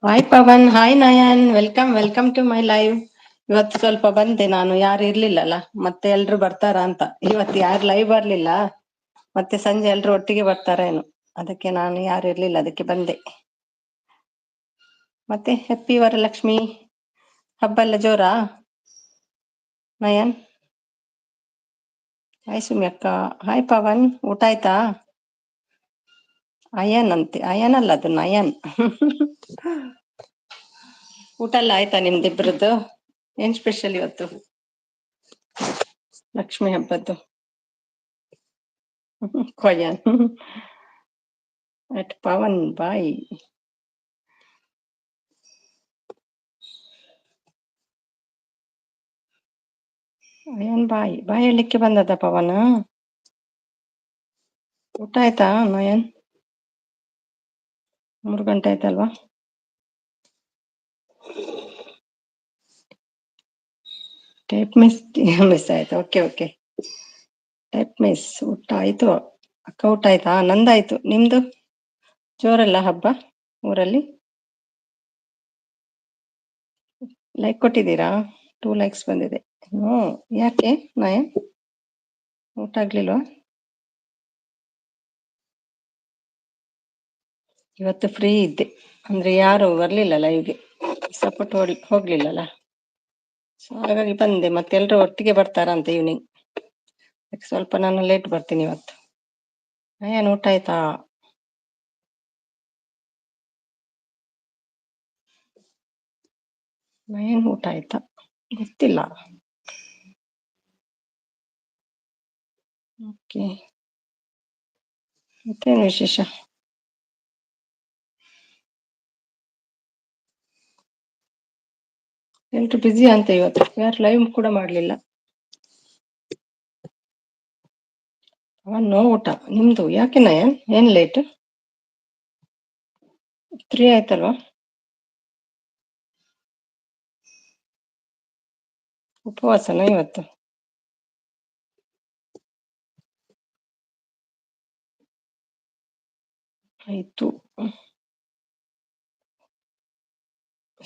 Hi Pavan, hi Nayan, welcome to my live. ಇವತ್ತು ಸ್ವಲ್ಪ ಬಂದೆ, ನಾನು ಯಾರು ಇರ್ಲಿಲ್ಲಲ್ಲ, ಮತ್ತೆ ಎಲ್ರು ಬರ್ತಾರ ಅಂತ. ಇವತ್ತು ಯಾರು ಲೈವ್ ಬರ್ಲಿಲ್ಲ, ಮತ್ತೆ ಸಂಜೆ ಎಲ್ರು ಒಟ್ಟಿಗೆ ಬರ್ತಾರೇನು, ಅದಕ್ಕೆ ನಾನು ಯಾರು ಇರ್ಲಿಲ್ಲ, ಅದಕ್ಕೆ ಬಂದೆ. ಮತ್ತೆ ಹ್ಯಾಪಿ ವರಲಕ್ಷ್ಮಿ, ಹಬ್ಬ ಎಲ್ಲ ಜೋರಾ ನಯನ್? ಹಾಯ್ ಸುಮಿ ಅಕ್ಕ, ಹಾಯ್ ಪವನ್, ಊಟ ಆಯ್ತಾ? ಅಯನ್ ಅಂತೆ, ಅಯನ್ ಅಲ್ಲ ಅದು ನಯನ್. ಊಟ ಎಲ್ಲ ಆಯ್ತಾ ನಿಮ್ದಿಬ್ರದ್ದು? ಏನ್ ಸ್ಪೆಷಲ್ ಇವತ್ತು ಲಕ್ಷ್ಮಿ ಹಬ್ಬದ್ದು? ಕೊಯ್ಯನ್ ಅಟ್ ಪವನ್ ಬಾಯ್. ಅಯ್ಯನ್ ಬಾಯ್ ಹೇಳಲಿಕ್ಕೆ ಬಂದದ ಪವನ್. ಊಟ ಆಯ್ತಾ ನಯನ್? 3 ಗಂಟೆ ಆಯ್ತಲ್ವಾ? ಟೈಪ್ ಮಿಸ್ ಆಯ್ತು. Okay type miss. ಊಟ ಆಯ್ತು ಅಕ್ಕ, ಊಟ ಆಯ್ತಾ? ನಂದಾಯ್ತು. ನಿಮ್ದು ಜೋರಲ್ಲ ಹಬ್ಬ ಊರಲ್ಲಿ? ಲೈಕ್ ಕೊಟ್ಟಿದ್ದೀರಾ? 2 ಲೈಕ್ಸ್ ಬಂದಿದೆ. ಯಾಕೆ ನಯನ್, ಊಟ ಆಗ್ಲಿಲ್ವಾ? ಇವತ್ತು ಫ್ರೀ ಇದ್ದೆ, ಅಂದ್ರೆ ಯಾರು ಬರ್ಲಿಲ್ಲ ಲೈವ್ಗೆ, ಸಪೋರ್ಟ್ ಹೋಗ್ಲಿಲ್ಲಲ್ಲ, ಸೊ ಹಾಗಾಗಿ ಬಂದೆ. ಮತ್ತೆ ಎಲ್ರು ಒಟ್ಟಿಗೆ ಬರ್ತಾರಂತ ಈವ್ನಿಂಗ್, ಸ್ವಲ್ಪ ನಾನು ಲೇಟ್ ಬರ್ತೀನಿ ಇವತ್ತು. ಏನ್ ಊಟ ಆಯ್ತಾ? ಏನ್ ಊಟ ಆಯ್ತಾ ಗೊತ್ತಿಲ್ಲ. ಓಕೆ, ಮತ್ತೇನು ವಿಶೇಷ? ಎಲ್ರು ಬ್ಯುಸಿ ಅಂತ ಇವತ್ತು, ಯಾರು ಲೈವ್ ಕೂಡ ಮಾಡ್ಲಿಲ್ಲ. ನೋ ಊಟ ನಿಮ್ದು ಯಾಕೆ ನಯನ್, ಏನ್ ಲೇಟ್? 3 ಆಯ್ತಲ್ವಾ? ಉಪವಾಸನ ಇವತ್ತು? ಆಯ್ತು.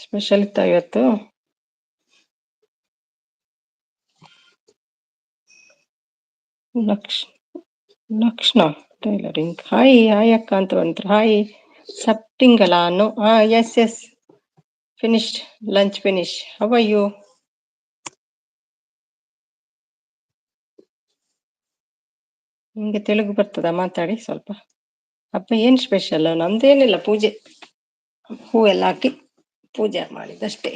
ಸ್ಪೆಷಲ್ ಇತ್ತ ಇವತ್ತು? ಲಕ್ಷಣ ಟೈಲರಿಂಗ್. ಹಾಯ್ ಅಕ್ಕ ಅಂತ ಬಂದ್ರು. ಹಾಯ್ ಸಪ್ಟಿಂಗಲಾನು. Yes finished, lunch finish. How are you? ನಿಮ್ಗೆ ತೆಲುಗು ಬರ್ತದ? ಮಾತಾಡಿ ಸ್ವಲ್ಪ. ಹಬ್ಬ ಏನ್ ಸ್ಪೆಷಲ್? ನಮ್ದೇನಿಲ್ಲ, ಪೂಜೆ, ಹೂವೆಲ್ಲ ಹಾಕಿ ಪೂಜೆ ಮಾಡಿದಷ್ಟೇ.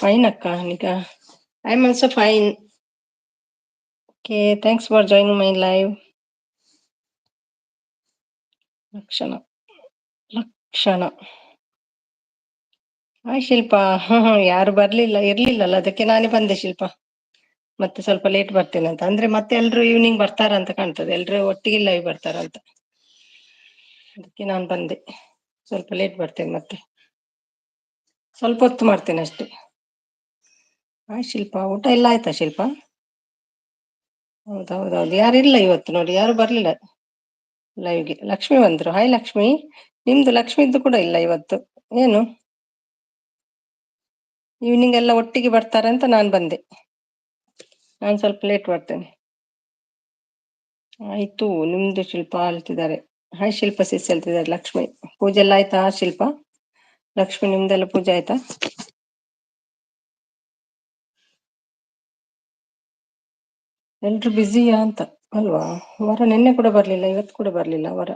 ಫೈನ್ ಅಕ್ಕ, ಈಗ I am also fine. Okay, thanks for joining my live. ಲಕ್ಷಣ ಹಾಯ್ ಶಿಲ್ಪಾ. ಯಾರು ಇರ್ಲಿಲ್ಲಲ್ಲ, ಅದಕ್ಕೆ ನಾನೇ ಬಂದೆ ಶಿಲ್ಪ. ಮತ್ತೆ ಸ್ವಲ್ಪ ಲೇಟ್ ಬರ್ತೇನೆ ಅಂತ, ಅಂದ್ರೆ ಮತ್ತೆ ಎಲ್ರು ಈವ್ನಿಂಗ್ ಬರ್ತಾರ ಅಂತ ಕಾಣ್ತದೆ, ಎಲ್ರು ಒಟ್ಟಿಗೆ ಲೈವ್ ಬರ್ತಾರಂತ, ಅದಕ್ಕೆ ನಾನು ಬಂದೆ. ಸ್ವಲ್ಪ ಲೇಟ್ ಬರ್ತೇನೆ, ಮತ್ತೆ ಸ್ವಲ್ಪ ಹೊತ್ತು ಮಾಡ್ತೇನೆ ಅಷ್ಟೇ. ಹಾಯ್ ಶಿಲ್ಪಾ, ಊಟ ಎಲ್ಲ ಆಯ್ತಾ ಶಿಲ್ಪಾ? ಹೌದೌದು, ಯಾರಿಲ್ಲ ಇವತ್ತು ನೋಡಿ, ಯಾರು ಬರ್ಲಿಲ್ಲ ಲೈವ್ಗೆ. ಲಕ್ಷ್ಮಿ ಬಂದ್ರು. ಹಾಯ್ ಲಕ್ಷ್ಮಿ. ನಿಮ್ದು ಲಕ್ಷ್ಮಿದ್ದು ಕೂಡ ಇಲ್ಲ ಇವತ್ತು, ಏನು? ಈವ್ನಿಂಗ್ ಎಲ್ಲ ಒಟ್ಟಿಗೆ ಬರ್ತಾರೆ ಅಂತ ನಾನು ಬಂದೆ, ನಾನು ಸ್ವಲ್ಪ ಲೇಟ್ ಬರ್ತೇನೆ. ಆಯ್ತು, ನಿಮ್ದು ಶಿಲ್ಪ ಹೇಳ್ತಿದ್ದಾರೆ. ಹಾಯ್ ಶಿಲ್ಪ ಸಿಸ್ ಹೇಳ್ತಿದ್ದಾರೆ. ಲಕ್ಷ್ಮಿ, ಪೂಜೆ ಎಲ್ಲ ಆಯ್ತಾ ಶಿಲ್ಪ? ಲಕ್ಷ್ಮಿ, ನಿಮ್ದೆಲ್ಲ ಪೂಜೆ ಆಯ್ತಾ? ಎಲ್ರು ಬ್ಯುಸಿಯಾ ಅಂತ ಅಲ್ವಾ? ವರ ನಿನ್ನೆ ಕೂಡ ಬರ್ಲಿಲ್ಲ, ಇವತ್ತು ಕೂಡ ಬರ್ಲಿಲ್ಲ ವರ.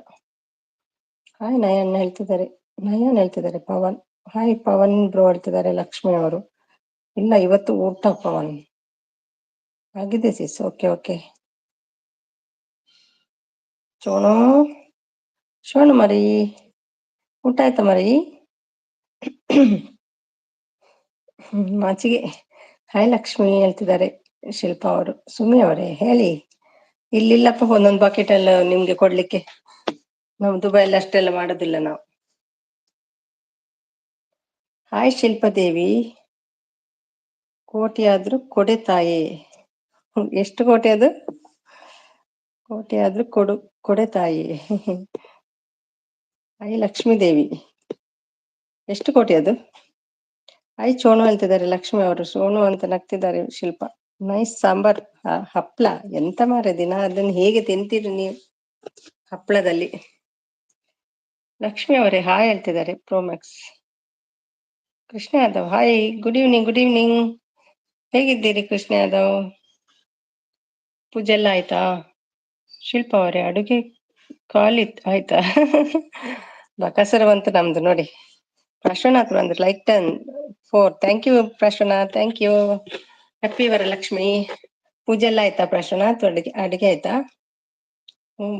ಹಾಯ್ ನಯನ್ ಹೇಳ್ತಿದ್ದಾರೆ. ಪವನ್, ಹಾಯ್ ಪವನ್ ಬ್ರೋ ಹೇಳ್ತಿದ್ದಾರೆ ಲಕ್ಷ್ಮಿ ಅವರು. ಇಲ್ಲ, ಇವತ್ತು ಊಟ ಪವನ್ ಆಗಿದೆ ಸಿಸ್. ಓಕೆ. ಶೋನು ಮರಿ, ಊಟ ಆಯ್ತಾ ಮರಿ? ಮಾಚಿಗೆ. ಹಾಯ್ ಲಕ್ಷ್ಮಿ ಹೇಳ್ತಿದ್ದಾರೆ ಶಿಲ್ಪಾ ಅವರು. ಸುಮಿ ಅವರೇ ಹೇಳಿ. ಇಲ್ಲಿಲ್ಲಪ್ಪ, ಒಂದೊಂದು ಬಕೆಟ್ ಎಲ್ಲ ನಿಮ್ಗೆ ಕೊಡ್ಲಿಕ್ಕೆ, ನಾವು ದುಬೈಯಲ್ಲಿ ಅಷ್ಟೆಲ್ಲ ಮಾಡೋದಿಲ್ಲ ನಾವು. ಹಾಯ್ ಶಿಲ್ಪಾದೇವಿ. ಕೋಟಿ ಆದ್ರೂ ಕೊಡೆ ತಾಯಿ. ಎಷ್ಟು ಕೋಟಿ ಅದು? ಕೋಟಿ ಆದ್ರೂ ಕೊಡೆ ತಾಯಿ. ಐ ಲಕ್ಷ್ಮೀ ದೇವಿ. ಎಷ್ಟು ಕೋಟಿ ಅದು? ಐ ಚೋಣು ಹೇಳ್ತಿದ್ದಾರೆ ಲಕ್ಷ್ಮಿ ಅವರು, ಸೋನು ಅಂತ ನಗ್ತಿದ್ದಾರೆ ಶಿಲ್ಪ. ನೈಸ್ ಸಾಂಬಾರ್. ಹಪ್ಳ ಎಂತ ಮಾರ ದಿನ ಅದನ್ನ ಹೇಗೆ ತಿಂತೀರಿ ನೀವು ಹಪ್ಳದಲ್ಲಿ. ಲಕ್ಷ್ಮಿ ಅವರೇ ಹಾಯ್ ಹೇಳ್ತಿದ್ದಾರೆ Pro Max. Krishna Yadav hi, good evening good evening. ಹೇಗಿದ್ದೀರಿ ಕೃಷ್ಣ ಯಾದವ್? ಪೂಜೆ ಎಲ್ಲ ಆಯ್ತಾ? ಶಿಲ್ಪ ಅವರೇ ಅಡುಗೆ ಆಯ್ತಾ? ಬಕಾಸುರ ಬಂತು ನಮ್ದು ನೋಡಿ. ಪ್ರಶ್ವನಾಥ್ ಬಂದ್ರು like 10 4. Thank you Parshwanath, thank you. Happy Varalakshmi. ಪೂಜೆ ಎಲ್ಲ ಆಯ್ತಾ ಪ್ರಶ್ವನಾಥ್? ಅಡುಗೆ ಆಯ್ತಾ?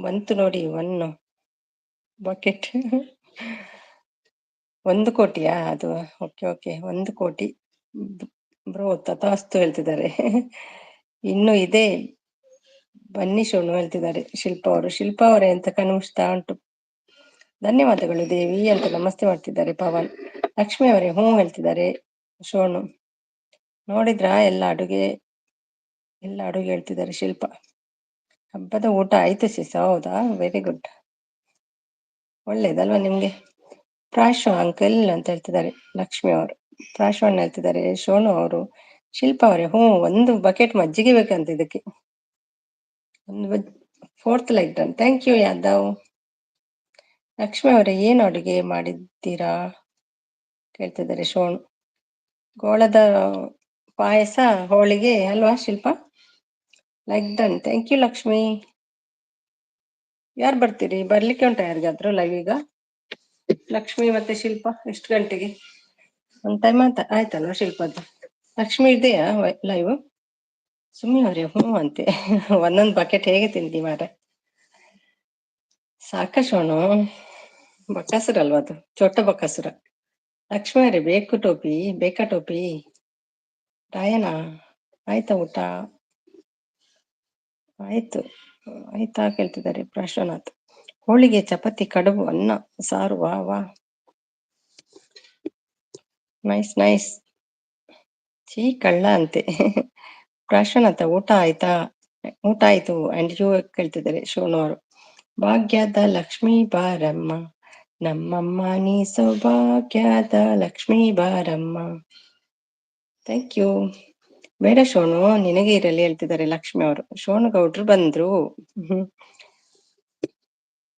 ಬಂತು ನೋಡಿ 1 ಬಕೆಟ್. 1 ಕೋಟಿಯಾ ಅದು? ಓಕೆ ಓಕೆ, 1 ಕೋಟಿ. ಬ್ರೋ ತಥಾಸ್ತು ಹೇಳ್ತಿದ್ದಾರೆ. ಇನ್ನು ಇದೆ ಬನ್ನಿ ಶೋನು ಹೇಳ್ತಿದ್ದಾರೆ ಶಿಲ್ಪ ಅವರು. ಶಿಲ್ಪ ಅವರೇ ಅಂತ ಕನಿಷ್ಠ ಉಂಟು. ಧನ್ಯವಾದಗಳು ದೇವಿ ಅಂತ ನಮಸ್ತೆ ಮಾಡ್ತಿದ್ದಾರೆ ಪವನ್. ಲಕ್ಷ್ಮಿ ಅವರೇ ಹ್ಞೂ ಹೇಳ್ತಿದ್ದಾರೆ ಶೋನು. ನೋಡಿದ್ರಾ ಎಲ್ಲ ಅಡುಗೆ ಹೇಳ್ತಿದ್ದಾರೆ ಶಿಲ್ಪ. ಹಬ್ಬದ ಊಟ ಆಯ್ತು ಸಿಸ್. ಹೌದಾ, ವೆರಿ ಗುಡ್. ಒಳ್ಳೇದಲ್ವಾ ನಿಮ್ಗೆ? ಪ್ರಾಶು ಅಂಕಲ್ ಅಂತ ಹೇಳ್ತಿದ್ದಾರೆ ಲಕ್ಷ್ಮಿ ಅವರು. ಪ್ರಾಶುವಣ್ಣ ಹೇಳ್ತಿದ್ದಾರೆ ಶೋನು ಅವರು. ಶಿಲ್ಪ ಅವರೇ ಹ್ಞೂ, 1 ಬಕೆಟ್ ಮಜ್ಜಿಗೆ ಬೇಕಂತ ಇದಕ್ಕೆ. 4th like done. Thank you Yadav. Lakshmi ಅವರೇ ಏನು ಅಡುಗೆ ಮಾಡಿದ್ದೀರಾ ಕೇಳ್ತಿದ್ದಾರೆ ಶೋನು. ಗೋಳದ ಪಾಯಸ ಹೋಳಿಗೆ ಅಲ್ವಾ Shilpa? Like done. Thank you Lakshmi. ಯಾರು ಬರ್ತೀರಿ? ಬರ್ಲಿಕ್ಕೆ ಉಂಟಾ ಯಾರಿಗಾದ್ರು ಲೈವ್ ಈಗ? ಲಕ್ಷ್ಮಿ ಮತ್ತೆ ಶಿಲ್ಪ ಎಷ್ಟು ಗಂಟೆಗೆ? ಒಂದು ಟೈಮ್ ಆಯ್ತಲ್ವಾ ಶಿಲ್ಪದ್ದು? ಲಕ್ಷ್ಮಿ ಇದೆಯಾ ಲೈವ್? ಸುಮ್ಮನೆ ಅವರೇ ಹ್ಞೂ ಅಂತೆ. 1 ಬಕೆಟ್ ಹೇಗೆ ತಿಂತಿ ಮಾರ? ಸಾಕ ಶೋನು, ಬಕಾಸುರ ಅಲ್ವಾ ಅದು, ಚೋಟ ಬಕಾಸುರ. ಲಕ್ಷ್ಮಿ ಅವರೇ ಬೇಕು ಟೋಪಿ, ಬೇಕಾ ಟೋಪಿ? ರಾಯಣ್ಣ ಆಯ್ತಾ ಊಟ? ಆಯ್ತಾ ಕೇಳ್ತಿದ್ದಾರೆ ಪ್ರಶ್ವನಾಥ್. ಹೋಳಿಗೆ, ಚಪಾತಿ, ಕಡುಬು, ಅನ್ನ, ಸಾರು. ವಾ ವಾ, ನೈಸ್ ನೈಸ್. ಕಳ್ಳ ಅಂತೆ. ಪ್ರಶ್ವನಾಥ ಊಟ ಆಯ್ತಾ? ಊಟ ಆಯ್ತು ಅಂಡ್ ಯು ಕೇಳ್ತಿದ್ದಾರೆ ಶೋನು ಅವರು. ಭಾಗ್ಯದ ಲಕ್ಷ್ಮೀ ಬಾರಮ್ಮ, ನಮ್ಮಮ್ಮ ನೀ ಸೌಭಾಗ್ಯದ ಲಕ್ಷ್ಮೀ ಬಾರಮ್ಮ. Thank you. ಬೇಡ ಶೋನು, ನಿನಗೆ ಇರಲಿ ಹೇಳ್ತಿದ್ದಾರೆ ಲಕ್ಷ್ಮಿ ಅವರು. ಶೋನು ಗೌಡ್ರು ಬಂದ್ರು.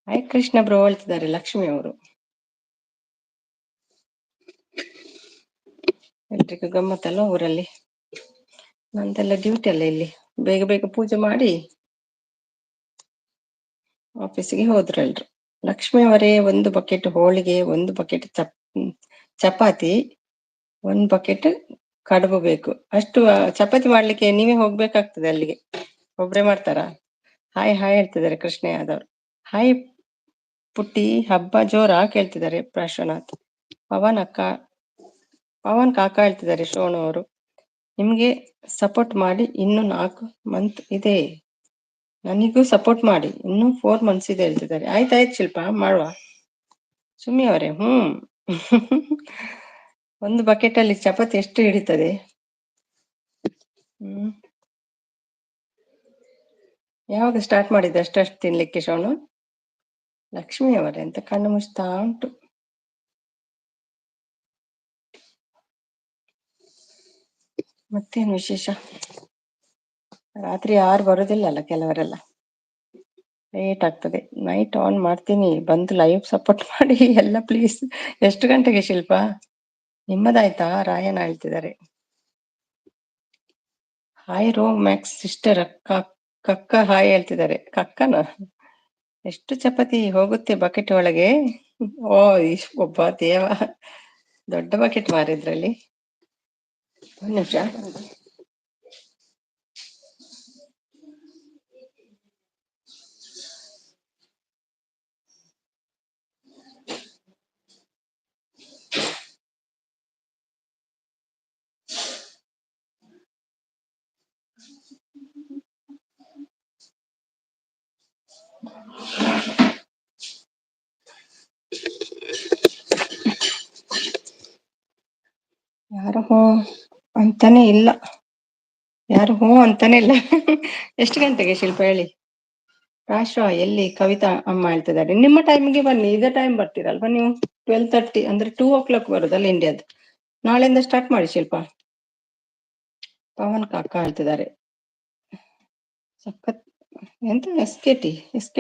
ಹಾಯ್ ಕೃಷ್ಣ ಬ್ರೋ ಹೇಳ್ತಿದ್ದಾರೆ ಲಕ್ಷ್ಮಿ ಅವರು. ಎಲ್ರಿಗೂ ಗಮ್ಮತ್ತಲ್ಲ ಊರಲ್ಲಿ. ನಂದೆಲ್ಲ ಡ್ಯೂಟಿ ಅಲ್ಲ ಇಲ್ಲಿ. ಬೇಗ ಬೇಗ ಪೂಜೆ ಮಾಡಿ ಆಫೀಸಿಗೆ ಹೋದ್ರು ಎಲ್ರು. ಲಕ್ಷ್ಮಿ ಅವರೇ 1 ಬಕೆಟ್ ಹೋಳಿಗೆ, 1 ಬಕೆಟ್ ಚಪಾತಿ, 1 ಬಕೆಟ್ ಕಡುಬು ಬೇಕು. ಅಷ್ಟು ಚಪಾತಿ ಮಾಡ್ಲಿಕ್ಕೆ ನೀವೇ ಹೋಗ್ಬೇಕಾಗ್ತದೆ ಅಲ್ಲಿಗೆ. ಒಬ್ರೇ ಮಾಡ್ತಾರಾ? ಹಾಯ್ ಹಾಯ್ ಹೇಳ್ತಿದ್ದಾರೆ ಕೃಷ್ಣ ಯಾದವ್. ಹಾಯ್ ಪುಟ್ಟಿ, ಹಬ್ಬ ಜೋರ ಕೇಳ್ತಿದ್ದಾರೆ ಪ್ರಶ್ವನಾಥ್. ಪವನ್ ಕಾಕ ಹೇಳ್ತಿದ್ದಾರೆ ಶೋನು ಅವರು. ನಿಮ್ಗೆ ಸಪೋರ್ಟ್ ಮಾಡಿ ಇನ್ನು 4 ಮಂತ್ ಇದೆ. ನನಗೂ ಸಪೋರ್ಟ್ ಮಾಡಿ ಇನ್ನು 4 ಮಂತ್ಸ್ ಇದೆ ಹೇಳ್ತಿದ್ದಾರೆ. ಆಯ್ತಾಯ್ತು ಶಿಲ್ಪ, ಮಾಡುವ. ಸುಮ್ಮಿ ಅವರೇ ಹ್ಞೂ. 1 ಬಕೆಟ್ ಅಲ್ಲಿ ಚಪಾತಿ ಎಷ್ಟು ಹಿಡಿತದೆ? ಯಾವಾಗ ಸ್ಟಾರ್ಟ್ ಮಾಡಿದೆ ಅಷ್ಟು ತಿನ್ಲಿಕ್ಕೆ ಶೋನು? ಲಕ್ಷ್ಮಿ ಅವರೇ ಅಂತ ಕಣ್ಣು ಮುಚ್ತಾ ಉಂಟು. ಮತ್ತೇನು ವಿಶೇಷ? ರಾತ್ರಿ 6 ಬರೋದಿಲ್ಲ ಅಲ್ಲ ಕೆಲವರೆಲ್ಲ, ಲೇಟ್ ಆಗ್ತದೆ. ನೈಟ್ ಆನ್ ಮಾಡ್ತೀನಿ, ಬಂದು ಲೈವ್ ಸಪೋರ್ಟ್ ಮಾಡಿ ಎಲ್ಲ ಪ್ಲೀಸ್. ಎಷ್ಟು ಗಂಟೆಗೆ ಶಿಲ್ಪ? ನಿಮ್ಮದಾಯ್ತಾ? ರಾಯಣ್ಣ ಹೇಳ್ತಿದ್ದಾರೆ. ಹಾಯ್ ರೋ ಮ್ಯಾಕ್ಸ್ ಸಿಸ್ಟರ್. ಕಕ್ಕ ಹಾಯ್ ಹೇಳ್ತಿದ್ದಾರೆ. ಕಕ್ಕನ ಎಷ್ಟು ಚಪಾತಿ ಹೋಗುತ್ತೆ ಬಕೆಟ್ ಒಳಗೆ? ಓ ಒಬ್ಬ ದೇವ, ದೊಡ್ಡ ಬಕೆಟ್ ಮಾರಿದ್ರಲ್ಲಿ. 1 ನಿಮಿಷ. ಯಾರು ಹ್ಞೂ ಅಂತಾನೆ ಇಲ್ಲ, ಯಾರು ಹ್ಞೂ ಅಂತಾನೆ ಇಲ್ಲ. ಎಷ್ಟು ಗಂಟೆಗೆ ಶಿಲ್ಪ ಹೇಳಿ? ರಾಶ್ವ ಎಲ್ಲಿ ಕವಿತಾ ಅಮ್ಮ ಹೇಳ್ತಿದ್ದಾರೆ. ನಿಮ್ಮ ಟೈಮಿಗೆ ಬನ್ನಿ, ಇದೇ ಟೈಮ್ ಬರ್ತೀರಲ್ವಾ ನೀವು? 12:30 ಅಂದ್ರೆ 2 o'clock ಬರುದಲ್ಲ ಇಂಡಿಯಾದ. ನಾಳೆಯಿಂದ ಸ್ಟಾರ್ಟ್ ಮಾಡಿ ಶಿಲ್ಪ. ಪವನ್ ಕಾಕ ಹೇಳ್ತಿದ್ದಾರೆ. ಸಖತ್ ಎಂತ ಎಸ್ ಕೆ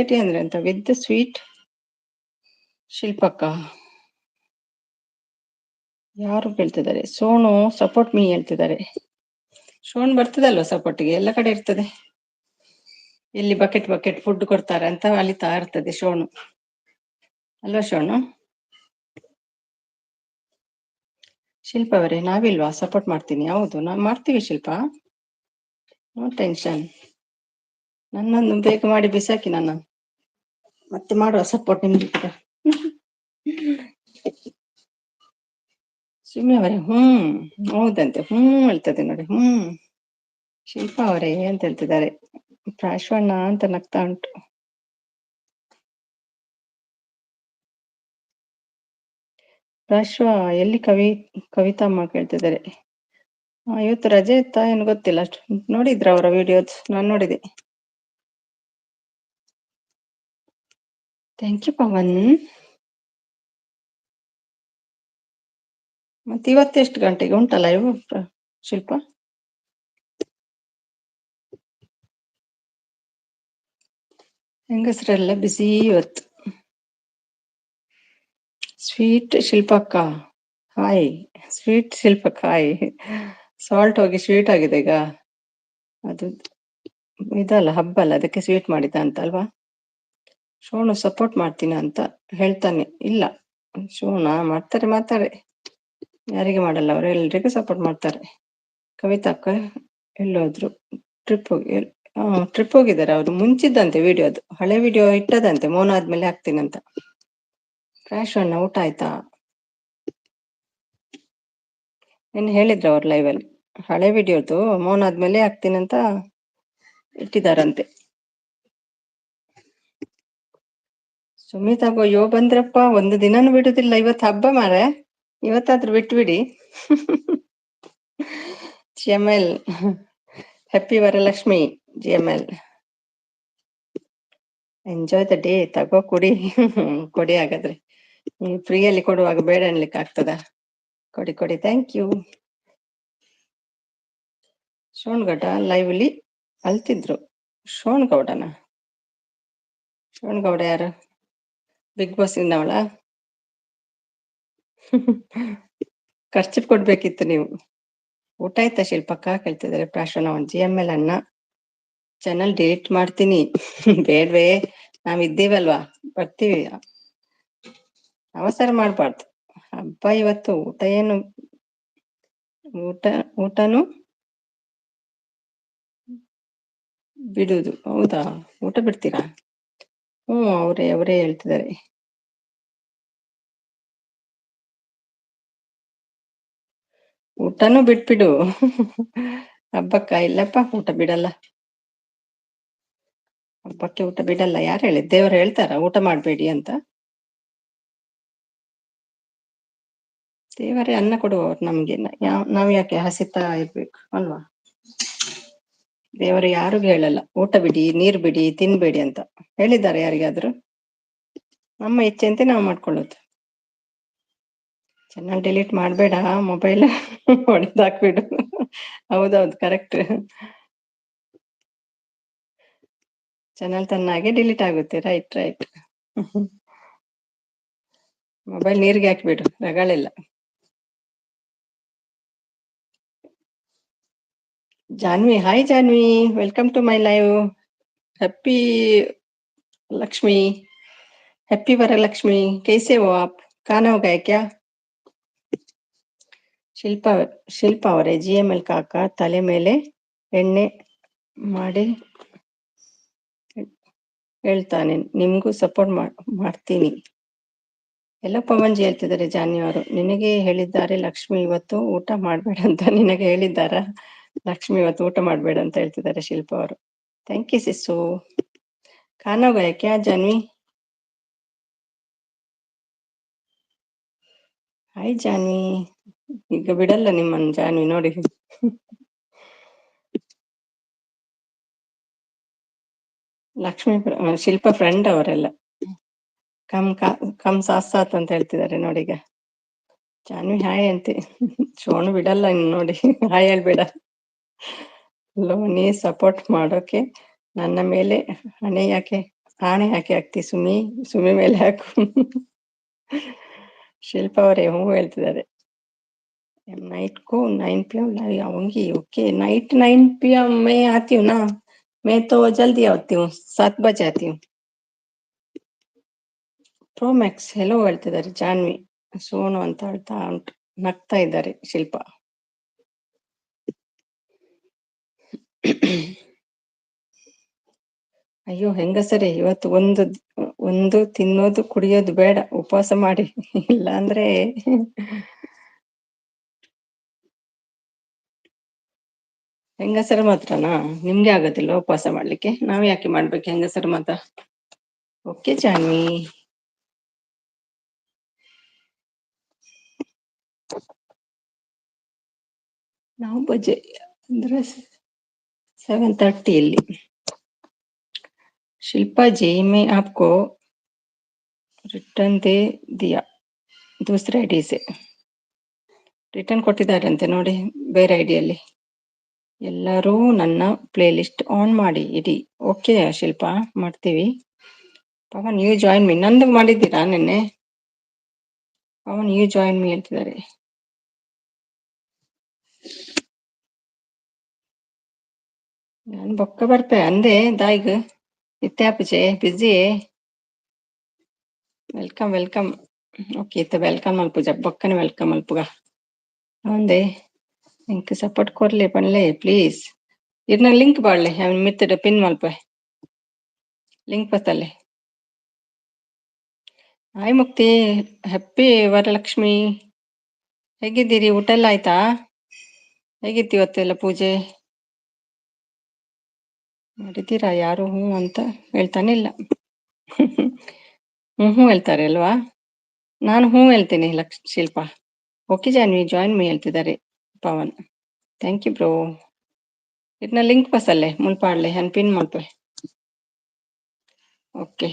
ಟಿ ಅಂದ್ರೆ ಎಂತ? ವಿತ್ ಸ್ವೀಟ್ ಶಿಲ್ಪಕ್ಕ ಯಾರು ಕೇಳ್ತಿದ್ದಾರೆ? ಸೋನು ಸಪೋರ್ಟ್ ಮೀ ಹೇಳ್ತಿದ್ದಾರೆ. ಸೋನು ಬರ್ತದಲ್ವಾ ಸಪೋರ್ಟ್ಗೆ? ಎಲ್ಲ ಕಡೆ ಇರ್ತದೆ. ಎಲ್ಲಿ ಬಕೆಟ್ ಬಕೆಟ್ ಫುಡ್ ಕೊಡ್ತಾರೆ ಅಂತ ಅಲಿತಾ ಇರ್ತದೆ ಶೋನು, ಅಲ್ವಾ ಶೋನು? ಶಿಲ್ಪ ಅವರೇ, ನಾವಿಲ್ವಾ ಸಪೋರ್ಟ್ ಮಾಡ್ತೀನಿ? ಹೌದು, ನಾವ್ ಮಾಡ್ತೀವಿ ಶಿಲ್ಪ, ನೋ ಟೆನ್ಷನ್. ನನ್ನನ್ನು ಬೇಗ ಮಾಡಿ ಬಿಸಾಕಿ, ನನ್ನ ಮತ್ತೆ ಮಾಡುವ ಸಪೋರ್ಟ್ ನಿಮ್ಗೆ ಕೂಡ. ಸುಮ್ಮನೆ ಅವರೇ ಹೌದಂತೆ, ಹೇಳ್ತದೆ ನೋಡಿ. ಶಿಲ್ಪ ಅವರೇ ಅಂತ ಹೇಳ್ತಿದ್ದಾರೆ. ಪ್ರಾಶ್ವಣ್ಣ ಅಂತ ನಗ್ತಾ ಉಂಟು. ಪ್ರಾಶ್ವ ಎಲ್ಲಿ ಕವಿತಮ್ಮ ಕೇಳ್ತಿದ್ದಾರೆ. ಇವತ್ತು ರಜೆ ಇತ್ತಾ ಏನು ಗೊತ್ತಿಲ್ಲ. ಅಷ್ಟು ನೋಡಿದ್ರ ಅವರ ವಿಡಿಯೋಸ್? ನಾನು ನೋಡಿದೆ. Thank you Pavan. ಮತ್ತೆ ಇವತ್ತೆಷ್ಟು ಗಂಟೆಗೆ ಉಂಟಲ್ಲ ಇವು ಶಿಲ್ಪ? ಹೆಂಗಸರೆಲ್ಲ ಬಿಸಿ ಇವತ್ತು. ಸ್ವೀಟ್ ಶಿಲ್ಪಕ್ಕ ಹಾಯ್. ಸ್ವೀಟ್ ಶಿಲ್ಪಕ್ಕ ಹಾಯ್. ಸಾಲ್ಟ್ ಹೋಗಿ ಸ್ವೀಟ್ ಆಗಿದೆ ಈಗ. ಅದು ಇದಲ್ಲ, ಹಬ್ಬ ಅಲ್ಲ, ಅದಕ್ಕೆ ಸ್ವೀಟ್ ಮಾಡಿದ್ದ ಅಂತ ಅಲ್ವಾ? ಶೋನು ಸಪೋರ್ಟ್ ಮಾಡ್ತೀನ ಅಂತ ಹೇಳ್ತಾನೆ. ಇಲ್ಲ, ಶೋನ ಮಾಡ್ತಾರೆ, ಯಾರಿಗೆ ಮಾಡಲ್ಲ, ಅವರು ಎಲ್ರಿಗೂ ಸಪೋರ್ಟ್ ಮಾಡ್ತಾರೆ. ಕವಿತಾ ಅಕ್ಕ ಎಲ್ಲೋದ್ರು? ಟ್ರಿಪ್ ಹೋಗಿದ್ದಾರೆ ಅವರು. ಮುಂಚಿದ್ದಂತೆ ವಿಡಿಯೋ, ಅದು ಹಳೆ ವಿಡಿಯೋ ಇಟ್ಟದಂತೆ, ಮೌನ ಆದ್ಮೇಲೆ ಹಾಕ್ತೀನಂತ. ಕ್ರಾಶ್ ಅಣ್ಣ ಊಟ ಆಯ್ತಾ? ನಿನ್ನೆ ಹೇಳಿದ್ರು ಅವ್ರ ಲೈವ್ ಅಲ್ಲಿ, ಹಳೆ ವಿಡಿಯೋದು ಮೌನ ಆದ್ಮೇಲೆ ಹಾಕ್ತೀನಂತ ಇಟ್ಟಿದಾರಂತೆ. ಸುಮಿತಾ ಅಯ್ಯೋ ಬಂದ್ರಪ್ಪ, ಒಂದು ದಿನಾನು ಬಿಡುದಿಲ್ಲ. ಇವತ್ತು ಹಬ್ಬ ಮಾರೆ, ಇವತ್ತಾದ್ರೂ ಬಿಟ್ಬಿಡಿ. GML happy Varalakshmi. GML enjoy the day. ತಗೋ ಕೊಡಿ. ಕೊಡಿ ಹಾಗಾದ್ರೆ. ನೀವು ಫ್ರೀಯಲ್ಲಿ ಕೊಡುವಾಗ ಬೇಡ ಅನ್ಲಿಕ್ಕೆ ಆಗ್ತದ? ಕೊಡಿ. Thank you. ಶೋನ್ಗೌಡ ಲೈವ್ ಅಲ್ಲಿ ಅಳ್ತಿದ್ರು. ಶೋನ್ಗೌಡ ಯಾರು? ಬಿಗ್ ಬಾಸ್ ಇಂದವಳ? ಖರ್ಚಿಪ್ ಕೊಡ್ಬೇಕಿತ್ತು ನೀವು. ಊಟ ಆಯ್ತಾ ಶಿಲ್ಪಕ್ಕ ಕೇಳ್ತಿದ್ದಾರೆ. ಪ್ರಾಶನ GML ಅನ್ನ ಚಾನಲ್ ಡಿಲೀಟ್ ಮಾಡ್ತೀನಿ. ಬೇಡ್ವೇ, ನಾವ್ ಇದ್ದೀವಲ್ವಾ, ಬರ್ತೀವಿ. ಅವಸರ ಮಾಡ್ಬಾರ್ದು. ಹಬ್ಬ ಇವತ್ತು. ಊಟನು ಬಿಡುದು. ಹೌದಾ, ಊಟ ಬಿಡ್ತೀರಾ? ಅವರೇ ಹೇಳ್ತಿದ್ದಾರೆ. ಊಟನೂ ಬಿಟ್ಬಿಡು. ಹಬ್ಬಕ್ಕ ಇಲ್ಲಪ್ಪ, ಊಟ ಬಿಡಲ್ಲ. ಹಬ್ಬಕ್ಕೆ ಊಟ ಬಿಡಲ್ಲ. ಯಾರು ಹೇಳಿದ್? ದೇವರು ಹೇಳ್ತಾರ ಊಟ ಮಾಡ್ಬೇಡಿ ಅಂತ? ದೇವರೇ ಅನ್ನ ಕೊಡುವವರು ನಮ್ಗೆ, ನಾವ್ ಯಾಕೆ ಹಸಿತಾ ಇರ್ಬೇಕು ಅಲ್ವಾ? ದೇವರು ಯಾರಿಗೂ ಹೇಳಲ್ಲ ಊಟ ಬಿಡಿ, ನೀರ್ ಬಿಡಿ, ತಿನ್ಬೇಡಿ ಅಂತ. ಹೇಳಿದ್ದಾರೆ ಯಾರಿಗಾದ್ರು? ನಮ್ಮ ಇಚ್ಛೆಂತೆ ನಾವು ಮಾಡ್ಕೊಳ್ಳೋದು. ಚಾನಲ್ ಡಿಲೀಟ್ ಮಾಡ್ಬೇಡ, ಮೊಬೈಲ್ ಹೊಡೆದಾಕ್ಬಿಡು. ಹೌದೌದು, ಕರೆಕ್ಟ್. ಚಾನಲ್ ತನ್ನಾಗೆ ಡಿಲೀಟ್ ಆಗುತ್ತೆ. ರೈಟ್. ಮೊಬೈಲ್ ನೀರಿಗೆ ಹಾಕ್ಬಿಡು, ರಗಳಿಲ್ಲ. Janvi, hi Janvi, welcome to my live. Happy Lakshmi, happy Varalakshmi, कैसे हो आप? खाना हो गया क्या? ಶಿಲ್ಪ ಅವರೇ, GML ಕಾಕ ತಲೆ ಮೇಲೆ ಎಣ್ಣೆ ಮಾಡಿ ಹೇಳ್ತಾನೆ, ನಿಮ್ಗೂ ಸಪೋರ್ಟ್ ಮಾಡ್ತೀನಿ. ಎಲ್ಲ ಪವನ್ಜಿ ಹೇಳ್ತಿದ್ದಾರೆ. ಜಾನ್ವಿ ಅವರು, ನಿನಗೆ ಹೇಳಿದ್ದಾರೆ ಲಕ್ಷ್ಮಿ ಇವತ್ತು ಊಟ ಮಾಡ್ಬೇಡ ಅಂತ. ನಿನಗೆ ಹೇಳಿದ್ದಾರ ಲಕ್ಷ್ಮಿ ಇವತ್ತು ಊಟ ಮಾಡ್ಬೇಡ ಅಂತ ಹೇಳ್ತಿದ್ದಾರೆ ಶಿಲ್ಪ ಅವರು. Thank you ಸಿಸ್ಸು. ಖಾನಾ ಹೋಗಯ ಕ್ಯಾ ಜಾನ್ವಿ? ಹಾಯ್ ಜಾನ್ವಿ. ಈಗ ಬಿಡಲ್ಲ ನಿಮ್ಮನ್ನು ಜಾನ್ವಿ ನೋಡಿ. ಲಕ್ಷ್ಮೀ ಶಿಲ್ಪ ಫ್ರೆಂಡ್ ಅವರೆಲ್ಲ. ಕಮ್ ಕಮ್ ಸಾತ್ ಸಾತ್ ಅಂತ ಹೇಳ್ತಿದ್ದಾರೆ ನೋಡಿ ಈಗ. ಜಾನ್ವಿ ಹಾಯ್ ಅಂತೆ. ಸೋನು ಬಿಡಲ್ಲ ಇನ್ನು ನೋಡಿ. ಹಾಯ್ ಹೇಳ್ಬೇಡ. ಲೋನಿ ಸಪೋರ್ಟ್ ಮಾಡೋಕೆ ನನ್ನ ಮೇಲೆ ಆಣೆ ಯಾಕೆ ಹಾಕ್ತಿ ಸುಮಿ, ಸುಮಿ ಮೇಲೆ ಹಾಕು. ಶಿಲ್ಪ ಅವರೇ ಹೂ ಹೇಳ್ತಿದ್ದಾರೆ. नाइट को 9 PM आऊंगी. ओके नाइट 9 PM मैं आती हूँ ना. मैं तो जल्दी आती हूँ, 7 बजे आती हूँ. ಪ್ರೋ ಮ್ಯಾಕ್ಸ್ ಹೆಲೋ ಹೇಳ್ತಿದ್ದಾರೆ ಜಾನ್ವಿ. ಸೋನು ಅಂತ ಹೇಳ್ತಾ ಉಂಟು, ನಗ್ತಾ ಇದ್ದಾರೆ ಶಿಲ್ಪ. ಅಯ್ಯೋ ಹೆಂಗಸರೇ, ಇವತ್ತು ಒಂದು ತಿನ್ನೋದು ಕುಡಿಯೋದು ಬೇಡ, ಉಪವಾಸ ಮಾಡಿ. ಇಲ್ಲ ಅಂದ್ರೆ ಹೆಂಗಸರ ಮಾತ್ರನಾ? ನಿಮ್ಗೆ ಆಗೋದಿಲ್ಲ ಉಪವಾಸ ಮಾಡ್ಲಿಕ್ಕೆ? ನಾವ್ ಯಾಕೆ ಮಾಡ್ಬೇಕು ಹೆಂಗಸರ ಮಾತ್ರ? ಓಕೆ ಜಾನ್ವಿ. ನಾವು ಬಜೆ ಅಂದ್ರೆ 7:30 ಇಲ್ಲಿ. ಶಿಲ್ಪಾ ಜಿ ಮೇ ಆಪ್ಕೋ ರಿಟರ್ನ್ ದೇ ದಿಯಾ ದೂಸರೆ ಐಡಿ ಸೆ. ರಿಟರ್ನ್ ಕೊಟ್ಟಿದ್ದಾರಂತೆ ನೋಡಿ, ಬೇರೆ ಐಡಿಯಲ್ಲಿ. ಎಲ್ಲರೂ ನನ್ನ ಪ್ಲೇ ಲಿಸ್ಟ್ ಆನ್ ಮಾಡಿ ಇಡಿ. ಓಕೆ ಶಿಲ್ಪಾ, ಮಾಡ್ತೀವಿ. Pavan you join me. ನಂದು ಮಾಡಿದ್ದೀರಾ ನಿನ್ನೆ? ಪವನ್ ಯು ಜಾಯಿನ್ ಮೀ ಹೇಳ್ತಿದ್ದಾರೆ. ನಾನು ಬೊಕ್ಕ ಬರ್ಪೆ ಅಂದೆ ದಾಯಿಗ್ ಇತ್ಯಾಪಚೆ ಬಿಜಿ. Welcome welcome. ಓಕೆ ಇತ್ತ ವೆಲ್ಕಮ್ ಅಲ್ಪುಜ ಬೊಕ್ಕನೆ ವೆಲ್ಕಮ್ ಅಲ್ಪುಗ ಅಂದೆ. ಇಂಕ್ ಸಪೋರ್ಟ್ ಕೊರ್ಲೆ ಪನ್ಲೆ ಪ್ಲೀಸ್. ಇರ್ನ ಲಿಂಕ್ ಬಾಡ್ಲೆ ಮಿತ್ತಡ ಪಿನ್ ಮಲ್ಪೆ ಲಿಂಕ್ ಬತ್ತಲೆ. Hi Mukti, happy Varalakshmi. ಹೇಗಿದ್ದೀರಿ? ಊಟ ಎಲ್ಲ ಆಯ್ತಾ? ಹೇಗಿತ್ತು ಇವತ್ತೆಲ್ಲ ಪೂಜೆ ಮಾಡಿದ್ದೀರಾ? ಯಾರು ಹ್ಞೂ ಅಂತ ಹೇಳ್ತಾನೆ ಇಲ್ಲ. ಹ್ಞೂ ಹೇಳ್ತಾರೆ ಅಲ್ವಾ? ನಾನು ಹ್ಞೂ ಹೇಳ್ತೀನಿ Shilpa. Okay Janvi join me ಹೇಳ್ತಿದ್ದಾರೆ ಪವನ್. Thank you bro. ಇದನ್ನ ಲಿಂಕ್ ಬಸಲ್ಲೇ ಮುಲ್ಪಾಡ್ಲೆ ಹನ್ ಪಿನ್ ಮಲ್ಪೆ. ಓಕೆ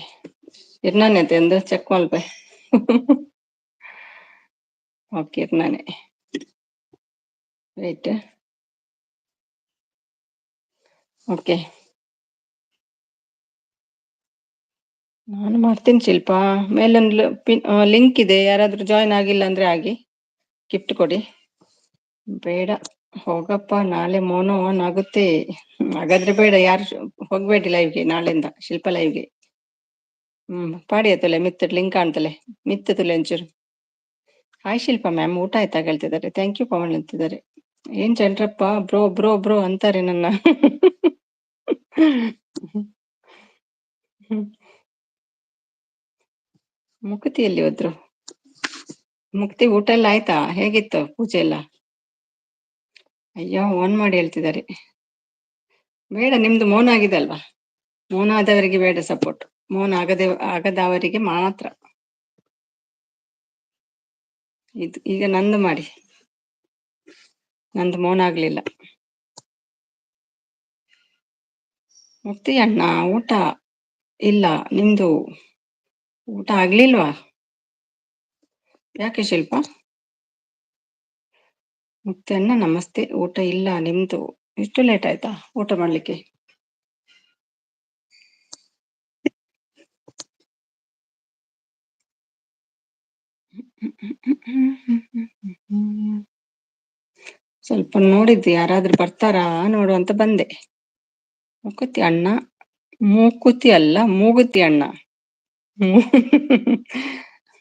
ಇರ್ನಾನೆ ಎಂದು ಚೆಕ್ ಮಲ್ಪೆ. ಓಕೆ ಇರ್ನಾನೆ ವೇಟ್. ಓಕೆ ನಾನು ಮಾಡ್ತೀನಿ ಶಿಲ್ಪ. ಮೇಲೊಂದು ಲಿಂಕ್ ಇದೆ, ಯಾರಾದ್ರೂ ಜಾಯಿನ್ ಆಗಿಲ್ಲ ಅಂದ್ರೆ ಆಗಿ ಗಿಫ್ಟ್ ಕೊಡಿ. ಬೇಡ ಹೋಗಪ್ಪ, ನಾಳೆ ಮೋನೋ ಆನ್ ಆಗುತ್ತೆ. ಹಾಗಾದ್ರೆ ಬೇಡ, ಯಾರು ಹೋಗ್ಬೇಡಿ ಲೈವ್ಗೆ ನಾಳೆಯಿಂದ, ಶಿಲ್ಪ ಲೈವ್ಗೆ. ಪಾಡಿ ಆಯ್ತಲ್ಲ ಮಿತ್ತಡ್ ಲಿಂಕ್ ಕಾಣ್ತಲೆ ಮಿತ್ತದಲ್ಲ ಒಂಚೂರು. ಹಾಯ್ ಶಿಲ್ಪ ಮ್ಯಾಮ್, ಊಟ ಆಯ್ತಾ ಹೇಳ್ತಿದ್ದಾರೆ. ಥ್ಯಾಂಕ್ ಯು ಪವನ್ ಅಂತಿದ್ದಾರೆ. ಏನ್ ಚಂದ್ರಪ್ಪ ಬ್ರೋ ಬ್ರೋ ಬ್ರೋ ಅಂತಾರೆ ನನ್ನ. ಮುಕ್ತಿಯಲ್ಲಿ ಹೋದ್ರು? ಮುಕ್ತಿ ಊಟ ಎಲ್ಲ ಆಯ್ತಾ? ಹೇಗಿತ್ತು ಪೂಜೆ ಎಲ್ಲ? ಅಯ್ಯೋ ಆನ್ ಮಾಡಿ ಹೇಳ್ತಿದ್ದಾರೆ. ಬೇಡ, ನಿಮ್ದು ಮೌನ ಆಗಿದೆ ಅಲ್ವಾ? ಮೌನ ಆದವರಿಗೆ ಬೇಡ ಸಪೋರ್ಟ್, ಮೌನ ಆಗದವರಿಗೆ ಮಾತ್ರ. ಇದು ಈಗ ನಂದು ಮಾಡಿ, ನಂದು ಮೌನ ಆಗ್ಲಿಲ್ಲ. ಮುಕ್ತಿ ಅಣ್ಣ ಊಟ ಇಲ್ಲ, ನಿಮ್ದು ಊಟ ಆಗ್ಲಿಲ್ವಾ? ಯಾಕೆ ಶಿಲ್ಪ? ಮುಕ್ತಿ ಅಣ್ಣ ನಮಸ್ತೆ, ಊಟ ಇಲ್ಲ ನಿಮ್ದು? ಇಷ್ಟು ಲೇಟ್ ಆಯ್ತಾ ಊಟ ಮಾಡ್ಲಿಕ್ಕೆ? ಸ್ವಲ್ಪ ನೋಡಿದ್ದೆ ಯಾರಾದ್ರೂ ಬರ್ತಾರಾ ನೋಡುವಂತ ಬಂದೆ. ಮುಕುತಿ ಅಣ್ಣ, ಮೂಕುತಿ ಅಲ್ಲ ಮೂಗುತಿ ಅಣ್ಣ.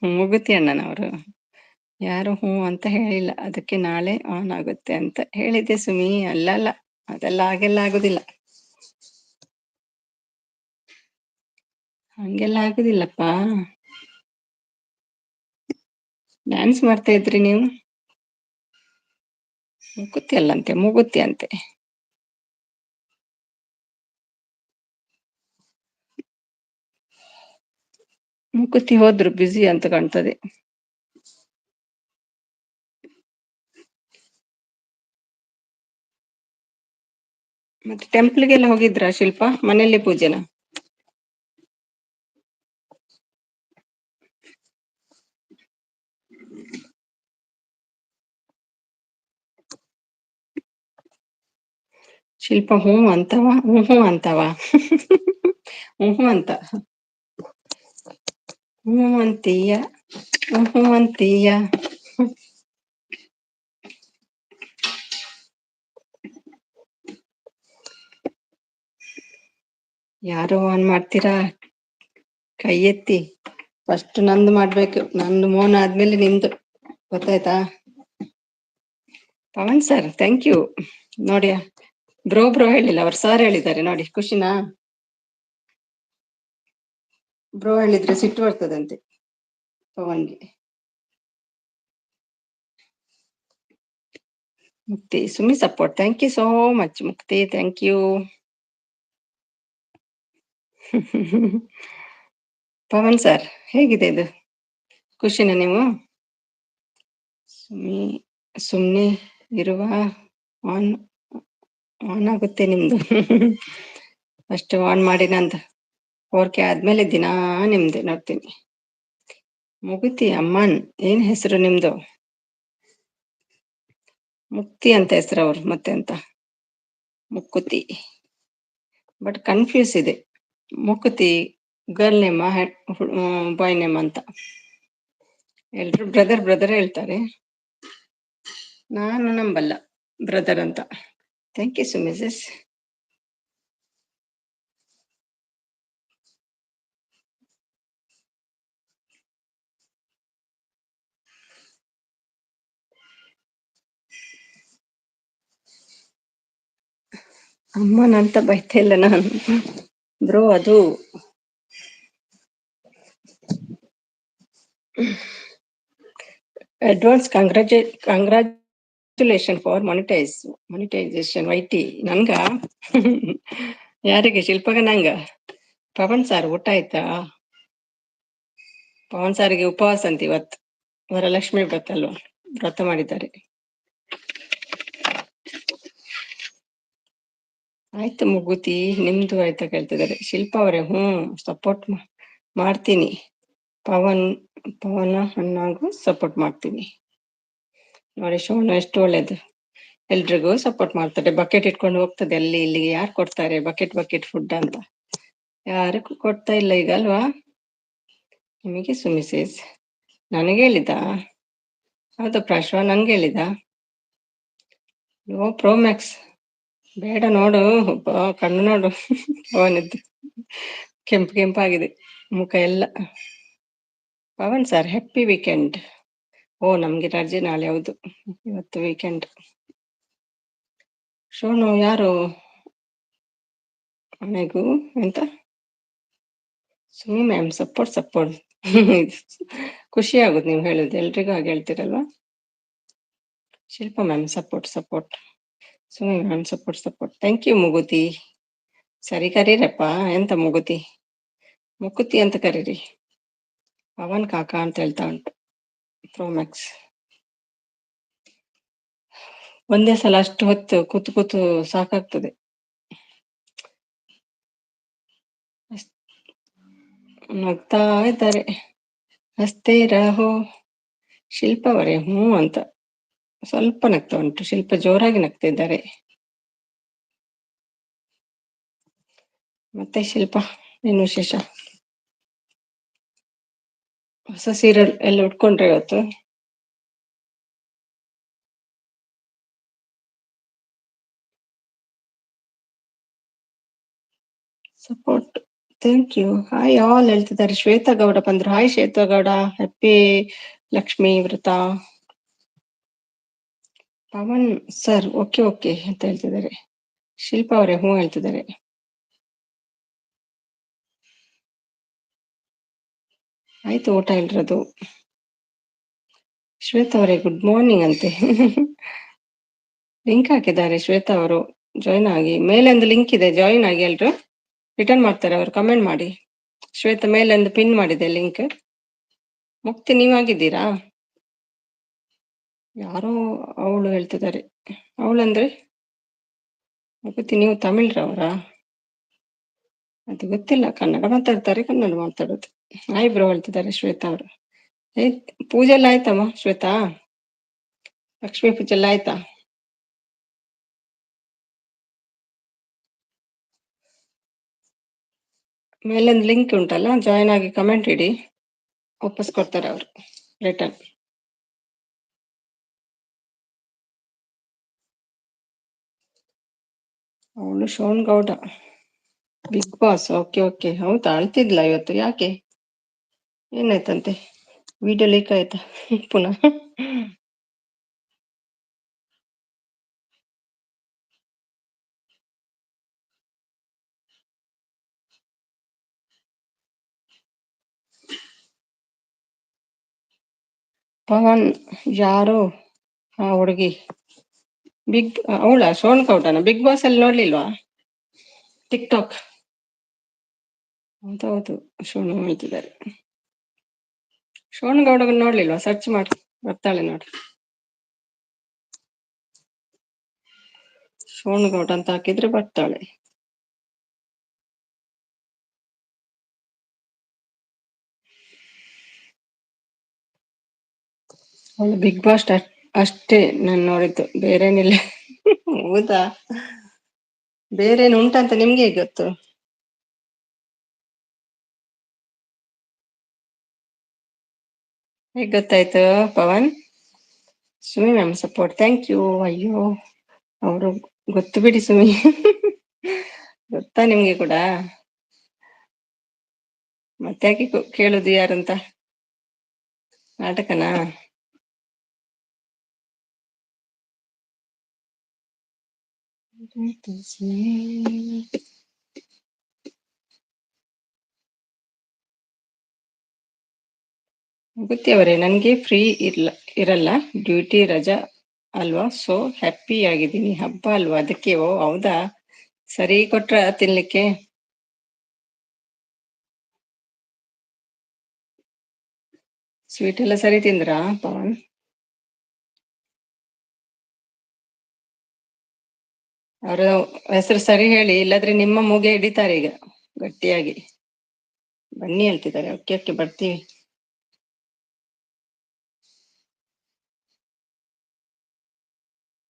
ಮೂಗುತಿ ಅಣ್ಣನವರು ಯಾರು ಹ್ಞೂ ಅಂತ ಹೇಳಿಲ್ಲ, ಅದಕ್ಕೆ ನಾಳೆ ಆನ್ ಆಗುತ್ತೆ ಅಂತ ಹೇಳಿದ್ದೆ ಸುಮಿ. ಅಲ್ಲ ಅದೆಲ್ಲ ಹಾಗೆಲ್ಲ ಆಗುದಿಲ್ಲ, ಹಂಗೆಲ್ಲ ಆಗುದಿಲ್ಲಪ್ಪ. ಡ್ಯಾನ್ಸ್ ಮಾಡ್ತಾ ಇದ್ರಿ ನೀವು? ಮುಕುತಿ ಅಲ್ಲಂತೆ ಮೂಗುತಿ ಅಂತೆ. ಮುಕುತಿ ಹೋದ್ರು, ಬ್ಯುಸಿ ಅಂತ ಕಾಣ್ತದೆ. ಮತ್ತೆ ಟೆಂಪಲ್ಗೆಲ್ಲ ಹೋಗಿದ್ರಾ ಶಿಲ್ಪ? ಮನೆಯಲ್ಲಿ ಪೂಜೆನಾ? ಶಿಲ್ಪ ಹ್ಞೂ ಅಂತವ ಹ್ಞೂ ಹ್ಞೂ ಅಂತವ ಹ್ಞೂ ಹ್ಞೂ ಅಂತ ಹ್ಞೂ ಅಂತೀಯ ಹ್ಞೂ ಹ್ಞೂ ಅಂತೀಯ. ಯಾರೋ ಆನ್ ಮಾಡ್ತೀರಾ ಕೈ ಎತ್ತಿ. ಫಸ್ಟ್ ನಂದು ಮಾಡ್ಬೇಕು, ನಂದು ಮೋನ ಆದ್ಮೇಲೆ ನಿಮ್ದು, ಗೊತ್ತಾಯ್ತಾ? Pavan sir thank you. ನೋಡಿ ಬ್ರೋ ಹೇಳಿಲ್ಲ, ಅವ್ರ ಸರ್ ಹೇಳಿದ್ದಾರೆ ನೋಡಿ, ಖುಷಿನಾ? ಬ್ರೋ ಹೇಳಿದ್ರೆ ಸಿಟ್ಟು ಬರ್ತದಂತೆ ಪವನ್ಗೆ. Mukti Sumi support, thank you so much Mukti, thank you. Pavan sir ಹೇಗಿದೆ ಇದು, ಖುಷಿನ ನೀವು? ಸುಮ್ಮನೆ ಇರುವ ಆನ್ ಆನ್ ಆಗುತ್ತೆ ನಿಮ್ದು. ಅಷ್ಟು ಆನ್ ಮಾಡಿ ನಂದು 4K ಆದ್ಮೇಲೆ ದಿನಾ ನಿಮ್ದೆ ನೋಡ್ತೀನಿ. ಮುಗುತಿ ಅಮ್ಮನ್, ಏನ್ ಹೆಸರು ನಿಮ್ದು? ಮುಕ್ತಿ ಅಂತ ಹೆಸರು ಅವ್ರು, ಮತ್ತೆ ಅಂತ ಮುಕ್ಕುತಿ, ಬಟ್ ಕನ್ಫ್ಯೂಸ್ ಇದೆ. ಮುಕುತಿ ಗರ್ಲ್ ನೇಮ್ ಬಾಯ್ ನೇಮ್ ಅಂತ ಎಲ್ರು ಬ್ರದರ್ ಹೇಳ್ತಾರೆ, ನಾನು ನಂಬಲ್ಲ ಬ್ರದರ್ ಅಂತ. Thank you so Mrs. ಅಮ್ಮನಂತ ಬೈತಾ ಇಲ್ಲ ನಾನು ಬ್ರೋ, ಅದು advance congratulation for monetization YT. ನಂಗ? ಯಾರಿಗೆ? ಶಿಲ್ಪಗ ನಂಗ? ಪವನ್ ಸಾರ್ ಊಟ ಆಯ್ತಾ? ಪವನ್ ಸಾರಿಗೆ ಉಪವಾಸ ಅಂತ ಇವತ್ತು, ವರಲಕ್ಷ್ಮಿ ವ್ರತ ಅಲ್ವಾ, ವ್ರತ ಮಾಡಿದ್ದಾರೆ. ಆಯ್ತು ಮುಗುತಿ, ನಿಮ್ದು ಆಯ್ತಾ ಕೇಳ್ತಿದ್ದಾರೆ ಶಿಲ್ಪ ಅವರೇ. ಸಪೋರ್ಟ್ ಮಾಡ್ತೀನಿ, ಪವನ ಅಣ್ಣಗೂ ಸಪೋರ್ಟ್ ಮಾಡ್ತೀನಿ ನೋಡಿ. ಶೋನ ಎಷ್ಟು ಒಳ್ಳೇದು, ಎಲ್ರಿಗೂ ಸಪೋರ್ಟ್ ಮಾಡ್ತಾರೆ. ಬಕೆಟ್ ಇಟ್ಕೊಂಡು ಹೋಗ್ತದೆ ಅಲ್ಲಿ ಇಲ್ಲಿಗೆ. ಯಾರು ಕೊಡ್ತಾರೆ ಬಕೆಟ್ ಫುಡ್ ಅಂತ? ಯಾರು ಕೊಡ್ತಾ ಇಲ್ಲ ಈಗ ಅಲ್ವಾ? ನಿಮಗೆ ಸುಮಿಸೇಸ್ ನನಗೆ ಹೇಳಿದ? ಹೌದು ಪ್ರಾಶ್ವ, ನಂಗೆ ಹೇಳಿದ. ಓ ಪ್ರೋ ಮ್ಯಾಕ್ಸ್ ಬೇಡ ನೋಡು, ಕಣ್ಣು ನೋಡು ಅವನದ್ದು ಕೆಂಪಾಗಿದೆ ಮುಖ ಎಲ್ಲ. Pavan sir happy weekend. ಓ ನಮ್ಗೆ ರಜೆ ನಾಳೆ, ಹೌದು ಇವತ್ತು ವೀಕೆಂಡ್. ಶೋನು ಯಾರು ಮನೆಗೂ ಎಂತ? ಸುಮಿ ಮ್ಯಾಮ್ ಸಪೋರ್ಟ್ ಖುಷಿ ಆಗುದು ನೀವು ಹೇಳುದು, ಎಲ್ರಿಗೂ ಹಾಗೆ ಹೇಳ್ತೀರಲ್ವಾ? Shilpa ma'am support, Sumi ma'am support. Thank you Mukti. ಸರಿ ಕರೀರಪ್ಪ, ಎಂತ ಮುಕುತಿ ಅಂತ ಕರೀರಿ. ಪವನ್ ಕಾಕ ಅಂತ ಹೇಳ್ತಾ ಉಂಟು ಪ್ರೋಮ್ಯಾಕ್ಸ್. ಒಂದೇ ಸಲ ಅಷ್ಟು ಹೊತ್ತು ಕೂತು ಸಾಕಾಗ್ತದೆ. ನಗ್ತಾ ಇದ್ದಾರೆ. ಹಸ್ತೆ ರಹೋ. ಶಿಲ್ಪ ಅವರೇ ಅಂತ ಸ್ವಲ್ಪ ನಗ್ತಾ ಉಂಟು. ಶಿಲ್ಪ ಜೋರಾಗಿ ನಗ್ತಾ ಇದ್ದಾರೆ. ಮತ್ತೆ ಶಿಲ್ಪ, ಏನು ವಿಶೇಷ? ಹೊಸ ಸೀರಿಯಲ್ ಎಲ್ಲ ಉಟ್ಕೊಂಡ್ರೆ ಇವತ್ತು? Support, thank you. Hi all ಹೇಳ್ತಿದ್ದಾರೆ. ಶ್ವೇತಾ ಗೌಡ ಬಂದ್ರು. Hi Shweta Gowda, happy Lakshmi Vrata. Pavan sir okay ಅಂತ ಹೇಳ್ತಿದ್ದಾರೆ. ಶಿಲ್ಪ ಅವರೇ ಹೇಳ್ತಿದ್ದಾರೆ. ಆಯ್ತು ಊಟ ಇಲ್ರದು. ಶ್ವೇತಾ ಅವರೇ ಗುಡ್ ಮಾರ್ನಿಂಗ್ ಅಂತೆ. ಲಿಂಕ್ ಹಾಕಿದ್ದಾರೆ ಶ್ವೇತಾ ಅವರು, ಜಾಯಿನ್ ಆಗಿ. ಮೇಲೊಂದು ಲಿಂಕ್ ಇದೆ, ಜಾಯಿನ್ ಆಗಿ. ಎಲ್ರು ರಿಟರ್ನ್ ಮಾಡ್ತಾರೆ ಅವರು, ಕಮೆಂಟ್ ಮಾಡಿ. ಶ್ವೇತಾ ಮೇಲೊಂದು ಪಿನ್ ಮಾಡಿದೆ ಲಿಂಕ್. ಮುಕ್ತಿ ನೀವಾಗಿದ್ದೀರಾ? ಯಾರೋ ಅವಳು ಹೇಳ್ತಿದ್ದಾರೆ. ಅವಳಂದ್ರೆ ಮುಕ್ತಿ, ನೀವು ತಮಿಳ್ರವರಾ? ಅದು ಗೊತ್ತಿಲ್ಲ. ಕನ್ನಡ ಮಾತಾಡ್ತಾರೆ, ಕನ್ನಡ ಮಾತಾಡೋದು. ಬ್ರೋ ಹೇಳ್ತಿದ್ದಾರೆ ಶ್ವೇತಾ ಅವರು. ಪೂಜೆ ಎಲ್ಲ ಆಯ್ತಮ್ಮ ಶ್ವೇತಾ? ಲಕ್ಷ್ಮೀ ಪೂಜೆ ಎಲ್ಲ ಆಯ್ತಾ? ಮೇಲೊಂದು ಲಿಂಕ್ ಉಂಟಲ್ಲ, ಜಾಯಿನ್ ಆಗಿ ಕಮೆಂಟ್ ಇಡಿ, ವಾಪಸ್ ಕೊಡ್ತಾರೆ ಅವರು ರಿಟರ್ನ್. ಅವಳು ಶೋನ್ Gowda Bigg Boss. Okay okay, ಹೌದಾ? ಅಳ್ತಿದ್ಲ ಇವತ್ತು, ಯಾಕೆ? ಏನಾಯ್ತಂತೆ? ವಿಡಿಯೋ ಲೀಕ್ ಆಯ್ತಾ ಪುನಃ? ಪವನ್ ಯಾರು ಆ ಹುಡುಗಿ? ಅವಳ ಶೋನ್ ಗೌಡನ ಬಿಗ್ ಬಾಸ್ ಅಲ್ಲಿ ನೋಡ್ಲಿಲ್ವಾ? Tick talk. ಹೌದೌದು, ಶೋನು ಹೇಳ್ತಿದ್ದಾರೆ. ಶೋನ್ ಗೌಡ ನೋಡ್ಲಿಲ್ವಾ? ಸರ್ಚ್ ಮಾಡಿ, ಬರ್ತಾಳೆ ನೋಡಿ. ಶೋನ್ ಗೌಡ ಅಂತ ಹಾಕಿದ್ರೆ ಬರ್ತಾಳೆ. ಅವಳು ಬಿಗ್ ಬಾಸ್ ಅಷ್ಟೇ ನಾನು ನೋಡಿದ್ದು, ಬೇರೇನಿಲ್ಲ. ಹೌದಾ? ಬೇರೇನು ಉಂಟಂತ ನಿಮ್ಗೆ ಹೇಗೆ ಗೊತ್ತು? ಹೇಗೆ ಗೊತ್ತಾಯ್ತು Pavan? Sumi ma'am support, thank you. ಅಯ್ಯೋ, ಅವರು ಗೊತ್ತು ಬಿಡಿ ಸುಮಿ. ಗೊತ್ತಾ ನಿಮ್ಗೆ ಕೂಡ? ಮತ್ತೆ ಯಾಕೆ ಕೇಳುದು ಯಾರಂತ? ನಾಟಕನಾ? ಗೊತ್ತಿ ಅವರೇ, ನನ್ಗೆ ಫ್ರೀ ಇರಲ್ಲ, ಡ್ಯೂಟಿ ರಜಾ ಅಲ್ವಾ, ಸೊ ಹ್ಯಾಪಿ ಆಗಿದ್ದೀನಿ. ಹಬ್ಬ ಅಲ್ವಾ ಅದಕ್ಕೆ. ಓ ಹೌದಾ? ಸರಿ ಕೊಟ್ರ ತಿನ್ಲಿಕ್ಕೆ? ಸ್ವೀಟ್ ಎಲ್ಲ ಸರಿ ತಿಂದ್ರಾ ಪವನ್? ಅವರ ಹೆಸರು ಸರಿ ಹೇಳಿ, ಇಲ್ಲಾದ್ರೆ ನಿಮ್ಮ ಮೂಗೆ ಹಿಡಿತಾರೆ ಈಗ ಗಟ್ಟಿಯಾಗಿ. ಬನ್ನಿ ಹೇಳ್ತಿದ್ದಾರೆ. ಓಕೆ ಓಕೆ, ಬರ್ತೀವಿ.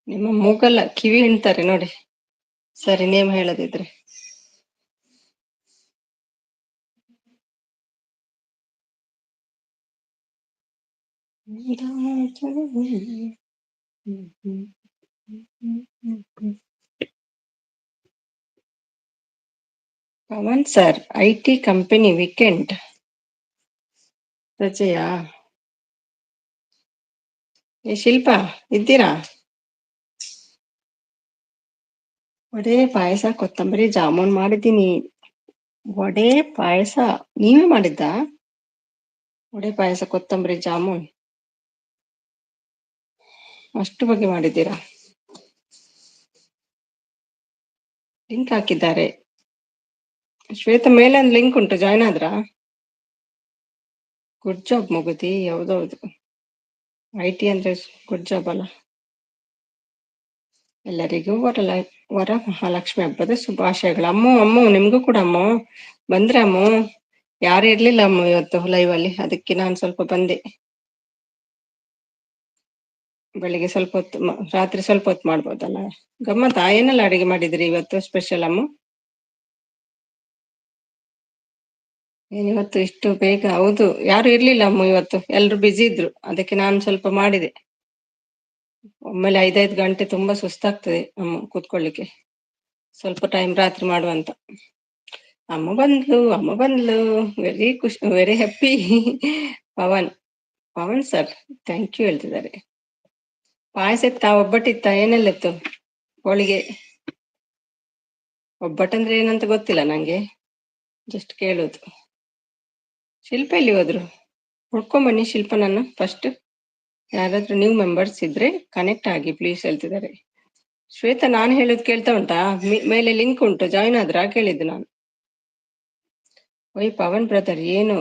ನಿಮ್ಮ ಮೂಗಲ್ಲ, ಕಿವಿ ಹಿಂಡ್ತಾರೆ ನೋಡಿ. ಸರಿ, ನೇಮ್ ಹೇಳದಿದ್ರೆ. Pavan sir, IT company weekend ರಜೆಯಾ? ಶಿಲ್ಪಾ ಇದ್ದೀರಾ? ವಡೆ, ಪಾಯಸ, ಕೊತ್ತಂಬರಿ, ಜಾಮೂನ್ ಮಾಡಿದ್ದೀನಿ. ವಡೆ ಪಾಯಸ ನೀವೇ ಮಾಡಿದ್ದಾ? ವಡೆ ಪಾಯಸ, ಕೊತ್ತಂಬರಿ, ಜಾಮೂನ್ ಅಷ್ಟು ಬಗೆ ಮಾಡಿದ್ದೀರಾ? ಲಿಂಕ್ ಹಾಕಿದ್ದಾರೆ. ಶ್ವೇತ, ಮೇಲೆ ಒಂದು ಲಿಂಕ್ ಉಂಟು, ಜಾಯ್ನ್ ಆದ್ರಾ? Good job Mukti. ಹೌದೌದು, IT ಅಂದ್ರೆ ಗುಡ್ ಜಾಬ್ ಅಲ್ಲ. ಎಲ್ಲರಿಗೂ ವರಮಹಾಲಕ್ಷ್ಮಿ ಹಬ್ಬದ ಶುಭಾಶಯಗಳು. ಅಮ್ಮು ನಿಮ್ಗೂ ಕೂಡ ಅಮ್ಮು. ಬಂದ್ರೆ ಅಮ್ಮು? ಯಾರು ಇರ್ಲಿಲ್ಲ ಅಮ್ಮು ಇವತ್ತು ಲೈವ್ ಅಲ್ಲಿ, ಅದಕ್ಕೆ ನಾನು ಸ್ವಲ್ಪ ಬಂದೆ. ಬೆಳಿಗ್ಗೆ ಸ್ವಲ್ಪ ಹೊತ್ತು, ರಾತ್ರಿ ಸ್ವಲ್ಪ ಹೊತ್ತು ಮಾಡ್ಬೋದಲ್ಲ. ಗಮ್ಮತ್ತಾ? ಏನೆಲ್ಲ ಅಡಿಗೆ ಮಾಡಿದ್ರಿ ಇವತ್ತು ಸ್ಪೆಷಲ್ ಅಮ್ಮು? ಏನಿವತ್ತು ಇಷ್ಟು ಬೇಗ? ಹೌದು, ಯಾರು ಇರ್ಲಿಲ್ಲ ಅಮ್ಮು ಇವತ್ತು, ಎಲ್ರು ಬ್ಯುಸಿ ಇದ್ರು, ಅದಕ್ಕೆ ನಾನು ಸ್ವಲ್ಪ ಮಾಡಿದೆ. ಒಮ್ಮೆಲೆ 5-5 ಗಂಟೆ ತುಂಬಾ ಸುಸ್ತಾಗ್ತದೆ ಅಮ್ಮು ಕೂತ್ಕೊಳ್ಳಿಕ್ಕೆ. ಸ್ವಲ್ಪ ಟೈಮ್ ರಾತ್ರಿ ಮಾಡುವಂತ. ಅಮ್ಮ ಬಂದ್ಲು. ವೆರಿ ಖುಷಿ, very happy. Pavan sir thank you ಹೇಳ್ತಿದ್ದಾರೆ. ಪಾಯಸ ಇತ್ತ, ಒಬ್ಬಟ್ಟಿತ್ತ, ಏನೆಲ್ಲ ಇತ್ತು? ಹೋಳಿಗೆ. ಒಬ್ಬಟ್ಟಂದ್ರೆ ಏನಂತ ಗೊತ್ತಿಲ್ಲ ನಂಗೆ, ಜಸ್ಟ್ ಕೇಳುದು. ಶಿಲ್ಪ ಎಲ್ಲಿ ಹೋದ್ರು? ಹುಡ್ಕೊಂಬನ್ನಿ ಶಿಲ್ಪನನ್ನ ಫಸ್ಟ್. ಯಾರಾದ್ರೂ ನ್ಯೂ ಮೆಂಬರ್ಸ್ ಇದ್ರೆ ಕನೆಕ್ಟ್ ಆಗಿ ಪ್ಲೀಸ್ ಹೇಳ್ತಿದ್ದಾರೆ. ಶ್ವೇತಾ, ನಾನು ಹೇಳುದು ಕೇಳ್ತಾ ಉಂಟಾ? ಮೇಲೆ ಲಿಂಕ್ ಉಂಟು, ಜಾಯಿನ್ ಆದ್ರಾ ಕೇಳಿದ್ದು ನಾನು. ಓಯ್ ಪವನ್ ಬ್ರದರ್, ಏನು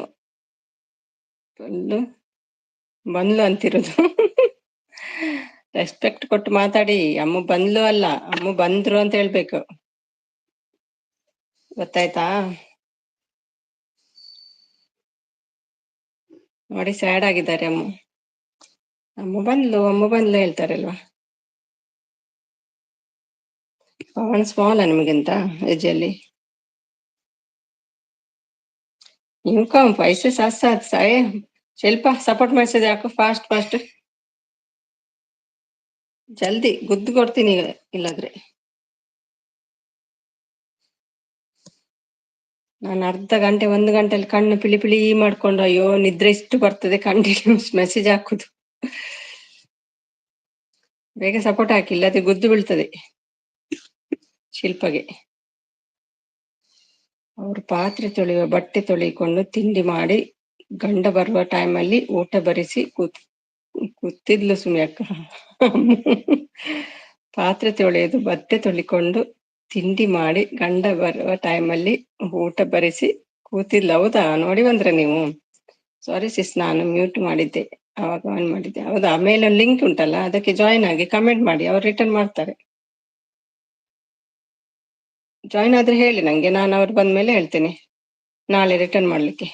ಬಂದ್ಲು ಅಂತಿರೋದು? ರೆಸ್ಪೆಕ್ಟ್ ಕೊಟ್ಟು ಮಾತಾಡಿ. ಅಮ್ಮ ಬಂದ್ಲು ಅಲ್ಲ, ಅಮ್ಮ ಬಂದ್ರು ಅಂತ ಹೇಳ್ಬೇಕು, ಗೊತ್ತಾಯ್ತಾ? ನೋಡಿ, ಸ್ಯಾಡ್ ಆಗಿದ್ದಾರೆ ಅಮ್ಮ. ಅಮ್ಮ ಬಂದ್ಲು ಹೇಳ್ತಾರಲ್ವಾ. ಪವನ್ ಸ್ಮಾಲ್ ನಿಮಗಿಂತ ಏಜಲ್ಲಿ? यूं कम पैसे साथ साथ साये शिल्पा सपोर्ट ಮೆಸೇಜ್ ಹಾಕು ಫಾಸ್ಟ್ ಫಾಸ್ಟ್ ಜಲ್ದಿ ಗುದ್ದು ಕೊಡ್ತೀನಿ ಈಗ ಇಲ್ಲಾದ್ರೆ ನಾನು ಅರ್ಧ ಗಂಟೆ 1 ಗಂಟೆಯಲ್ಲಿ ಕಣ್ಣು ಪಿಳಿ ಪಿಳಿ ಮಾಡ್ಕೊಂಡು ಅಯ್ಯೋ ನಿದ್ರೆ ಇಷ್ಟು ಬರ್ತದೆ ಕಂಟಿನ್ಯೂಸ್ ಮೆಸೇಜ್ ಹಾಕುದು ಬೇಗ ಸಪೋರ್ಟ್ ಹಾಕಿ ಇಲ್ಲದೆ ಗುದ್ದು ಬೀಳ್ತದೆ ಶಿಲ್ಪಗೆ ಅವರು ಪಾತ್ರೆ ತೊಳೆಯುವ ಬಟ್ಟೆ ತೊಳೆಕೊಂಡು ತಿಂಡಿ ಮಾಡಿ ಗಂಡ ಬರುವ ಟೈಮಲ್ಲಿ ಊಟ ಬರಿಸಿ ಕೂತಿದ್ಲು ಸುಮ್ಯಕ್ಕ ಪಾತ್ರೆ ತೊಳೆಯೋದು ಬಟ್ಟೆ ತೊಳಿಕೊಂಡು ತಿಂಡಿ ಮಾಡಿ ಗಂಡ ಬರುವ ಟೈಮಲ್ಲಿ ಊಟ ಬರಿಸಿ ಕೂತಿದ್ಲು ಹೌದಾ ನೋಡಿ ಬಂದ್ರೆ ನೀವು ಸಾರಿ ಸಿಸ್ ನಾನು ಮ್ಯೂಟ್ ಮಾಡಿದ್ದೆ ಅವಾಗ ಆನ್ ಮಾಡಿದ್ದೆ ಹೌದಾ ಆಮೇಲೆ ಲಿಂಕ್ ಉಂಟಲ್ಲ ಅದಕ್ಕೆ ಜಾಯಿನ್ ಆಗಿ ಕಮೆಂಟ್ ಮಾಡಿ ಅವ್ರು ರಿಟರ್ನ್ ಮಾಡ್ತಾರೆ ಜಾಯಿನ್ ಆದ್ರೆ ಹೇಳಿ ನಂಗೆ ನಾನು ಅವ್ರು ಬಂದ್ಮೇಲೆ ಹೇಳ್ತೇನೆ ನಾಳೆ ರಿಟರ್ನ್ ಮಾಡ್ಲಿಕ್ಕೆ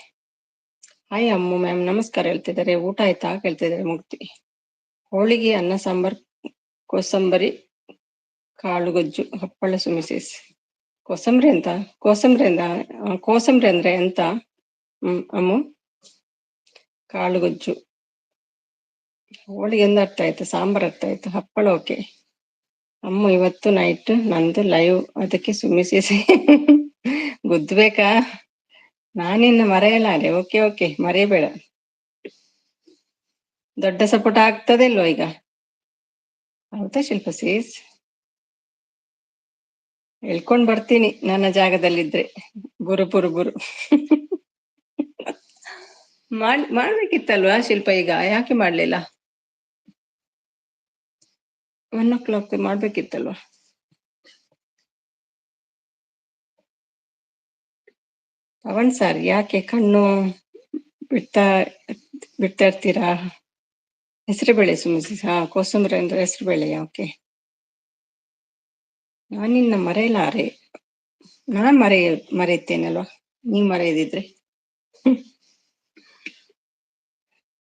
ಹಾಯ್ ಅಮ್ಮು ಮ್ಯಾಮ್ ನಮಸ್ಕಾರ ಹೇಳ್ತಿದ್ದಾರೆ ಊಟ ಆಯ್ತಾ ಕೇಳ್ತಿದ್ದಾರೆ ಮುಕ್ತಿ ಹೋಳಿಗೆ ಅನ್ನ ಸಾಂಬಾರ್ ಕೋಸಂಬರಿ ಕಾಳುಗೊಜ್ಜು ಹಪ್ಪಳ ಸುಮಿಸಿಸ್ ಕೋಸಂಬರಿ ಅಂತ ಕೋಸಂಬರಿ ಅಂದ್ರೆ ಎಂತ ಅಮ್ಮು ಕಾಳುಗೊಜ್ಜು ಹೋಳಿಗೆ ಎಂದ ಅರ್ಥ ಆಯ್ತು ಸಾಂಬಾರ್ ಅರ್ಥ ಆಯ್ತು ಹಪ್ಪಳ ಓಕೆ ಅಮ್ಮ ಇವತ್ತು ನೈಟ್ ನಂದು ಲೈವ್ ಅದಕ್ಕೆ ಸುಮಿಸಿಸಿ ಗುದ್ಬೇಕಾ ನಾನಿನ್ನ ಮರೆಯಲಾರೆ ಓಕೆ ಓಕೆ ಮರೆಯಬೇಡ ದೊಡ್ಡ ಸಪೋಟ ಆಗ್ತದೆ ಇಲ್ವಾ ಈಗ ಹೌದಾ ಶಿಲ್ಪ ಸೀಸ್ ಹೇಳ್ಕೊಂಡ್ ಬರ್ತೀನಿ ನನ್ನ ಜಾಗದಲ್ಲಿದ್ರೆ ಬುರು ಬುರು ಬುರು ಮಾಡ್ಬೇಕಿತ್ತಲ್ವಾ ಶಿಲ್ಪ ಈಗ ಯಾಕೆ ಮಾಡ್ಲಿಲ್ಲ 1 o'clock ಮಾಡ್ಬೇಕಿತ್ತಲ್ವಾ ಪವನ್ ಸರ್ ಯಾಕೆ ಕಣ್ಣು ಬಿಡ್ತಾ ಬಿಡ್ತಾ ಇರ್ತೀರಾ ಹೆಸರು ಬೇಳೆ ಸುಮಿಸಿ ಕೋಸಂಬರಿ ಅಂದ್ರೆ ಹೆಸರು ಬೇಳೆ ಓಕೆ ನಾನಿನ್ನ ಮರೆಯಲಾರೆ ನಾನ್ ಮರೆಯುತ್ತೇನಲ್ವಾ ನೀವ್ ಮರೆಯದಿದ್ರೆ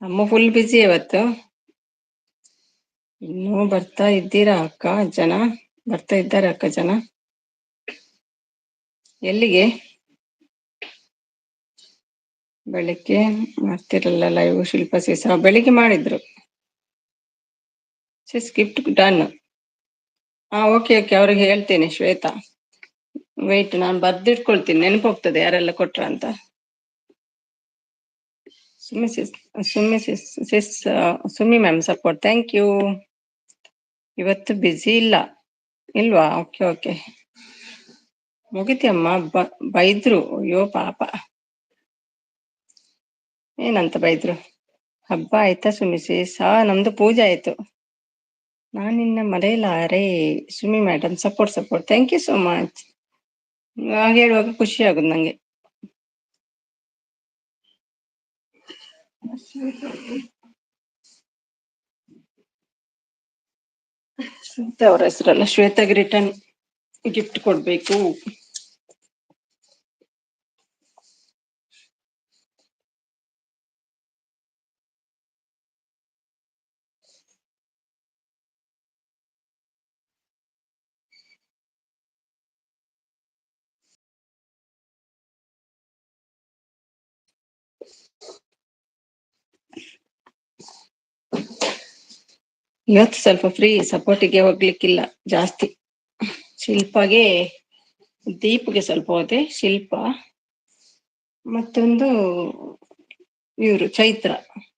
ಅಮ್ಮ ಫುಲ್ ಬಿಸಿ ಇವತ್ತು ಇನ್ನೂ ಬರ್ತಾ ಇದ್ದೀರಾ ಅಕ್ಕ ಜನ ಬರ್ತಾ ಇದ್ದಾರೆ ಅಕ್ಕ ಜನ ಎಲ್ಲಿಗೆ ಬೆಳಿಗ್ಗೆ ಮಾಡ್ತಿರಲ್ಲ ಲೈವ್ ಶಿಲ್ಪ ಸೀಸ ಬೆಳಿಗ್ಗೆ ಮಾಡಿದ್ರು ಗಿಫ್ಟ್ ಡನ್ ಓಕೆ ಓಕೆ ಅವ್ರಿಗೆ ಹೇಳ್ತೇನೆ ಶ್ವೇತಾ ವೇಟ್ ನಾನು ಬರ್ದಿಟ್ಕೊಳ್ತೀನಿ ನೆನಪು ಹೋಗ್ತದೆ ಯಾರೆಲ್ಲ ಕೊಟ್ರ ಅಂತ ಸುಮ್ಮಿ ಮ್ಯಾಮ್ ಸಪೋರ್ಟ್ ಥ್ಯಾಂಕ್ ಯು ಇವತ್ತು ಬಿಸಿ ಇಲ್ವಾ ಓಕೆ ಓಕೆ ಮುಗಿತಿಯಮ್ಮ ಬೈದ್ರು ಅಯ್ಯೋ ಪಾಪ ಏನಂತ ಬೈದ್ರು ಹಬ್ಬ ಆಯ್ತಾ ಸುಮಿಸಿ ನಮ್ದು ಪೂಜೆ ಆಯ್ತು ನಾನಿನ್ನ ಮರೆಯಲಾರೆ Sumi madam support thank you so much ಹಾಗೆ ಹೇಳುವಾಗ ಖುಷಿ ಆಗುದು ನಂಗೆ ಅವ್ರ ಹೆಸರಲ್ಲ ಶ್ವೇತಾಗೆ ರಿಟರ್ನ್ ಗಿಫ್ಟ್ ಕೊಡ್ಬೇಕು ಇವತ್ತು ಸ್ವಲ್ಪ ಫ್ರೀ ಸಪೋರ್ಟಿಗೆ ಹೋಗ್ಲಿಕ್ಕಿಲ್ಲ ಜಾಸ್ತಿ ಶಿಲ್ಪಾಗೆ ದೀಪ್ಗೆ ಸ್ವಲ್ಪ ಹೋದೆ ಶಿಲ್ಪ ಮತ್ತೊಂದು ಇವರು ಚೈತ್ರ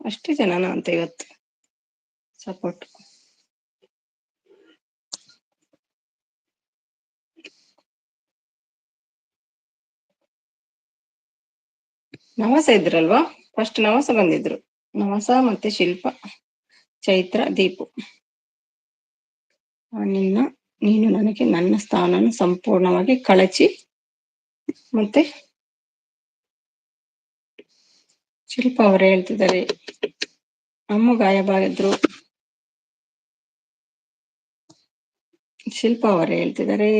ಅಷ್ಟೇ ಜನನ ಅಂತ ಇವತ್ತು ಸಪೋರ್ಟ್ ನವಾಸ ಇದ್ರಲ್ವಾ ಫಸ್ಟ್ ನವಾಸ ಬಂದಿದ್ರು ನವಾಸ ಮತ್ತೆ ಶಿಲ್ಪ ಚೈತ್ರ ದೀಪು ನೀನು ನನಗೆ ನನ್ನ ಸ್ಥಾನವನ್ನು ಸಂಪೂರ್ಣವಾಗಿ ಕಳಚಿ ಮತ್ತೆ ಶಿಲ್ಪ ಅವರು ಹೇಳ್ತಿದ್ದಾರೆ ಅಮ್ಮ ಗಾಯಬಾಗಿದ್ರು ಶಿಲ್ಪ ಅವರು ಹೇಳ್ತಿದ್ದಾರೆ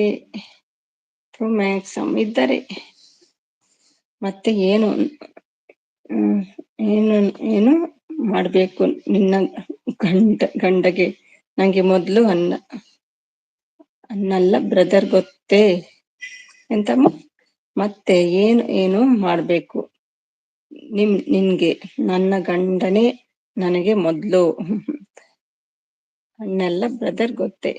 ಮ್ಯಾಕ್ಸಮ್ ಇದ್ದಾರೆ ಮತ್ತೆ ಏನು ಏನು ಮಾಡ್ಬೇಕು ನಿನ್ನ ಗಂಡಗೆ ನಂಗೆ ಮೊದ್ಲು ಅನ್ನಲ್ಲ ಬ್ರದರ್ ಗೊತ್ತೇ ಎಂತಮ್ಮ ಮತ್ತೆ ಏನು ಮಾಡ್ಬೇಕು ನಿನ್ಗೆ ನನ್ನ ಗಂಡನೇ ನನಗೆ ಮೊದ್ಲು. ಅಣ್ಣೆಲ್ಲ ಬ್ರದರ್ ಗೊತ್ತೇ.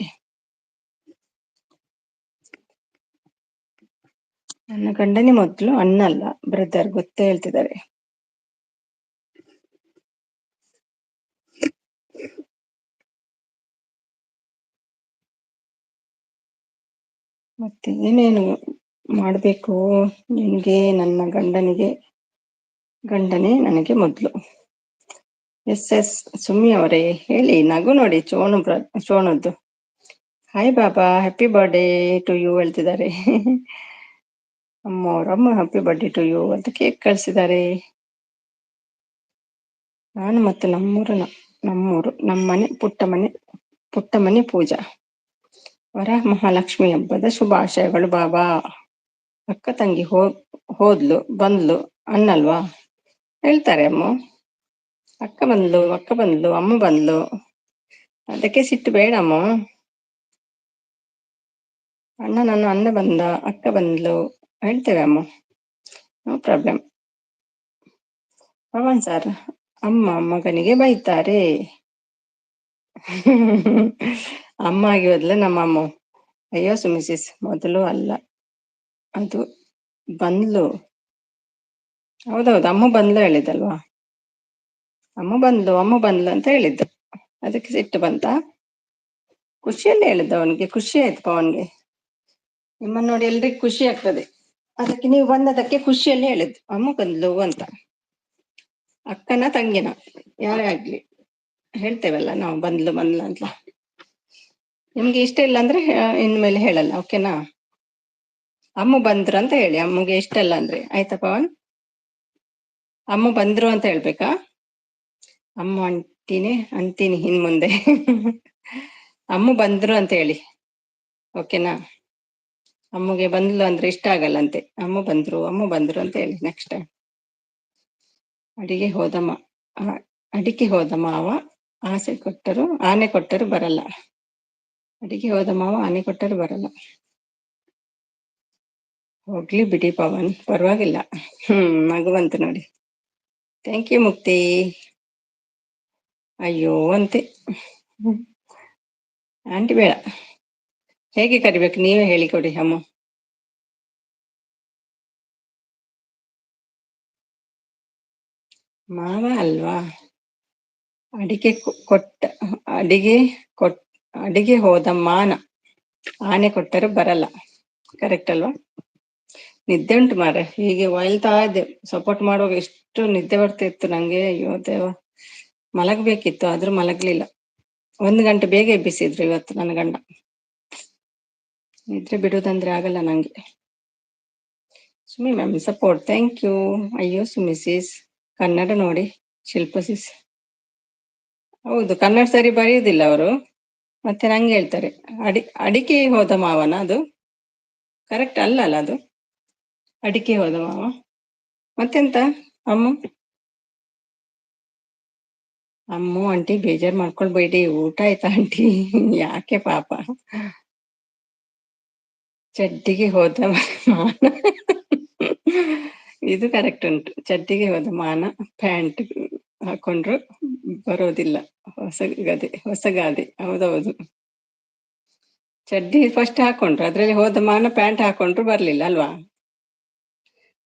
ನನ್ನ ಗಂಡನೇ ಮೊದ್ಲು, ಅಣ್ಣಲ್ಲ ಬ್ರದರ್ ಗೊತ್ತೇ ಹೇಳ್ತಿದ್ದಾರೆ. ಮತ್ತೆ ಏನೇನು ಮಾಡ್ಬೇಕು? ನಿನ್ಗೆ ನನ್ನ ಗಂಡನೇ ನನಗೆ ಮೊದ್ಲು. ಎಸ್ ಸುಮ್ಮಿ ಅವರೇ ಹೇಳಿ, ನಗು ನೋಡಿ ಚೋಣದ್ದು. Hi Baba, happy birthday to you ಹೇಳ್ತಿದ್ದಾರೆ. ಅಮ್ಮ ಹ್ಯಾಪಿ ಬರ್ಡೇ ಟು ಯು ಅಂತ ಕೇಕ್ ಕಳ್ಸಿದ್ದಾರೆ. ನಾನು ಮತ್ತೆ ನಮ್ಮನೆ ಪುಟ್ಟಮನೆ ಪೂಜಾ. ವರ ಮಹಾಲಕ್ಷ್ಮಿ ಹಬ್ಬದ ಶುಭಾಶಯಗಳು ಬಾಬಾ. ಅಕ್ಕ ತಂಗಿ ಬಂದ್ಲು ಅನ್ನಲ್ವಾ? ಹೇಳ್ತಾರೆ ಅಮ್ಮ. ಅಕ್ಕ ಬಂದ್ಲು, ಅಮ್ಮ ಬಂದ್ಲು, ಅದಕ್ಕೆ ಸಿಟ್ಟು ಬೇಡಮ್ಮ. ಅಣ್ಣ ಬಂದ, ಅಕ್ಕ ಬಂದ್ಲು ಹೇಳ್ತೇವೆ ಅಮ್ಮ, ನೋ ಪ್ರಾಬ್ಲಮ್. ಪವನ್ ಸರ್, ಅಮ್ಮ ಮಗನಿಗೆ ಬೈತಾರೆ. ಅಮ್ಮ ಆಗಿ ಹೋದ್ಲ ನಮ್ಮಮ್ಮ. ಅಯ್ಯೋ ಸುಮಿಸಿಸ್, ಮೊದಲು ಅಲ್ಲ ಅದು ಬಂದ್ಲು. ಹೌದೌದು, ಅಮ್ಮ ಹೇಳಿದಲ್ವಾ? ಅಮ್ಮ ಬಂದ್ಲು ಅಂತ ಹೇಳಿದ್ದು. ಅದಕ್ಕೆ ಸಿಟ್ಟು ಬಂತ? ಖುಷಿಯಲ್ಲಿ ಹೇಳಿದ್ದು, ಅವನಿಗೆ ಖುಷಿ ಆಯ್ತು ಪವನ್ಗೆ. ನಿಮ್ಮನ್ನ ನೋಡಿ ಎಲ್ರಿಗೂ ಖುಷಿ ಆಗ್ತದೆ, ಅದಕ್ಕೆ ನೀವು ಬಂದದಕ್ಕೆ ಖುಷಿಯಲ್ಲಿ ಹೇಳಿದ್ದು ಅಮ್ಮ ಬಂದ್ಲು ಅಂತ. ಅಕ್ಕನ ತಂಗಿನ ಯಾರೇ ಆಗ್ಲಿ ಹೇಳ್ತೇವಲ್ಲ ನಾವು, ಬಂದ್ಲು ಅಂತ. ನಿಮ್ಗೆ ಇಷ್ಟ ಇಲ್ಲ ಅಂದ್ರೆ ಇನ್ಮೇಲೆ ಹೇಳಲ್ಲ, ಓಕೆನಾ? ಅಮ್ಮ ಬಂದ್ರು ಅಂತ ಹೇಳಿ, ಅಮ್ಮಗೆ ಇಷ್ಟ ಇಲ್ಲ ಅಂದ್ರೆ. ಆಯ್ತಾ ಪವನ್? ಅಮ್ಮ ಬಂದ್ರು ಅಂತ ಹೇಳ್ಬೇಕಾ? ಅಮ್ಮ ಅಂತೀನಿ ಇನ್ ಮುಂದೆ. ಅಮ್ಮ ಬಂದ್ರು ಅಂತ ಹೇಳಿ, ಓಕೆನಾ? ಅಮ್ಮಗೆ ಬಂದ್ಲು ಅಂದ್ರೆ ಇಷ್ಟ ಆಗಲ್ಲಂತೆ. ಅಮ್ಮ ಬಂದ್ರು ಅಂತ ಹೇಳಿ ನೆಕ್ಸ್ಟ್ ಟೈಮ್. ಅಡಿಗೆ ಹೋದ ಮಾವ ಆನೆ ಕೊಟ್ಟರು ಬರಲ್ಲ. ಅಡಿಗೆ ಹೋದ ಮಾವ ಆನೆ ಕೊಟ್ಟರು ಬರಲ್ಲ. ಹೋಗ್ಲಿ ಬಿಡಿ ಪವನ್, ಪರವಾಗಿಲ್ಲ. ನಗು ಬಂತು ನೋಡಿ. ಥ್ಯಾಂಕ್ ಯು ಮುಕ್ತಿ. ಅಯ್ಯೋ ಅಂತೆ. ಆಂಟಿ ಬೇಡ, ಹೇಗೆ ಕರಿಬೇಕು ನೀವೇ ಹೇಳಿಕೊಡಿ ಅಮ್ಮ. ಮಾವ ಅಲ್ವಾ? ಅಡಿಗೆ ಹೋದ ಮಾನ ಆನೆ ಕೊಟ್ಟರು ಬರಲ್ಲ. ಕರೆಕ್ಟ್ ಅಲ್ವಾ? ನಿದ್ದೆ ಉಂಟು ಮಾರ್ರೆ, ಹೀಗೆ ಒಯ್ಲ್ತಾ ಇದ್ದೆ. ಸಪೋರ್ಟ್ ಮಾಡುವಾಗ ಎಷ್ಟು ನಿದ್ದೆ ಬರ್ತಿತ್ತು ನಂಗೆ, ಅಯ್ಯೋ ದೇವ. ಮಲಗಬೇಕಿತ್ತು ಆದ್ರೂ ಮಲಗ್ಲಿಲ್ಲ. 1 ಗಂಟೆ ಬೇಗ ಎಬ್ಬಿಸಿದ್ರು ಇವತ್ತು ನನ್ನ ಗಂಡ. ನಿದ್ರೆ ಬಿಡುವುದಂದ್ರೆ ಆಗಲ್ಲ ನಂಗೆ. ಸುಮ್ಮಿ ಮ್ಯಾಮ್ ಸಪೋರ್ಟ್, ಥ್ಯಾಂಕ್ ಯು. ಅಯ್ಯೋ ಸುಮ್ಮಿ ಸಿಸ್, ಕನ್ನಡ ನೋಡಿ ಶಿಲ್ಪ ಸಿಸ್. ಹೌದು, ಕನ್ನಡ ಸರಿ ಬರೆಯುವುದಿಲ್ಲ ಅವರು, ಮತ್ತೆ ನಂಗೆ ಹೇಳ್ತಾರೆ. ಅಡಿಕೆ ಹೋದ ಮಾವನ ಅದು? ಕರೆಕ್ಟ್ ಅಲ್ಲ ಅದು? ಅಡಿಕೆ ಹೋದ ಮಾವ ಮತ್ತೆಂತ? ಅಮ್ಮು ಆಂಟಿ ಬೇಜಾರ್ ಮಾಡ್ಕೊಳ್ಬೇಡಿ. ಊಟ ಆಯ್ತಾ ಆಂಟಿ? ಯಾಕೆ ಪಾಪ. ಚಡ್ಡಿಗೆ ಹೋದ ಮಾನ. ಇದು ಕರೆಕ್ಟ್ ಉಂಟು. ಚಡ್ಡಿಗೆ ಹೋದ ಮಾನ ಪ್ಯಾಂಟ್ ಹಾಕೊಂಡ್ರು ಬರೋದಿಲ್ಲ. ಹೊಸಗಾದೆ. ಹೌದೌದು, ಚಡ್ಡಿ ಫಸ್ಟ್ ಹಾಕೊಂಡ್ರು, ಅದ್ರಲ್ಲಿ ಹೋದ ಮಾನ ಪ್ಯಾಂಟ್ ಹಾಕೊಂಡ್ರು ಬರ್ಲಿಲ್ಲ ಅಲ್ವಾ?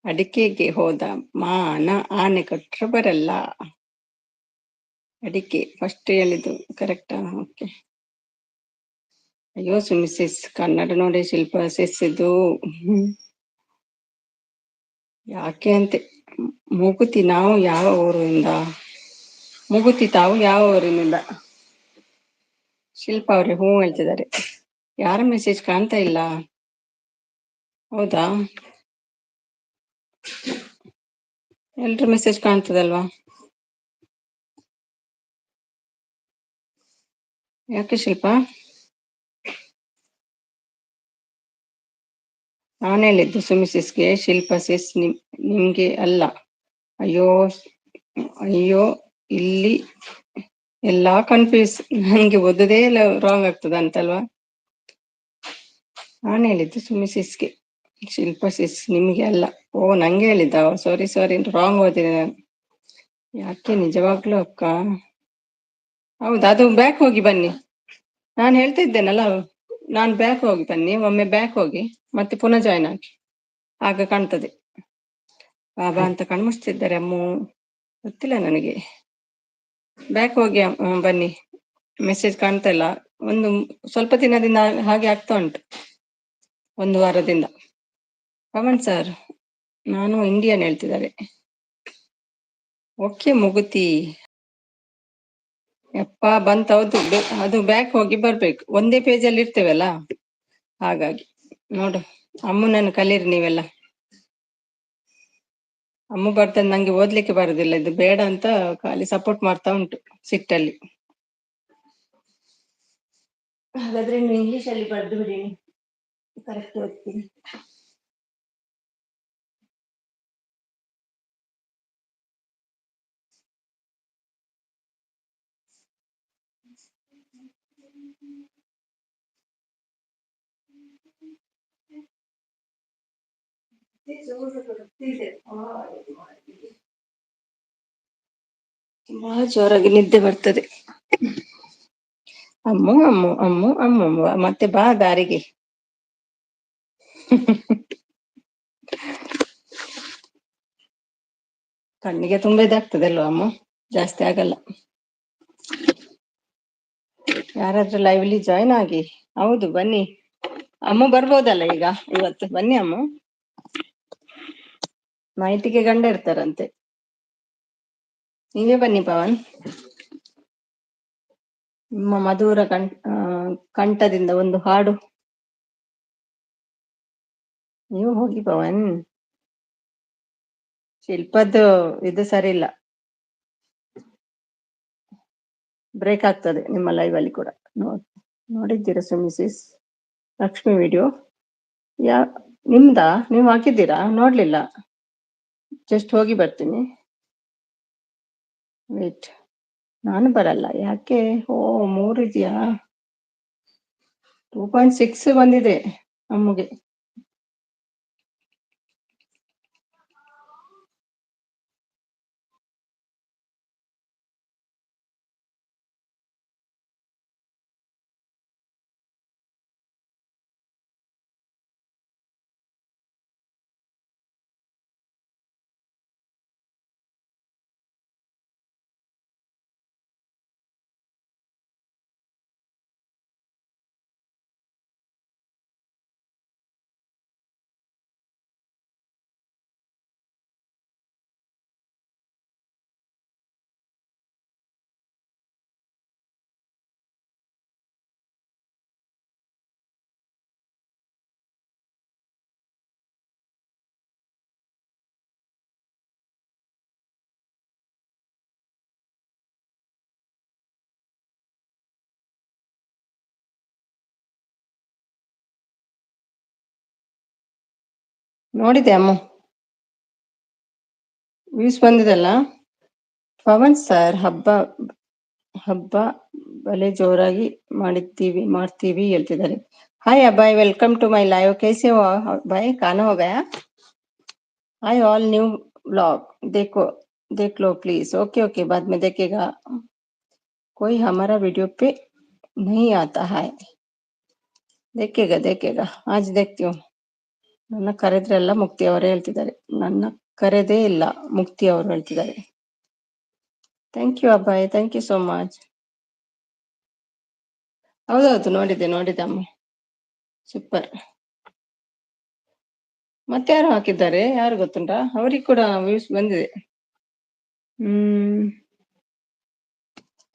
ಅಡಿಕೆಗೆ ಹೋದ ಮಾನ ಆನೆ ಕೊಟ್ರು ಬರಲ್ಲ. ಅಡಿಕೆ ಫಸ್ಟ್ ಹೇಳಿದ್ದು ಕರೆಕ್ಟಾ? ಓಕೆ. ಅಯ್ಯೋ ಸುಮ್ಮಿ ಸಿಸ್, ಕನ್ನಡ ನೋಡಿ ಶಿಲ್ಪ ಸಿಸ್ ಇದು. ಯಾಕೆ ಅಂತೆ. ಮೂಗುತಿ ತಾವು ಯಾವ ಊರಿನಿಂದ? ಶಿಲ್ಪ ಅವ್ರೆ ಹೂ ಹೇಳ್ತಿದ್ದಾರೆ. ಯಾರ ಮೆಸೇಜ್ ಕಾಣ್ತಾ ಇಲ್ಲ. ಹೌದಾ? ಎಲ್ರ ಮೆಸೇಜ್ ಕಾಣ್ತದಲ್ವಾ? ಯಾಕೆ ಶಿಲ್ಪ? ನಾನು ಹೇಳಿದ್ದು ಸುಮಿ ಸಿಸ್ಗೆ, ಶಿಲ್ಪ ಸಿಸ್ ನಿಮ್ಗೆ ಅಲ್ಲ. ಅಯ್ಯೋ ಇಲ್ಲಿ ಎಲ್ಲಾ ಕನ್ಫ್ಯೂಸ್. ನಂಗೆ ಓದುದೇ ರಾಂಗ್ ಆಗ್ತದ ಅಂತಲ್ವಾ? ನಾನು ಹೇಳಿದ್ದು ಸುಮಿ ಸಿಸ್ಗೆ. ಶಿಲ್ಪಸಿಸ್ ನಿಮ್ಗೆ ಅಲ್ಲ. ಓ ನಂಗೆ ಹೇಳಿದ್ದ, ಸಾರಿ ಸಾರಿ ರಾಂಗ್ ಓದಿದೆ ನಾನು. ಯಾಕೆ ನಿಜವಾಗ್ಲೂ ಅಕ್ಕ? ಹೌದಾ, ಅದು ಬ್ಯಾಕ್ ಹೋಗಿ ಬನ್ನಿ. ನಾನು ಹೇಳ್ತಾ ಇದ್ದೇನಲ್ಲ, ನಾನು ಬ್ಯಾಕ್ ಹೋಗಿ ಬನ್ನಿ, ಒಮ್ಮೆ ಬ್ಯಾಕ್ ಹೋಗಿ ಮತ್ತೆ ಪುನಃ ಜಾಯ್ನ್ ಆಗಿ, ಆಗ ಕಾಣ್ತದೆ. ಬಾಬಾ ಅಂತ ಕಣ್ಮುಚ್ತಿದ್ದಾರೆ ಅಮ್ಮು, ಗೊತ್ತಿಲ್ಲ ನನಗೆ. ಬ್ಯಾಕ್ ಹೋಗಿ ಬನ್ನಿ, ಮೆಸೇಜ್ ಕಾಣ್ತಾ ಇಲ್ಲ. ಒಂದು ಸ್ವಲ್ಪ ದಿನದಿಂದ ಹಾಗೆ ಆಗ್ತಾ ಉಂಟು, ಒಂದು ವಾರದಿಂದ. ಪವನ್ ಸರ್, ನಾನು ಇಂಡಿಯನ್ ಹೇಳ್ತಿದ್ದಾರೆ. ಓಕೆ ಮುಗುತಿ. ಯಪ್ಪ ಬಂತ, ಹೌದು. ಅದು ಬ್ಯಾಕ್ ಹೋಗಿ ಬರ್ಬೇಕು, ಒಂದೇ ಪೇಜ್ ಅಲ್ಲಿ ಇರ್ತೇವಲ್ಲ ಹಾಗಾಗಿ. ನೋಡು ಅಮ್ಮನನ್ನು ಕಲೀರಿ ನೀವೆಲ್ಲ. ಅಮ್ಮ ಬರ್ತದೆ, ನಂಗೆ ಓದ್ಲಿಕ್ಕೆ ಬರುದಿಲ್ಲ, ಇದು ಬೇಡ ಅಂತ ಖಾಲಿ ಸಪೋರ್ಟ್ ಮಾಡ್ತಾ ಉಂಟು ಸಿಟ್ಟಲ್ಲಿ. ಹಾಗಾದ್ರೆ ನೀವು ಇಂಗ್ಲಿಷ್ ಅಲ್ಲಿ ಬರ್ದು ಬಿಡಿ, ಕರೆಕ್ಟ್ ಓದ್ತೀನಿ. ತುಂಬಾ ಜೋರಾಗಿ ನಿದ್ದೆ ಬರ್ತದೆ. ಅಮ್ಮು ಅಮ್ಮು ಅಮ್ಮು ಅಮ್ಮಮ್ಮ ಮತ್ತೆ ಬಾ ದಾರಿಗೆ. ಕಣ್ಣಿಗೆ ತುಂಬಾ ಇದಾಗ್ತದೆ ಅಲ್ವಾ ಅಮ್ಮ, ಜಾಸ್ತಿ ಆಗಲ್ಲ. ಯಾರಾದ್ರೂ ಲೈವ್ಲಿ ಜಾಯ್ನ್ ಆಗಿ. ಹೌದು ಬನ್ನಿ, ಅಮ್ಮ ಬರ್ಬೋದಲ್ಲ ಈಗ, ಇವತ್ತು ಬನ್ನಿ ಅಮ್ಮ. ನೈಟಿಗೆ ಗಂಡ ಇರ್ತಾರಂತೆ, ನೀವೇ ಬನ್ನಿ ಪವನ್. ನಿಮ್ಮ ಮಧುರ ಕಂಠದಿಂದ ಒಂದು ಹಾಡು. ನೀವು ಹೋಗಿ ಪವನ್. ಶಿಲ್ಪದ್ದು ಇದು ಸರಿ ಇಲ್ಲ, ಬ್ರೇಕ್ ಆಗ್ತದೆ ನಿಮ್ಮ ಲೈವ್ ಅಲ್ಲಿ ಕೂಡ. ನೋಡಿದ್ದೀರಾ ಮಿಸಿಸ್ ಲಕ್ಷ್ಮಿ ವಿಡಿಯೋ? ನಿಮ್ದಾ? ನೀವು ಹಾಕಿದ್ದೀರಾ? ನೋಡ್ಲಿಲ್ಲ, ಜಸ್ಟ್ ಹೋಗಿ ಬರ್ತೀನಿ. ವೇಟ್, ನಾನು ಬರಲ್ಲ ಯಾಕೆ? ಓ 3 ಇದೆಯಾ? 2.6 ಬಂದಿದೆ ಅಮ್ಮಗೆ. ನೋಡಿದೆ ಅಮ್ಮ, ವ್ಯೂಸ್ ಬಂದಿದೆಲ್ಲ. ಪವನ್ ಸರ್, ಹಬ್ಬ ಬಲೆ ಜೋರಾಗಿ ಮಾಡ್ತೀವಿ ಹೇಳ್ತಿದ್ದಾರೆ. हाय अभय, वेलकम टू माय लाइव। कैसे हो भाई? खाना हो गया? हाय ऑल, न्यू ब्लॉग देख लो प्लीज। ओके ओके, बाद में देखेगा। कोई हमारा वीडियो पे नहीं आता है, देखेगा आज देखती हूँ। ನನ್ನ ಕರೆದ್ರೆ ಎಲ್ಲ ಮುಕ್ತಿ ಅವರೇ ಹೇಳ್ತಿದ್ದಾರೆ, ನನ್ನ ಕರೆದೇ ಇಲ್ಲ ಮುಕ್ತಿ ಅವರು ಹೇಳ್ತಿದ್ದಾರೆ. Thank you Abhay, thank you so much. ಹೌದೌದು, ನೋಡಿದ್ದೆ ಅಮ್ಮ, ಸೂಪರ್. ಮತ್ತೆ ಯಾರು ಹಾಕಿದ್ದಾರೆ, ಯಾರು ಗೊತ್ತುಂಟಾ? ಅವ್ರಿಗೆ ಕೂಡ ವ್ಯೂಸ್ ಬಂದಿದೆ.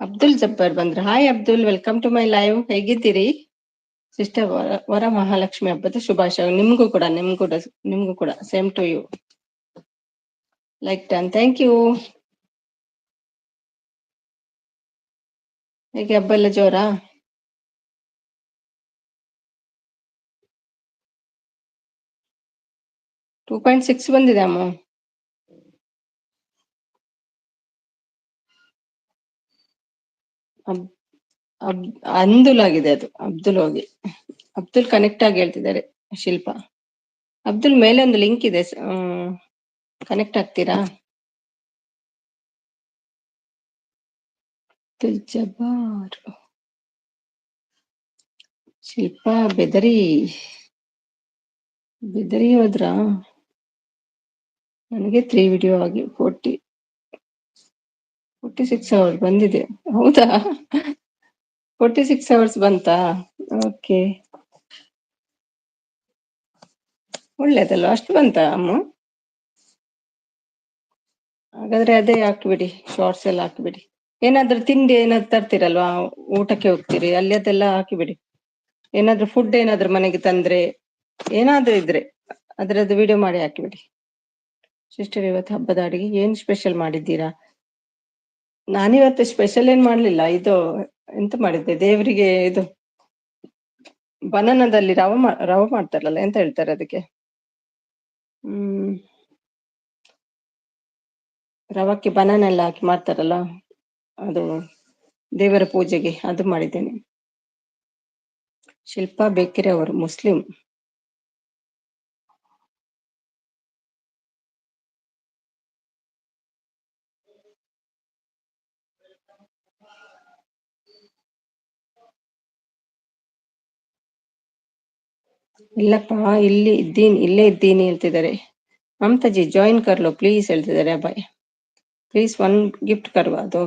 ಅಬ್ದುಲ್ ಜಬ್ಬಾರ್ ಬಂದ್ರ. Hi Abdul, welcome to my live. ಹೇಗಿದ್ದೀರಿ ಸಿಸ್ಟರ್? ವರ ಮಹಾಲಕ್ಷ್ಮಿ ಹಬ್ಬದ ಶುಭಾಶಯ. ನಿಮ್ಗೂ ಕೂಡ same to you. Like done, thank you. ಹೇಗೆ ಹಬ್ಬ ಎಲ್ಲ ಜೋರಾ? ಟೂ 2.6 ಬಂದಿದೆ ಅಮ್ಮ. ಅಂದುಲ್ ಆಗಿದೆ ಅದು, ಅಬ್ದುಲ್ ಕನೆಕ್ಟ್ ಆಗಿ ಹೇಳ್ತಿದ್ದಾರೆ ಶಿಲ್ಪ. ಅಬ್ದುಲ್ ಮೇಲೆ ಒಂದು ಲಿಂಕ್ ಇದೆ, ಕನೆಕ್ಟ್ ಆಗ್ತೀರಾ? ಅಬ್ದುಲ್ ಜಬ್ಬಾರ್, ಶಿಲ್ಪಾ ಬೆದರಿ ಹೋದ್ರ? ನನಗೆ 3 ವಿಡಿಯೋ ಆಗಿ 46 ಅವರ್ಸ್ ಬಂದಿದೆ. ಹೌದಾ? 46 ಅವರ್ಸ್ ಬಂತಾ? ಓಕೆ, ಒಳ್ಳೇದಲ್ವಾ? ಅಷ್ಟು ಬಂತಾ ಅಮ್ಮ? ಹಾಗಾದ್ರೆ ಅದೇ ಹಾಕ್ಬಿಡಿ, ಶಾರ್ಟ್ಸ್ ಎಲ್ಲ ಹಾಕ್ಬಿಡಿ. ಏನಾದ್ರೂ ತಿಂಡಿ ಏನಾದ್ರು ತರ್ತೀರಲ್ವಾ, ಊಟಕ್ಕೆ ಹೋಗ್ತೀರಿ ಅಲ್ಲಿ, ಅದೆಲ್ಲ ಹಾಕಿಬಿಡಿ. ಏನಾದ್ರೂ ಫುಡ್ ಏನಾದ್ರು ಮನೆಗೆ ತಂದ್ರೆ, ಏನಾದ್ರೂ ಇದ್ರೆ ಅದ್ರದ್ದು ವಿಡಿಯೋ ಮಾಡಿ ಹಾಕಿಬಿಡಿ. ಸಿಸ್ಟರ್, ಇವತ್ತು ಹಬ್ಬದ ಅಡಿಗೆ ಏನ್ ಸ್ಪೆಷಲ್ ಮಾಡಿದ್ದೀರಾ? ನಾನಿವತ್ತು ಸ್ಪೆಷಲ್ ಏನ್ ಮಾಡ್ಲಿಲ್ಲ. ಇದು ಎಂತ ಮಾಡಿದ್ದೆ ದೇವರಿಗೆ, ಇದು ಬನಾನದಲ್ಲಿ ರವ ಮಾಡ್ತಾರಲ್ಲ, ಎಂತ ಹೇಳ್ತಾರೆ ಅದಕ್ಕೆ? ರವಕ್ಕೆ ಬನಾನ ಎಲ್ಲ ಹಾಕಿ ಮಾಡ್ತಾರಲ್ಲ, ಅದು ದೇವರ ಪೂಜೆಗೆ, ಅದು ಮಾಡಿದ್ದೇನೆ. ಶಿಲ್ಪಾ ಬೇಕಿರೆ ಅವರು ಮುಸ್ಲಿಂ. ಇಲ್ಲಪ್ಪ, ಇಲ್ಲೇ ಇದ್ದೀನಿ ಹೇಳ್ತಿದ್ದಾರೆ. ಮಮತಾಜಿ ಜಾಯಿನ್ ಕರ್ಲೋ ಪ್ಲೀಸ್ ಹೇಳ್ತಿದ್ದಾರೆ ಅಭಯ್. प्लीज 1 गिफ्ट करवा दो.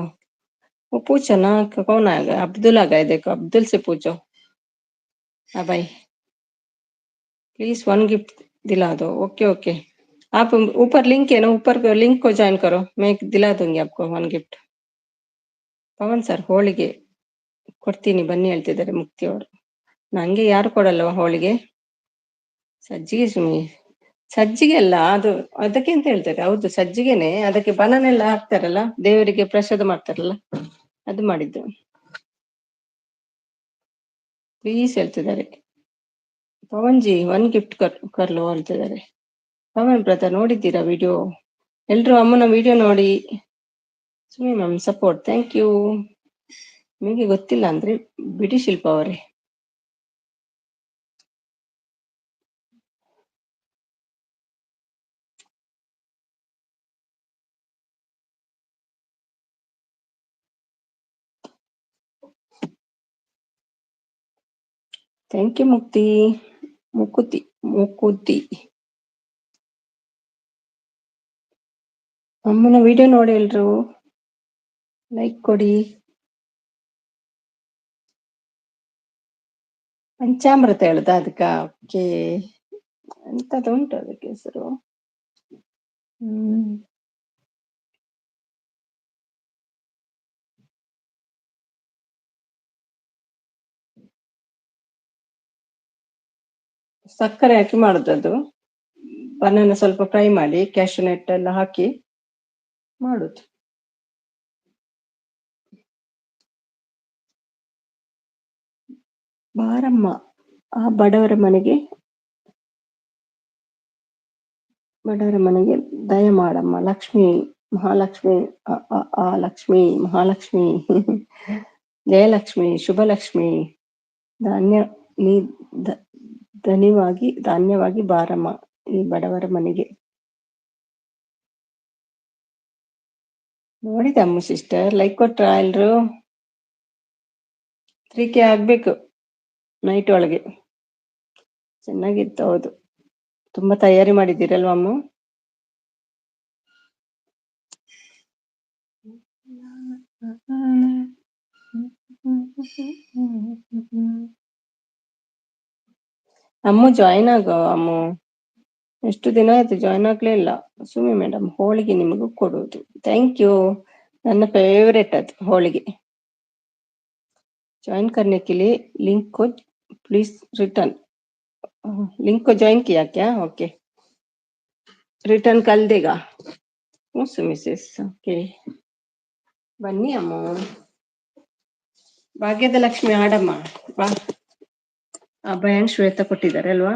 वो पूछो ना कौन आएगा? अब्दुल आ गए, देखो अब्दुल से पूछो. हाँ भाई, प्लीज 1 गिफ्ट दिला दो. ओके ओके, आप ऊपर लिंक है ना, ऊपर लिंक को ज्वाइन करो, मैं दिला दूंगी आपको 1 गिफ्ट. ಪವನ್ ಸರ್ ಹೋಳಿಗೆ ಕೊಡ್ತೀನಿ ಬನ್ನಿ ಹೇಳ್ತಿದ್ದಾರೆ ಮುಕ್ತಿ ಅವರು. ನಂಗೆ ಯಾರು ಕೊಡಲ್ವ ಹೋಳಿಗೆ? ಸಜ್ಜಿಗೆ ಸುಮ್ಮಿ, ಸಜ್ಜಿಗೆ ಅಲ್ಲ ಅದು, ಅದಕ್ಕೆ ಅಂತ ಹೇಳ್ತಾರೆ. ಹೌದು ಸಜ್ಜಿಗೆನೆ, ಅದಕ್ಕೆ ಬನಾನೆಲ್ಲ ಹಾಕ್ತಾರಲ್ಲ, ದೇವರಿಗೆ ಪ್ರಸಾದ ಮಾಡ್ತಾರಲ್ಲ, ಅದು ಮಾಡಿದ್ದು. ಪ್ಲೀಸ್ ಹೇಳ್ತಿದ್ದಾರೆ. ಪವನ್ ಜಿ 1 ಗಿಫ್ಟ್ ಕರ್ಲು ಹೇಳ್ತಿದ್ದಾರೆ. ಪವನ್ ಬ್ರದರ್ ನೋಡಿದ್ದೀರಾ ವಿಡಿಯೋ? ಎಲ್ರು ಅಮ್ಮನ ವಿಡಿಯೋ ನೋಡಿ. ಸುಮ್ಮಿ ಮ್ಯಾಮ್ ಸಪೋರ್ಟ್, ಥ್ಯಾಂಕ್ ಯು. ನಿಮಗೆ ಗೊತ್ತಿಲ್ಲ ಅಂದ್ರೆ ಬಿಡಿ ಶಿಲ್ಪ ಅವರೇ. ಥ್ಯಾಂಕ್ ಯು ಮುಕ್ತಿ, ಮುಕುತಿ. ಅಮ್ಮನ ವಿಡಿಯೋ ನೋಡಿ ಎಲ್ರು, ಲೈಕ್ ಕೊಡಿ. ಪಂಚಾಮೃತ ಹೇಳುದ ಅದಕ್ಕ? ಓಕೆ, ಎಂತದ ಉಂಟು ಅದಕ್ಕೆ ಹೆಸರು? ಸಕ್ಕರೆ ಹಾಕಿ ಮಾಡುದದು. ಬನಾನ ಸ್ವಲ್ಪ ಫ್ರೈ ಮಾಡಿ, ಕ್ಯಾಶು ನಟ್ ಎಲ್ಲ ಹಾಕಿ ಮಾಡುದು. ಬಾರಮ್ಮ ಆ ಬಡವರ ಮನೆಗೆ ದಯ ಮಾಡಮ್ಮ ಲಕ್ಷ್ಮಿ, ಮಹಾಲಕ್ಷ್ಮಿ, ಲಕ್ಷ್ಮಿ, ಮಹಾಲಕ್ಷ್ಮಿ, ಜಯಲಕ್ಷ್ಮಿ, ಶುಭಲಕ್ಷ್ಮಿ, ಧಾನ್ಯವಾಗಿ ಬಾರಮ್ಮ ಈ ಬಡವರ ಮನೆಗೆ. ನೋಡಿದ ಅಮ್ಮ ಸಿಸ್ಟರ್, ಲೈಕ್ ಕೊಟ್ರ ಎಲ್ರು? 3K ಆಗ್ಬೇಕು ನೈಟ್ ಒಳಗೆ. ಚೆನ್ನಾಗಿತ್ತು, ಹೌದು. ತುಂಬಾ ತಯಾರಿ ಮಾಡಿದ್ದೀರಲ್ವ ಅಮ್ಮ? ಅಮ್ಮ ಜಾಯಿನ್ ಆಗೋ ಅಮ್ಮ, ಎಷ್ಟು ದಿನ ಆಯ್ತು ಜಾಯಿನ್ ಆಗ್ಲೇ ಇಲ್ಲ. ಸುಮ್ಮಿ ಮೇಡಮ್ ಹೋಳಿಗೆ ನಿಮಗೂ ಕೊಡುವುದು. ಥ್ಯಾಂಕ್ ಯು, ನನ್ನ ಫೇವರೇಟ್ ಅದು ಹೋಳಿಗೆ. ज्वाइन करने के लिए लिंक को प्लीज रिटर्न, लिंक को ज्वाइन किया क्या? ओके, रिटर्न कर देगा ಮಿಸಸ್. ಓಕೆ, ಬನ್ನಿ ಅಮ್ಮ. ಭಾಗ್ಯದ ಲಕ್ಷ್ಮಿ ಆಡಮ್ಮ ಬಾ. ಅಭಯನ್ ಶ್ವೇತ ಕೊಟ್ಟಿದ್ದಾರೆ ಅಲ್ವಾ?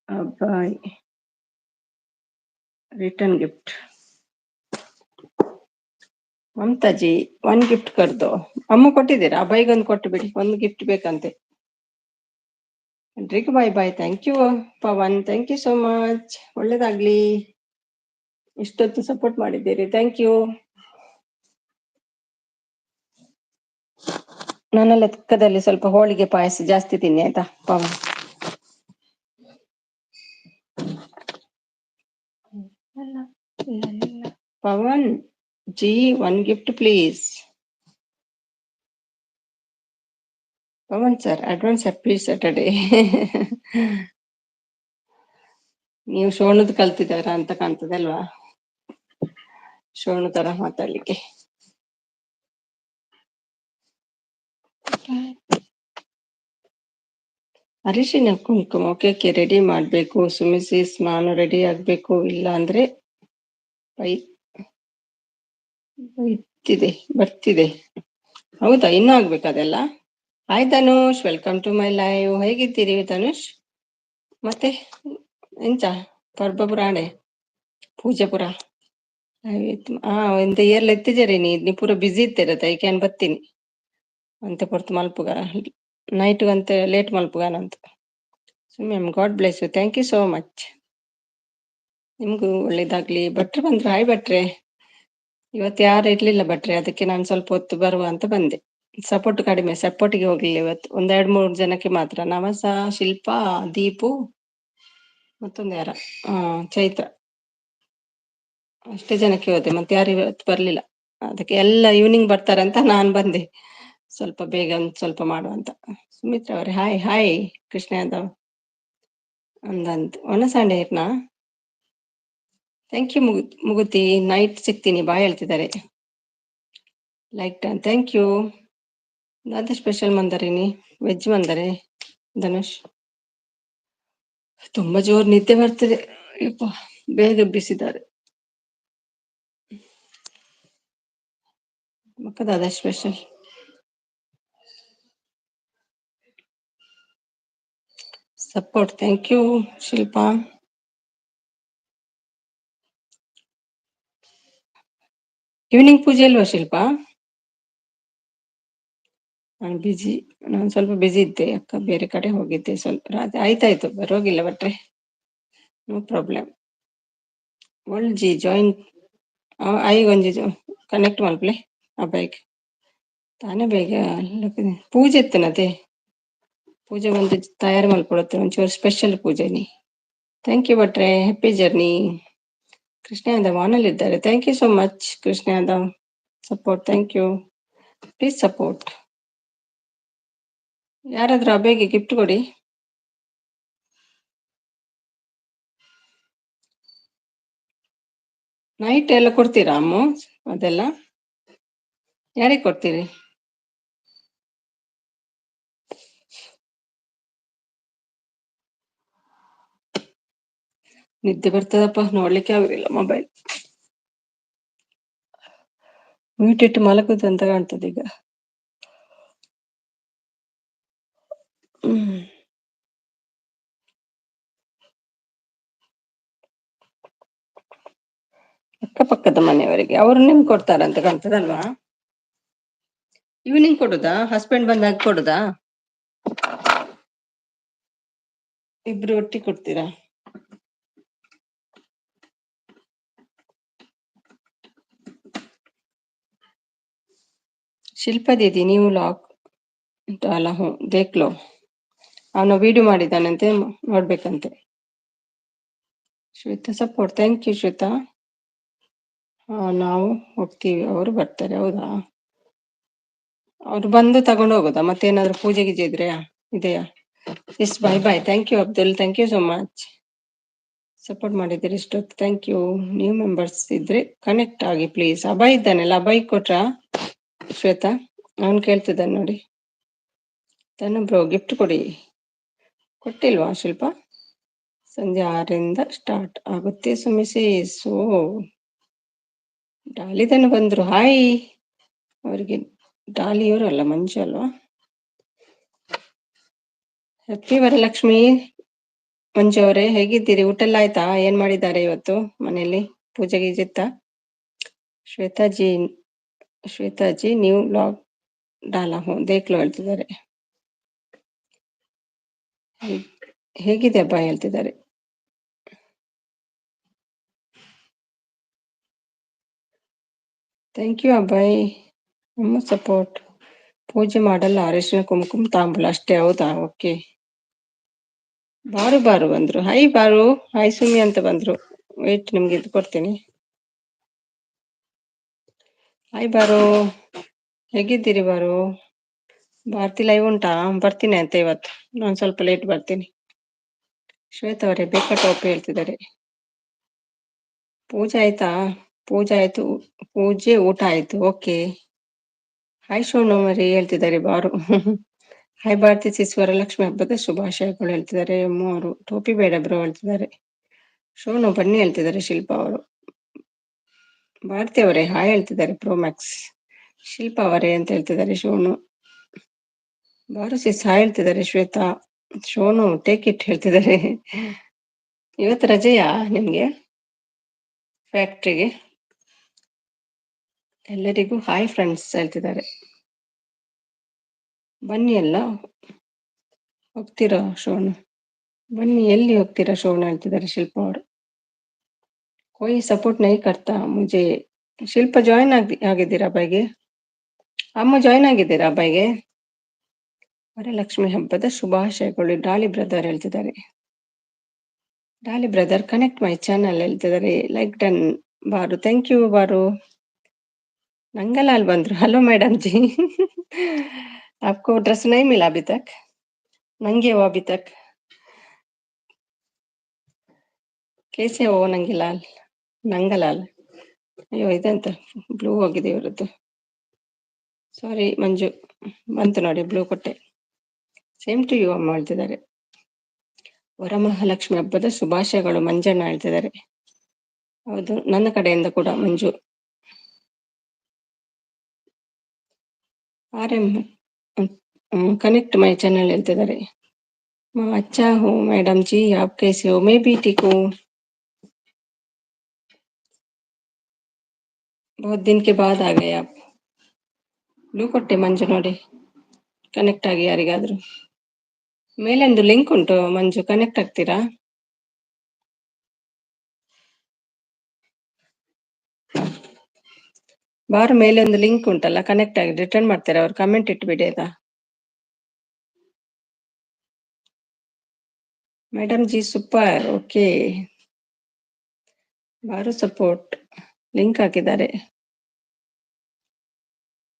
Abhay return gift. Mamtaji 1 gift ಕರ್ದು ಅಮ್ಮ ಕೊಟ್ಟಿದ್ದೀರಾ? ಅಭಯ್ಗೊಂದು ಕೊಟ್ಟು ಬಿಡಿ, 1 ಗಿಫ್ಟ್ ಬೇಕಂತೆ. ಎಲ್ರಿಗೂ bye bye. Thank you Pavan, thank you so much. ಒಳ್ಳೇದಾಗ್ಲಿ. ಇಷ್ಟೊತ್ತು ಸಪೋರ್ಟ್ ಮಾಡಿದ್ದೀರಿ, ಥ್ಯಾಂಕ್ ಯು. ನನ್ನ ಲೆಕ್ಕದಲ್ಲಿ ಸ್ವಲ್ಪ ಹೋಳಿಗೆ ಪಾಯಸ ಜಾಸ್ತಿ ತಿನ್ನಿ ಆಯ್ತಾ Pavan. Pavan ji, one gift please. Pavan sir, advance happy Saturday. ನೀವು ಶೋಣದ್ ಕಲ್ತಿದಾರ ಅಂತ ಕಾಣ್ತದೆ ಅಲ್ವಾ, ಶೋಣು ತರ ಮಾತಾಡ್ಲಿಕ್ಕೆ. ಅರಿಶಿನ ಕುಂಕುಮ ಕೇಕೆ ರೆಡಿ ಮಾಡ್ಬೇಕು ಸುಮಿಸಿಸ್, ನಾನು ರೆಡಿ ಆಗ್ಬೇಕು, ಇಲ್ಲ ಅಂದ್ರೆ ಬರ್ತಿದೆ. ಹೌದಾ, ಇನ್ನೂ ಆಗ್ಬೇಕು ಅದೆಲ್ಲ. Hi Dhanush, welcome to my live. ಹೇಗಿದ್ದೀರಿ ಧನುಷ್? ಮತ್ತೆ ಎಂಚ ಪರ್ಬಪುರಾಣೆ ಪೂಜಾಪುರ ಎಂತ ಏರ್ಲ ಎತ್ತಿದ್ದೀರಿ ನೀ ಪೂರ ಬಿಸಿ ಇರ್ತೀರತ್ತ ಈಕೇನ್ ಬರ್ತೀನಿ ಅಂತ ಪೊರ್ತು ಮಲ್ಪುಗ ನೈಟ್ ಅಂತ ಲೇಟ್ ಮಲ್ಪುಗಾನಂತ. Ma'am god bless you, thank you so much. ನಿಮ್ಗೂ ಒಳ್ಳೇದಾಗ್ಲಿ. ಭಟ್ರು ಬಂದ್ರು, ಹಾಯ್ ಭಟ್ರೆ. ಇವತ್ತು ಯಾರು ಇರ್ಲಿಲ್ಲ ಭಟ್ರೆ, ಅದಕ್ಕೆ ನಾನು ಸ್ವಲ್ಪ ಹೊತ್ತು ಬರುವ ಅಂತ ಬಂದೆ. ಸಪೋರ್ಟ್ ಕಡಿಮೆ, ಸಪೋರ್ಟಿಗೆ ಹೋಗ್ಲಿಲ್ಲ ಇವತ್ತು. 2-3 ಜನಕ್ಕೆ ಮಾತ್ರ. ನವಸ, ಶಿಲ್ಪಾ, ದೀಪು, ಮತ್ತೊಂದು ಯಾರ ಚೈತ್ರ, ಅಷ್ಟೇ ಜನಕ್ಕೆ ಹೋದೆ. ಮತ್ತೆ ಯಾರು ಇವತ್ತು ಬರ್ಲಿಲ್ಲ. ಅದಕ್ಕೆ ಎಲ್ಲ ಈವ್ನಿಂಗ್ ಬರ್ತಾರೆ ಅಂತ ನಾನ್ ಬಂದೆ, ಸ್ವಲ್ಪ ಬೇಗ ಸ್ವಲ್ಪ ಮಾಡುವಂತ. ಸುಮಿತ್ರಾ ಅವರೇ ಹಾಯ್ ಹಾಯ್. ಕೃಷ್ಣ ಯಾದವ್ ಅಂದಂತ ಒಣಸಂಡೆ ಇರ್ನಾ. ಥ್ಯಾಂಕ್ ಯು ಮುಗುತಿ, ನೈಟ್ ಸಿಗ್ತೀನಿ ಬಾಯ್ ಹೇಳ್ತಿದ್ದಾರೆ. Like done, thank you. ಅದೇ ಸ್ಪೆಷಲ್ ಮಂದರಿನಿ, ವೆಜ್ ಮಂದರೆ ಧನುಷ್. ತುಂಬಾ ಜೋರ್ ನಿದ್ದೆ ಬರ್ತದೆ, ಬೇಗ ಎಬ್ಬಿಸಿದ್ದಾರೆ. ಮಕ್ಕದಾದ special support, thank you Shilpa. Evening ಪೂಜೆ ಅಲ್ವಾ ಶಿಲ್ಪಾ? ನಾನು ಸ್ವಲ್ಪ ಬಿಸಿ ಇದ್ದೆ ಅಕ್ಕ, ಬೇರೆ ಕಡೆ ಹೋಗಿದ್ದೆ ಸ್ವಲ್ಪ. ಆಯ್ತಾಯ್ತು, ಬರೋಗಿಲ್ಲ ಭಟ್ರೆ, ನೋ ಪ್ರಾಬ್ಲಮ್. ಒಳ್ಜಿ ಜಾಯಿನ್ ಒಂಜಿ ಕನೆಕ್ಟ್ ಮಲ್ಪಲೆ ಅಬ್ಬಾಯ್ಗೆ ತಾನೇ ಬೇಗ ಪೂಜೆ ಇತ್ತನತೆ. ಪೂಜೆ ಒಂದು ತಯಾರು ಮಲ್ಪಡತ್ತೆ, ಒಂಚೂರು ಸ್ಪೆಷಲ್ ಪೂಜೆನಿ. ಥ್ಯಾಂಕ್ ಯು ಭಟ್ರೆ, ಹ್ಯಾಪಿ ಜರ್ನಿ. ಕೃಷ್ಣ ಯಾದವ್ ವಾನಲ್ಲಿ ಇದ್ದಾರೆ, thank you so much Krishna Yadav. Support, thank you. Please support. ಯಾರಾದ್ರೂ ಅಭಯ್ಗೆ ಗಿಫ್ಟ್ ಕೊಡಿ. ನೈಟ್ ಎಲ್ಲ ಕೊಡ್ತೀರಾ ಅಮ್ಮು? ಅದೆಲ್ಲ ಯಾರಿಗೆ ಕೊಡ್ತೀರಿ? ನಿದ್ದೆ ಬರ್ತದಪ್ಪ, ನೋಡ್ಲಿಕ್ಕೆ ಆಗುದಿಲ್ಲ ಮೊಬೈಲ್. ಮ್ಯೂಟ್ ಇಟ್ಟು ಮಲಗುದು ಅಂತ ಕಾಣ್ತದೆ ಈಗ. ಅಕ್ಕಪಕ್ಕದ ಮನೆಯವರಿಗೆ ಅವರು ನಿಮ್ಗೆ ಕೊಡ್ತಾರಂತ ಕಾಣ್ತದಲ್ವಾ? ಈವ್ನಿಂಗ್ ಕೊಡುದಾ, ಹಸ್ಬೆಂಡ್ ಬಂದಾಗ ಕೊಡುದಾ? ಇಬ್ರು ಒಟ್ಟಿಗೆ ಕೊಡ್ತೀರಾ? ಶಿಲ್ಪಾ ದೀದಿ ನೀವು ಲಾಕ್ ಅಲ್ಲ, ಹ್ಞೂ ದೇಖ್ಲೋ, ಅವನು ವಿಡಿಯೋ ಮಾಡಿದ್ದಾನಂತೆ, ನೋಡ್ಬೇಕಂತೆ. Shweta support, thank you Shweta. ನಾವು ಹೋಗ್ತೀವಿ, ಅವರು ಬರ್ತಾರೆ. ಹೌದಾ, ಅವ್ರು ಬಂದು ತಗೊಂಡು ಹೋಗೋದಾ? ಮತ್ತೇನಾದ್ರು ಪೂಜೆ ಗೀಜೆ ಇದೆಯಾ? Yes, bye bye. Thank you Abdul, thank you so much. Support ಮಾಡಿದ್ದೀರಿ ಇಷ್ಟೊತ್ತು, ಥ್ಯಾಂಕ್ ಯು. ನ್ಯೂ ಮೆಂಬರ್ಸ್ ಇದ್ರೆ ಕನೆಕ್ಟ್ ಆಗಿ ಪ್ಲೀಸ್. ಅಭಯ್ ಇದ್ದಾನಲ್ಲ, ಅಭಯ್ ಕೊಟ್ರಾ ಶ್ವೇತಾ? ಅವನು ಕೇಳ್ತಿದ್ದಾನೆ ನೋಡಿ. ತನು ಬ್ರೋ ಗಿಫ್ಟ್ ಕೊಡಿ. ಕೊಟ್ಟಿಲ್ವಾ ಶಿಲ್ಪ? ಸಂಜೆ 6ರಿಂದ ಸ್ಟಾರ್ಟ್ ಆಗುತ್ತೆ ಸುಮಿಸಿ. ಡಾಲಿದನ್ನು ಬಂದ್ರು, ಹಾಯ್. ಅವರಿಗೆ ಡಾಲಿಯವರು ಅಲ್ಲ, ಮಂಜು ಅಲ್ವಾ? ಹ್ಯಾಪಿ ವರಲಕ್ಷ್ಮಿ. ಮಂಜು ಅವರೇ ಹೇಗಿದ್ದೀರಿ? ಊಟ ಎಲ್ಲ ಆಯ್ತಾ? ಏನ್ ಮಾಡಿದ್ದಾರೆ ಇವತ್ತು ಮನೆಯಲ್ಲಿ? ಪೂಜೆ ಗೀಜಿತ್ತ? ಶ್ವೇತಾಜಿ ನ್ಯೂ ಬ್ಲಾಗ್ ಡಾಲಾ ಹ್ಞೂ ದೇಖ್ಲೋ ಹೇಳ್ತಿದ್ದಾರೆ. ಹೇಗಿದೆ ಹಬ್ಬ ಹೇಳ್ತಿದ್ದಾರೆ. Thank you Abhay. ನಮ್ಮ ಸಪೋರ್ಟ್. ಪೂಜೆ ಮಾಡಲ್ಲ, ಅರಿಶಿನ ಕುಂಕುಮ ತಾಂಬೂಲ ಅಷ್ಟೇ. ಹೌದಾ? ಓಕೆ. ಬಾರು ಬಾರು ಬಂದ್ರು. ಹಾಯ್ ಬಾರು, ಹಾಯ್ ಸುಮಿ ಅಂತ ಬಂದ್ರು. ವೇಟ್, ನಿಮ್ಗೆ ಇದು ಕೊಡ್ತೀನಿ. ಹಾಯ್ ಬಾರು, ಹೇಗಿದ್ದೀರಿ ಬಾರು? ಭಾರತಿ ಲೈವ್ ಉಂಟಾ? ಬರ್ತೀನಿ ಅಂತ ಇವತ್ತು. ನಾನು ಸ್ವಲ್ಪ ಲೇಟ್ ಬರ್ತೀನಿ. ಶ್ವೇತಾ ಅವರೇ ಬೇಕಾ ಟಾಪ್ ಹೇಳ್ತಿದ್ದಾರೆ. ಪೂಜೆ ಆಯ್ತಾ? ಪೂಜೆ ಆಯ್ತು. ಪೂಜೆ ಊಟ ಆಯ್ತು. ಓಕೆ. ಹಾಯ್ ಶೋನು ಮರಿ ಹೇಳ್ತಿದ್ದಾರೆ ಬಾರು. ಹಾಯ್ ಭಾರತಿ ಸಿಸ್, ವರಲಕ್ಷ್ಮಿ ಹಬ್ಬದ ಶುಭಾಶಯಗಳು ಹೇಳ್ತಿದ್ದಾರೆ. ಅಮ್ಮ ಅವರು ಟೋಪಿ ಬೇಡ ಬ್ರೋ ಹೇಳ್ತಿದ್ದಾರೆ. ಶೋನು ಬನ್ನಿ ಹೇಳ್ತಿದ್ದಾರೆ. ಶಿಲ್ಪಾ ಅವರು. ಭಾರತಿ ಅವರೇ ಹಾಯ್ ಹೇಳ್ತಿದ್ದಾರೆ. ಪ್ರೋಮ್ಯಾಕ್ಸ್. ಶಿಲ್ಪಾ ಅವರೇ ಅಂತ ಹೇಳ್ತಿದ್ದಾರೆ ಶೋನು. ಬಾರು ಸಿಸ್ ಹಾಯ್ ಹೇಳ್ತಿದ್ದಾರೆ. ಶ್ವೇತಾ. ಶೋನು ಟೇಕ್ ಇಟ್ ಹೇಳ್ತಿದ್ದಾರೆ. ಇವತ್ತು ರಜೆಯಾ ನಿಮ್ಗೆ ಫ್ಯಾಕ್ಟ್ರಿಗೆ? ಎಲ್ಲರಿಗೂ ಹಾಯ್ ಫ್ರೆಂಡ್ಸ್ ಹೇಳ್ತಿದ್ದಾರೆ. ಬನ್ನಿ ಎಲ್ಲ ಹೋಗ್ತೀರಾ ಶೋನು? ಬನ್ನಿ, ಎಲ್ಲಿ ಹೋಗ್ತೀರಾ ಶೋನು ಹೇಳ್ತಿದ್ದಾರೆ ಶಿಲ್ಪ ಅವರು. कोई सपोर्ट नहीं करता मुझे. ಶಿಲ್ಪ ಜಾಯಿನ್ ಆಗಿದ್ದೀರಾ ಬೈಗೆ? ಅಮ್ಮ ಜಾಯಿನ್ ಆಗಿದ್ದೀರಾ ಬೈಗೆ? ವರಲಕ್ಷ್ಮಿ ಹಬ್ಬದ ಶುಭಾಶಯಗಳು ಡಾಲಿ ಬ್ರದರ್ ಹೇಳ್ತಿದ್ದಾರೆ. Dolly brother connect my channel ಹೇಳ್ತಿದ್ದಾರೆ. Like done Baru. Thank you Baru. Nangalal ಬಂದ್ರು. Hello madam ji. आपको ड्रेस नहीं मिला अभी तक? नंगे हो अभी तक? कैसे हो ನಂಗಿಲಾಲ್? ನಂಗಲಾಲ್. ಅಯ್ಯೋ ಇದೆಂತ ಬ್ಲೂ ಹೋಗಿದೆ ಇವರದ್ದು. ಸಾರಿ ಮಂಜು. ಬಂತು ನೋಡಿ, ಬ್ಲೂ ಕೊಟ್ಟೆ. ಸೇಮ್ ಟು ಯು ಅಮ್ಮ ಹೇಳ್ತಿದ್ದಾರೆ. ವರಮಹಾಲಕ್ಷ್ಮಿ ಹಬ್ಬದ ಶುಭಾಶಯಗಳು ಮಂಜಣ್ಣ ಹೇಳ್ತಿದ್ದಾರೆ. ಹೌದು, ನನ್ನ ಕಡೆಯಿಂದ ಕೂಡ ಮಂಜು. ಆರ್ಎಂ कनेक्ट माय चैनल ಹೇಳ್ತಿದ್ದಾರೆ. अच्छा हूँ मैडम जी, आप कैसे हो? मैं भी ठीक हूँ. बहुत दिन के बाद आ गए आप. ಬ್ಲೂ ಕೊಟ್ಟೆ ಮಂಜು ನೋಡಿ, ಕನೆಕ್ಟ್ ಆಗಿ ಯಾರಿಗಾದ್ರೂ. ಮೇಲೊಂದು ಲಿಂಕ್ ಉಂಟು ಮಂಜು, ಕನೆಕ್ಟ್ ಆಗ್ತೀರಾ? ಬಾರು ಮೇಲೆ ಒಂದು ಲಿಂಕ್ ಉಂಟಲ್ಲ, ಕನೆಕ್ಟ್ ಆಗಿ ರಿಟರ್ನ್ ಮಾಡ್ತಾರೆ ಅವ್ರು. ಕಮೆಂಟ್ ಇಟ್ಬಿಡಿ ಆಯ್ತಾ? Madam ji super. Okay. Baru support link ಹಾಕಿದ್ದಾರೆ.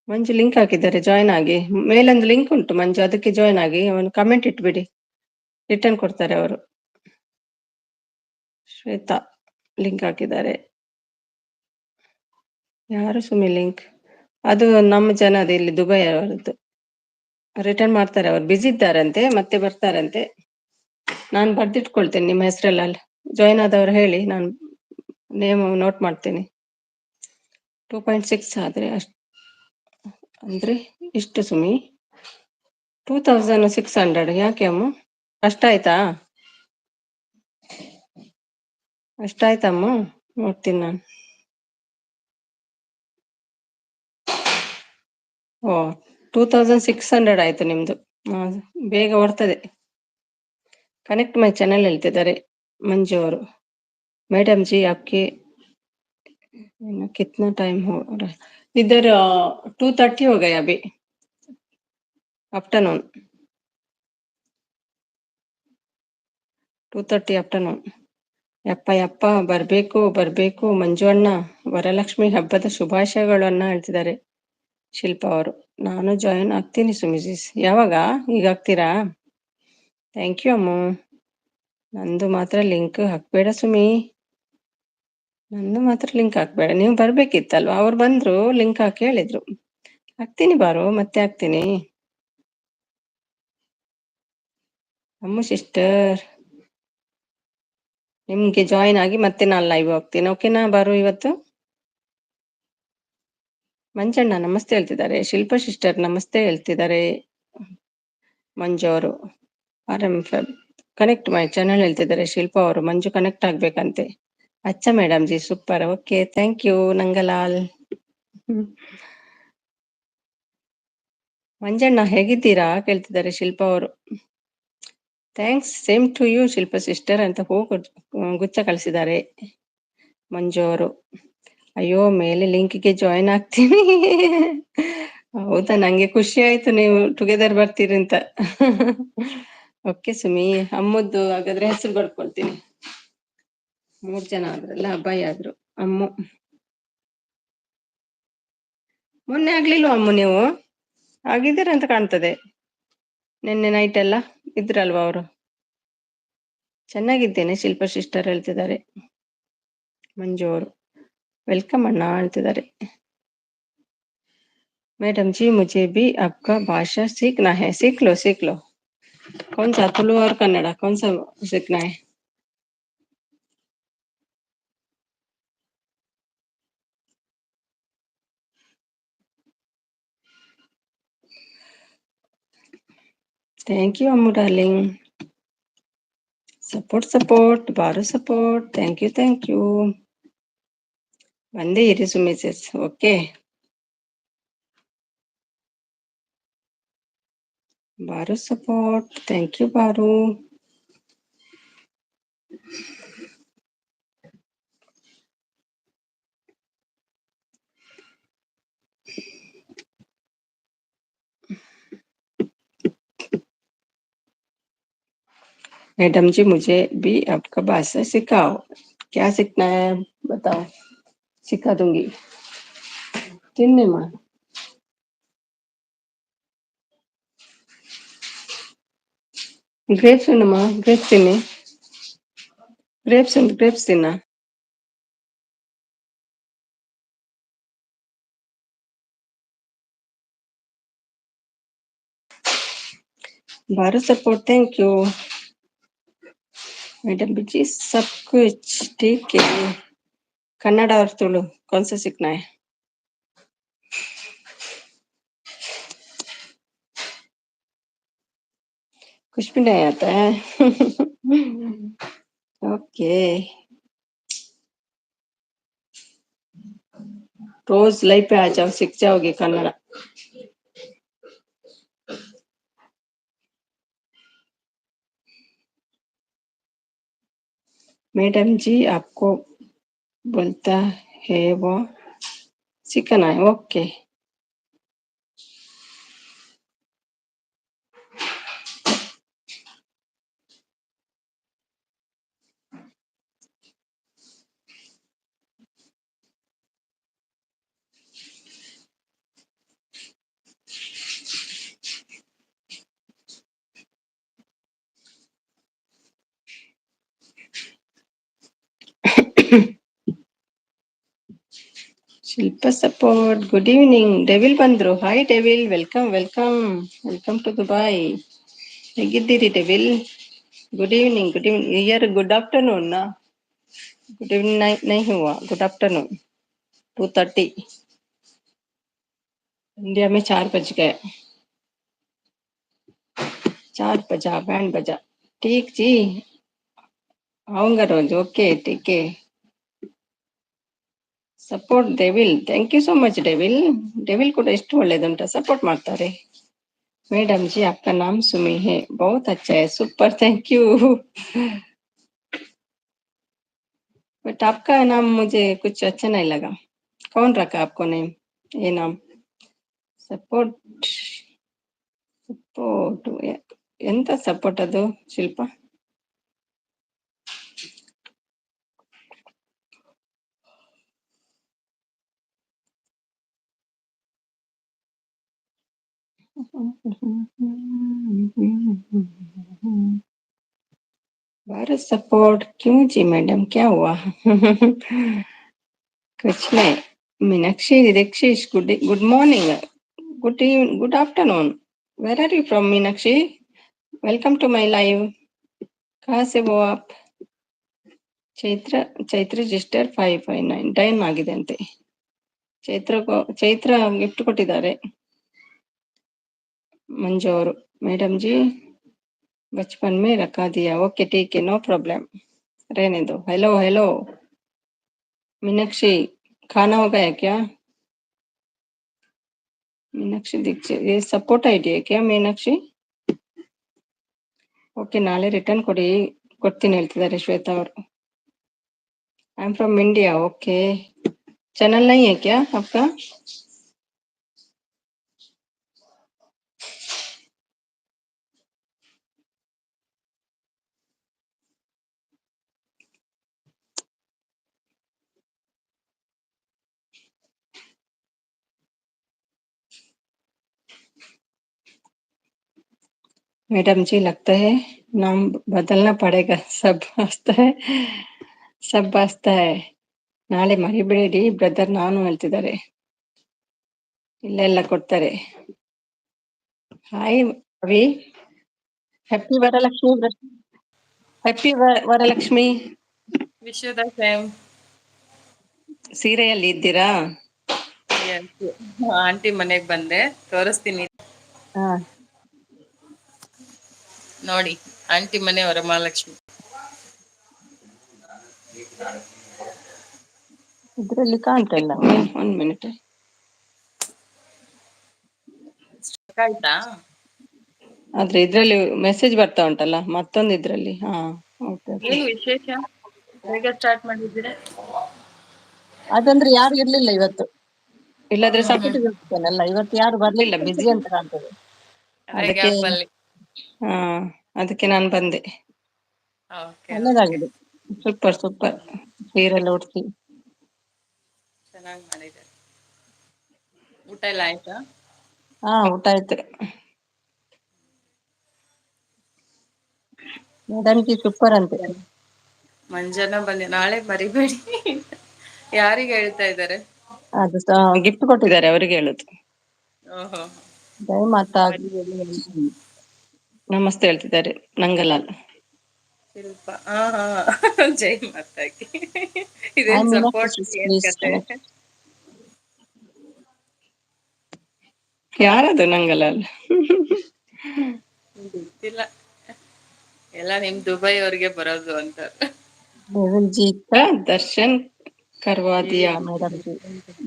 ಮಂಜು ಲಿಂಕ್ ಹಾಕಿದ್ದಾರೆ, ಜಾಯ್ನ್ ಆಗಿ. ಮೇಲೊಂದು ಲಿಂಕ್ ಉಂಟು ಮಂಜು, ಅದಕ್ಕೆ ಜಾಯ್ನ್ ಆಗಿ. ಅವನು ಕಮೆಂಟ್ ಇಟ್ಬಿಡಿ, ರಿಟರ್ನ್ ಕೊಡ್ತಾರೆ ಅವರು. ಶ್ವೇತಾ ಲಿಂಕ್ ಹಾಕಿದ್ದಾರೆ. ಯಾರು ಸುಮ್ಮನೆ ಲಿಂಕ್? ಅದು ನಮ್ಮ ಜನದ ಇಲ್ಲಿ ದುಬೈ ಅವರದ್ದು. ರಿಟರ್ನ್ ಮಾಡ್ತಾರೆ ಅವ್ರು. ಬಿಸಿ ಇದ್ದಾರಂತೆ, ಮತ್ತೆ ಬರ್ತಾರಂತೆ. ನಾನು ಬರ್ದಿಟ್ಕೊಳ್ತೇನೆ ನಿಮ್ಮ ಹೆಸರಲ್ಲ. ಜಾಯ್ನ್ ಆದವರು ಹೇಳಿ, ನಾನು ನೇಮ್ ನೋಟ್ ಮಾಡ್ತೇನೆ. 2.6 ಆದ್ರೆ ಅಂದ್ರೆ ಇಷ್ಟು ಸುಮಿ. 2600 ಯಾಕೆ ಅಮ್ಮ? ಅಷ್ಟಾಯ್ತಾ? ಅಷ್ಟಾಯ್ತಮ್ಮ? ನೋಡ್ತೀನಿ ನಾನು. ಓ, 2600 ಆಯ್ತು ನಿಮ್ದು. ಬೇಗ ಬರ್ತದೆ. ಕನೆಕ್ಟ್ ಮೈ ಚಾನಲ್ ಹೇಳ್ತಿದ್ದಾರೆ ಮಂಜು ಅವರು. मैडम जी आपके कितना टाइम हो रहा है? इधर 2:30 हो गया अभी आफ्टरनून. 2:30 आफ्टरनून. ಯಪ್ಪ ಯಪ್ಪ, ಬರ್ಬೇಕು ಬರ್ಬೇಕು ಮಂಜು ಅಣ್ಣ. ವರಲಕ್ಷ್ಮಿ ಹಬ್ಬದ ಶುಭಾಶಯಗಳು ಅನ್ನ ಹೇಳ್ತಿದ್ದಾರೆ ಶಿಲ್ಪ ಅವರು. ನಾನು ಜಾಯಿನ್ ಆಗ್ತೀನಿ ಸುಮಿಸಿಸ್. ಯಾವಾಗ? ಈಗ ಆಗ್ತೀರಾ? ಥ್ಯಾಂಕ್ ಯು ಅಮ್ಮ. ನಂದು ಮಾತ್ರ ಲಿಂಕ್ ಹಾಕ್ಬೇಡ ಸುಮಿ. ನಂದು ಮಾತ್ರ ಲಿಂಕ್ ಹಾಕ್ಬೇಡ. ನೀವು ಬರ್ಬೇಕಿತ್ತಲ್ವಾ? ಅವ್ರು ಬಂದ್ರು, ಲಿಂಕ್ ಹಾಕಿ ಹೇಳಿದ್ರು. ಹಾಕ್ತೀನಿ ಬಾರು, ಮತ್ತೆ ಹಾಕ್ತೀನಿ. ಅಮ್ಮ ಸಿಸ್ಟರ್, ನಿಮ್ಗೆ ಜಾಯಿನ್ ಆಗಿ ಮತ್ತೆ ನಾನು ಲೈವ್ ಹೋಗ್ತೀನಿ. ಓಕೆನಾ ಬಾರು? ಇವತ್ತು ಮಂಜಣ್ಣ ನಮಸ್ತೆ ಹೇಳ್ತಿದ್ದಾರೆ. ಶಿಲ್ಪಾ ಸಿಸ್ಟರ್ ನಮಸ್ತೆ ಹೇಳ್ತಿದ್ದಾರೆ. ಮಂಜು ಅವರು ಆರ್ಎಂ ಕನೆಕ್ಟ್ ಮೈ ಚಾನಲ್ ಹೇಳ್ತಿದ್ದಾರೆ ಶಿಲ್ಪಾ ಅವರು. ಮಂಜು ಕನೆಕ್ಟ್ ಆಗ್ಬೇಕಂತೆ. ಅಚ್ಚ madam ji super. Okay, thank you Nangalal. ಮಂಜಣ್ಣ ಹೇಗಿದ್ದೀರಾ ಕೇಳ್ತಿದ್ದಾರೆ ಶಿಲ್ಪಾ ಅವರು. Thanks same to you Shilpa sister ಅಂತ ಗುಚ್ಛ ಕಳಿಸಿದ್ದಾರೆ ಮಂಜು ಅವರು. ಅಯ್ಯೋ ಮೇಲೆ ಲಿಂಕ್ಗೆ ಜಾಯಿನ್ ಆಗ್ತೀನಿ. ಹೌದಾ, ನಂಗೆ ಖುಷಿ ಆಯ್ತು ನೀವು ಟುಗೆದರ್ ಬರ್ತೀರಿ ಅಂತ. ಓಕೆ ಸುಮಿ, ಅಮ್ಮದ್ದು ಹಾಗಾದ್ರೆ ಹೆಸರು ಬರ್ಕೊಳ್ತೀನಿ. 3 ಜನ ಆದ್ರಲ್ಲ, ಅಬ್ಬಾಯಿ ಆದ್ರು, ಅಮ್ಮು. ಮೊನ್ನೆ ಆಗ್ಲಿಲ್ವ ಅಮ್ಮು ನೀವು? ಆಗಿದ್ದೀರ ಅಂತ ಕಾಣ್ತದೆ. ನಿನ್ನೆ ನೈಟ್ ಎಲ್ಲ ಇದ್ರಲ್ವಾ ಅವರು? ಚೆನ್ನಾಗಿದ್ದೇನೆ ಶಿಲ್ಪ ಸಿಸ್ಟರ್ ಹೇಳ್ತಿದ್ದಾರೆ ಮಂಜು ಅವರು. ವೆಲ್ಕಮ್ ಅಣ್ಣ ಹೇಳ್ತಿದ್ದಾರೆ. मैडम जी मुझे भी आपका भाषा सीखना है. सीख लो सीख लो. कौन सा तुलु और कन्नड़ा कौन सा सीखना है? Thank you Ammu darling. Support Baru support. Thank you. ಒಂದೇ ಇರಿ ಸುಮಿಸಸ್. Okay, Baru support. Thank you Baru. Madam ji मुझे भी आपका भाषा सिखाओ. क्या सीखना है बताओ, सिखा दूंगी. ತಿನ್ನಿ ಮಾ. ಗ್ರೇಪ್ಸ್ ಉಣ್ಣಮ್ಮ, ಗ್ರೇಪ್ಸ್ ತಿನ್ನಿ. ಗ್ರೇಪ್ಸ್ ತಿನ್ನ. बारू सपोर्ट. थैंक यू मैडम जी. सब कुछ ठीक है. कन्नड़ा और तुलु कौन सा सीखना है? कुछ भी नहीं आता है. ओके, रोज लाइव पे आ जाओ, सीख जाओगे कन्नड़ा. मैडम जी आपको बोलता है वो सीखना है. Okay. Shilpa support. Good evening. Devil ಬಂದ್ರು. Hi devil, welcome welcome welcome to Dubai. ಹೇಗಿದ್ದೀರಿ devil? Good evening. Good evening यार. गुड आफ्टरनून ना. गुड इवनिंग नहीं हुआ. Good afternoon. 2:30 इंडिया में 4 बज गए. 4 बजा, बैंड बजा. ठीक जी, आऊंगा रोज. ओके ठीक है. Support devil. Thank you so much devil. Devil ಕೂಡ ಎಷ್ಟು ಒಳ್ಳೇದುಂಟ, ಸಪೋರ್ಟ್ ಮಾಡ್ತಾರೆ. मैडम जी आपका नाम सुमी है. बहुत अच्छा है. सुपर. Thank you. बट आपका नाम मुझे कुछ अच्छा नहीं लगा. कौन रखा आपको नेम, ये नाम? सपोर्ट. ಸಪೋರ್ಟ್ ಎಂತ ಸಪೋರ್ಟ್ ಅದು ಶಿಲ್ಪ? भारत सपोर्ट क्यों जी मैडम, क्या हुआ? कुछ नहीं. Meenakshi Dikshish, good morning, good afternoon. Where are you from Meenakshi? Welcome to my live. कहाँ से वो आप? ಚೈತ್ರ ಜಿಸ್ಟರ್ 559 ಟೈಮ್ ಆಗಿದೆ ಅಂತೆ. ಚೈತ್ರ ಗಿಫ್ಟ್ ಕೊಟ್ಟಿದ್ದಾರೆ ಮಂಜು ಅವರು. मैडम जी बचपन में रखा दिया. ओके ठीक है, नो प्रॉब्लम, रहने दो. हेलो हेलो मीनाक्षी, खाना हो गया क्या? मीनाक्षी दीक्षित, ये सपोर्ट आईडी है क्या मीनाक्षी? ಓಕೆ, ನಾಳೆ ರಿಟರ್ನ್ ಕೊಡ್ತೀನಿ ಹೇಳ್ತಿದ್ದಾರೆ ಶ್ವೇತಾ ಅವರು. I am from India. Okay, channel नहीं है क्या आपका? मैडम जी, लगता है नाम बदलना पड़ेगा. सब आता है, सब आता है. ನಾಳೆ ಮರಿಬೇಡಿ ಬ್ರದರ್ ನಾನು ಹೇಳ್ತಿದ್ದಾರೆ. ಇಲ್ಲ ಕೊಡ್ತಾರೆ. Hi Ravi, happy Varalakshmi. Happy Varalakshmi. Wish you the same. ಸೀರೆಯಲ್ಲಿ ಇದ್ದೀರಾ? ಆಂಟಿ ಮನೆಗ್ ಬಂದೆ, ತೋರಿಸ್ತೀನಿ ಹಾ, ನೋಡಿ. ಆಂಟಿ ಮನೆ ವರಮಹಾಲಕ್ಷ್ಮಿ. ಇದ್ರಲ್ಲಿ ಕಾಣ್ತಾ ಇಲ್ಲ. ಒಂದ್ ಮಿನಿಟ್. ಆಯ್ತಾ? ಆದ್ರೆ ಇದ್ರಲ್ಲಿ ಮೆಸೇಜ್ ಬರ್ತಾ ಉಂಟಲ್ಲ ಮತ್ತೊಂದು ಇದ್ರಲ್ಲಿ. ಹಾ, ಏನು ವಿಶೇಷ ಬೇಗ ಸ್ಟಾರ್ಟ್ ಮಾಡಿದ್ದೀರಾ? ಅದಂದ್ರೆ ಯಾರು ಇರ್ಲಿಲ್ಲ ಇವತ್ತು, ಇಲ್ಲದ್ರೆ ಸಪೋರ್ಟ್ ಇರ್ತೇನಲ್ಲ. ಇವತ್ತು ಯಾರು ಬರ್ಲಿಲ್ಲ, ಬಿಸಿ ಅಂತ ಕಾಣ್ತದೆ. ಅದಕ್ಕೆ ಹಾ, ಅದಕ್ಕೆ ನಾನು ಬಂದೆ. ಒಳ್ಳೇದಾಗಿದೆ. Super super. ಸೀರೆಲ್ಲ ಉಡ್ಸಿ ಚೆನ್ನಾಗಿ ಮಾಡಿದ್ದಾರೆ. ಊಟ ಎಲ್ಲ ಆಯ್ತಾ? ಹಾ, ಊಟ ಆಯ್ತು. ಮೇಡಮ್ ಜಿ ಸೂಪರ್ ಅಂತೆ. ಮಂಜಾನ ಬಂದೆ, ನಾಳೆ ಮರಿಬೇಡಿ. ಯಾರಿಗೆ ಹೇಳ್ತಾ ಇದ್ದಾರೆ? ಅದು ಗಿಫ್ಟ್ ಕೊಟ್ಟಿದ್ದಾರೆ, ಅವರಿಗೆ ಹೇಳುದು. ಓಹೋ, ಜೈ ಮಾತಾ ನಮಸ್ತೆ ಹೇಳ್ತಿದ್ದಾರೆ ನಂಗಲಾಲ್. ಶಿಲ್ಪ, ಜೈ ಮಾತಾಗಿ. ಇದೇನ್ ಸಪೋರ್ಟ್, ಏನ್ ಕತೆ? ಯಾರದು ನಂಗಲಾಲ್? ಗೊತ್ತಿಲ್ಲ, ಎಲ್ಲ ನಿಮ್ ದುಬೈ ಅವ್ರಿಗೆ ಬರೋದು ಅಂತ. ದರ್ಶನ್ करवा दिया मैडम जी.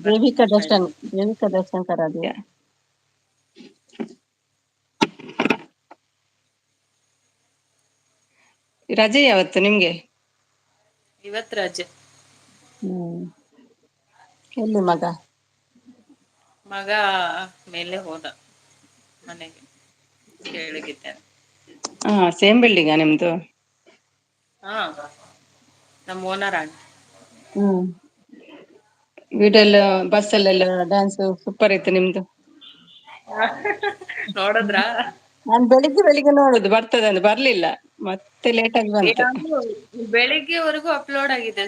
देवी का दर्शन करा दिया. ರಜೆ ಯಾವತ್ತು ನಿಮ್ಗೆ? ಇವತ್ತು ರಜೆ. ಎಲ್ಲಿ ಮಗ? ಮಗ ಮೇಲೆ ಹೋದ ಮನೆಗೆ, ಕೆಳಗಿದ್ದಾನೆ. ಹಾ, ಸೇಮ್ ಬಿಲ್ಡಿಂಗಾ ನಿಮ್ದು? ಹಾ, ನಮ್ಮ ಓನರ್ ಆಂಟಿ. ವಿಡಿಯೋ ಬಸ್ ಅಲ್ಲೆಲ್ಲ ಡ್ಯಾನ್ಸ್ ಸೂಪರ್ ಇತ್ತು ನಿಮ್ದು. ನೋಡಿದ್ರಾ? ನಾನು ಬೆಳಿಗ್ಗೆ ನೋಡುದು ಬರ್ತದೆ ಅಂತ, ಬರ್ಲಿಲ್ಲ, ಮತ್ತೆ ಲೇಟ್ ಆಗಿ ಬಂತು. ಬೆಳಿಗ್ಗೆವರೆಗೂ ಅಪ್ಲೋಡ್ ಆಗಿದೆ.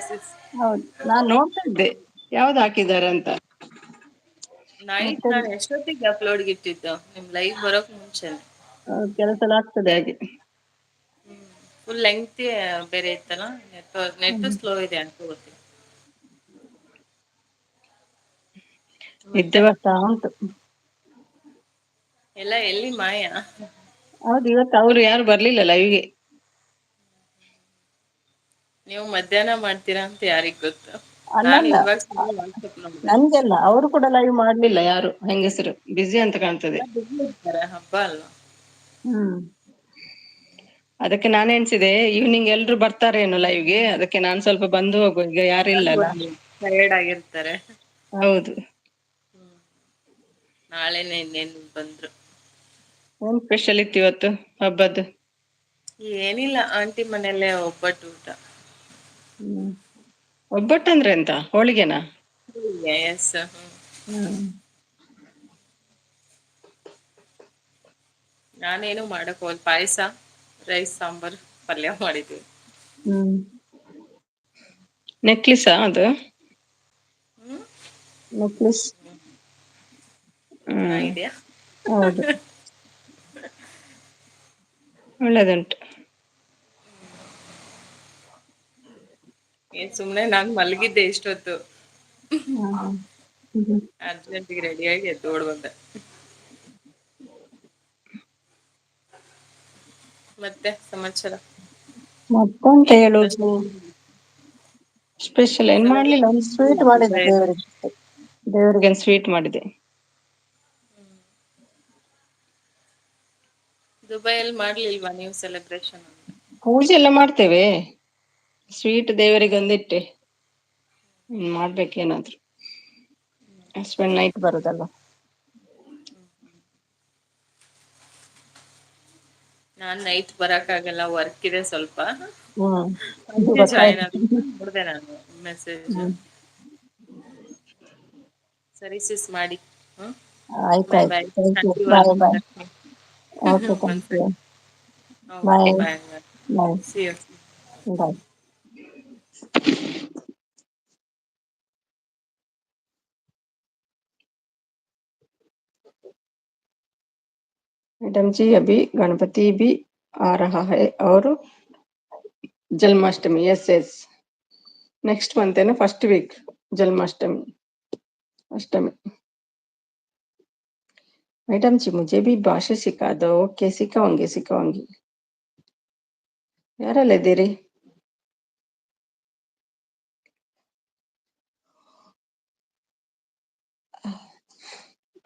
ಹೌದು, ನಾನು ನೋಡ್ತಾ ಇದ್ದೆ ಯಾವ್ದು ಹಾಕಿದ್ದಾರೆ ಅಂತ. ನೈಟ್ ನಾನು ಎಷ್ಟೊತ್ತಿಗೆ ಅಪ್ಲೋಡ್ ಇಟ್ಟಿದ್ದು, ನಿಮ್ ಲೈವ್ ಬರೋಕ್ ಮುಂಚೆ. ಕೆಲಸ ಆಗ್ತದೆ ಹಾಗೆ. ಫುಲ್ ಲೆಂಗ್ತ್ ಬೇರೆ ಇತ್ತಲ್ಲ, ನೆಟ್ ಸ್ಲೋ ಇದೆ ಅಂತ ಗೊತ್ತಿಲ್ಲ. ನಿದ್ದೆ ಬರ್ತಾ ಉಂಟು. ಎಲ್ಲ ಎಲ್ಲಿ ಮಾಯ? ಹೌದು, ಇವತ್ತು ಅವ್ರು ಯಾರು ಬರ್ಲಿಲ್ಲ ಲೈವ್ಗೆ. ನೀವು ಮಧ್ಯಾಹ್ನ ಮಾಡ್ತೀರಾ ಅಂತ ಯಾರಿಗ್ ಗೊತ್ತು. ಅಲ್ಲಲ್ಲ, ನನ್ಗೆಲ್ಲ ಅವರು ಕೂಡ ಲೈವ್ ಮಾಡ್ಲಿಲ್ಲ ಯಾರು ಹೆಂಗಸರು, ಬಿಸಿ ಅಂತ ಕಾಣ್ತದೆ. ಹಬ್ಬ ಅಲ್ವಾ? ಅದಕ್ಕೆ ನಾನು ಎಣಿಸಿದೆ ಈವ್ನಿಂಗ್ ಎಲ್ರು ಬರ್ತಾರೇನೋ ಲೈವ್ಗೆ, ಅದಕ್ಕೆ ನಾನ್ ಸ್ವಲ್ಪ ಬಂದು ಹೋಗುವ, ಈಗ ಯಾರಿಲ್ಲಲ್ಲ. ಟಯರ್ಡ್ ಆಗಿರ್ತಾರೆ. ಹೌದು. ನಾಳೆನೆ ಇನ್ನೇನು ಬಂದ್ರು. ಏನ್ ಸ್ಪೆಷಲ್ ಇತ್ತು ಇವತ್ತು ಹಬ್ಬದ್ದು? ಏನಿಲ್ಲ, ಆಂಟಿ ಮನೆಯಲ್ಲೇ ಒಬ್ಬಟ್ಟು ಊಟ. ಒಬ್ಬಟ್ಟು ಅಂದ್ರೆ ಎಂತ, ಹೋಳಿಗೆನಾ? ಎಸ್. ನಾನೇನು ಮಾಡಕ್ ಹೋದ್, ಪಾಯಸ, ರೈಸ್, ಸಾಂಬಾರ್, ಪಲ್ಯ ಮಾಡಿದ್ವಿ. ನೆಕ್ಲಿಸಾ ಅದು? ನೆಕ್ಲೆಸ್ ಚೆನ್ನಾಗಿದ್ಯಾ? ಹೌದು, ಒಳ್ಳೆದುಂಟು. ಸುಮ್ನೆ ನಾನ್ ಮಲಗಿದ್ದೆ ಇಷ್ಟೊತ್ತು, ಅರ್ಜೆಂಟಿಗೆ ರೆಡಿಯಾಗಿ ಎದ್ದು ಓಡ್ ಬಂದೆ. ಮತ್ತೆ ಸಮಾಚಾರ? ಮತ್ತಂತ ಹೇಳುದು ಸ್ಪೆಷಲ್ ಏನ್ ಮಾಡ್ಲಿಲ್ಲ, ಒಂದು ಸ್ವೀಟ್ ಮಾಡಿದೆ ದೇವರಿಗೆ ಒಂದು ಸ್ವೀಟ್ ಮಾಡಿದೆ. ದುಬೈಯಲ್ಲಿ ಮಾಡ್ಲಿಲ್ವಾ ನೀವು ಸೆಲೆಬ್ರೇಷನ್ ಅಂತ? ಪೂಜೆ ಎಲ್ಲ ಮಾಡ್ತೇವೆ, ಸ್ವೀಟ್ ದೇವರಿಗೆ ಒಂದಿಟ್ಟೆ ಮಾಡ್ಬೇಕೇನಾದ್ರು. ಹಸ್ಬೆಂಡ್ ನೈಟ್ ಬರುದಲ್ಲ. ನಾನ್ ನೈಟ್ ಬರಕ್ ಆಗಲ್ಲ, ವರ್ಕ್ ಇದೆ ಸ್ವಲ್ಪ. ಇದು ಅದಕ್ಕೆ ಜಾಯಿನ್ ಗೊತ್ತಾಯ್ತು. ಆಗ ನೋಡ್ದೆ ನಾನು ಮೆಸೇಜ್. ಹ್ಮ್. ಸರಿ ಸಿಸ್ ಮಾಡಿ. ಹ್ಮ್. ಬಾಯ್ ಆಯ್ತಾಯ್ತು, bye. Thank you, happy bye bye. Varamahalakshmi. Okay, ಒಂದ್ thank you, second. Okay bye bye. Bye see you. Bye. Madam ji अभी गणपति भी आ रहा है और Janmashtami, yes yes, next month है ना, first week Janmashtami, Ashtami. Madam ji मुझे भी भाषा सिखा दो। ओके, सिखाऊंगी सिखाऊंगी। यारಲ್ಲಿದ್ದೀರಿ?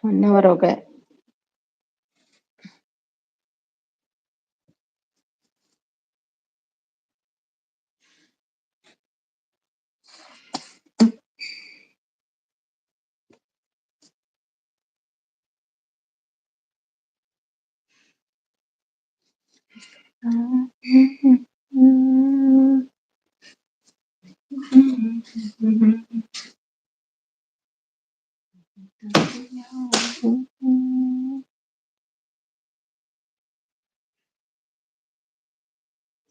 1 hour हो गए।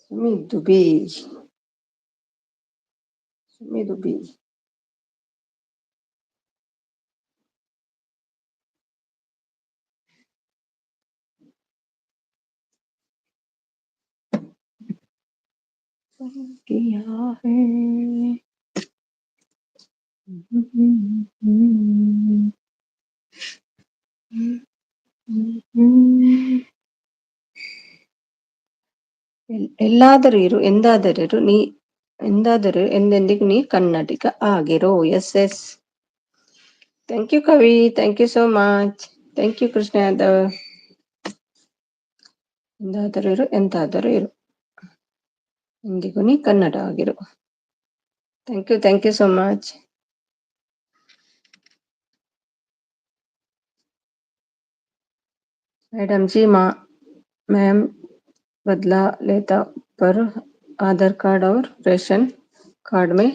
सुमी दुबी, सुमी दुबी। किया है ಎಲ್ಲಾದರೂ ಇರು, ಎಂದಾದರೂ ಇರು, ನೀ ಎಂದಾದರೂ ಎಂದೆಂದಿಗೂ ನೀ ಕನ್ನಡಿಗ ಆಗಿರೋ. Yes yes, thank you Kavi, thank you so much, thank you Krishna Yadav. ಎಂದಾದರೂ ಇರು, ಎಂತಾದರೂ ಇರು, ಎಂದಿಗೂ ನೀ ಕನ್ನಡ ಆಗಿರು. Thank you so much. Madam ji ma'am बदला लेता पर आधार कार्ड और रेशन कार्ड में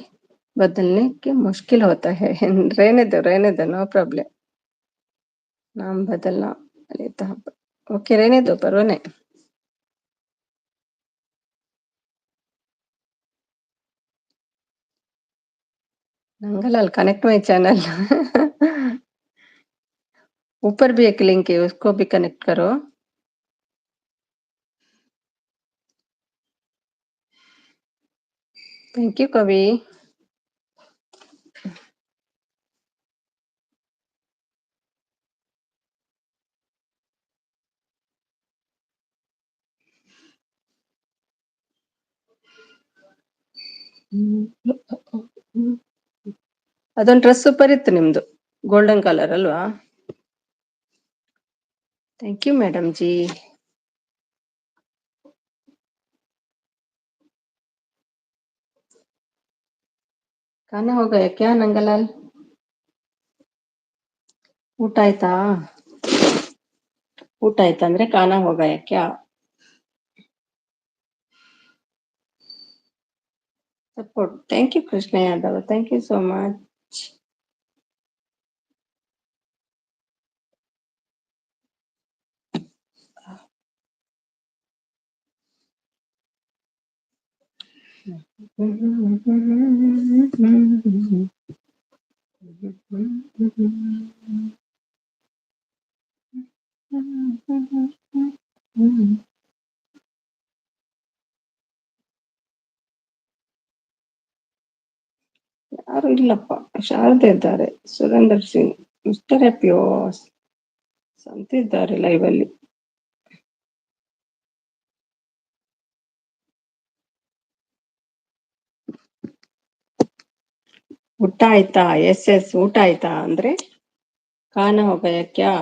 बदलने के मुश्किल होता है। रहने दो, नो प्रॉब्लम, नाम बदलना लेता। ओके, रहने दो, परवाने। नंगलाल कनेक्ट माई चैनल। ऊपर भी एक लिंक है, उसको भी कनेक्ट करो। थैंक यू कवि। ಅದೊಂದು ಡ್ರೆಸ್ ಸೂಪರ್ ಇತ್ತು ನಿಮ್ದು, ಗೋಲ್ಡನ್ ಕಲರ್ ಅಲ್ವಾ? Thank you madam ji. ಖಾನಾ ಹೋಗಯ ಕ್ಯಾ ನಂಗಲಾಲ್? ಊಟ ಆಯ್ತಾ? ಊಟ ಆಯ್ತಾ ಅಂದ್ರೆ ಖಾನಾ ಹೋಗಯ ಕ್ಯಾ? Support. Thank you Krishna Yadav, thank you so much. ಯಾರು ಇಲ್ಲಪ್ಪ, ಶಾರದೆ ಇದ್ದಾರೆ, ಸುರೇಂದರ್ ಸಿಂಗ್, ಮಿಸ್ಟರ್ ಎಪಿಯೋಸ್ ಅಂತ ಇದ್ದಾರೆ ಲೈವ್ ಅಲ್ಲಿ. ಊಟ ಆಯ್ತಾ? ಎಸ್ ಎಸ್, ಊಟ ಆಯ್ತಾ ಅಂದ್ರೆ ಖಾನಾ ಹೋಗಯ ಕ್ಯಾ?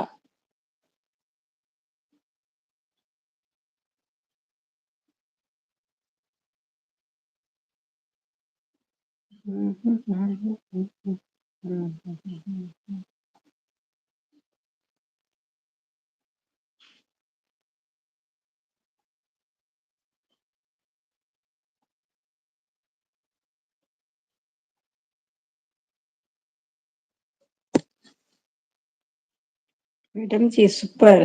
Madam ji super.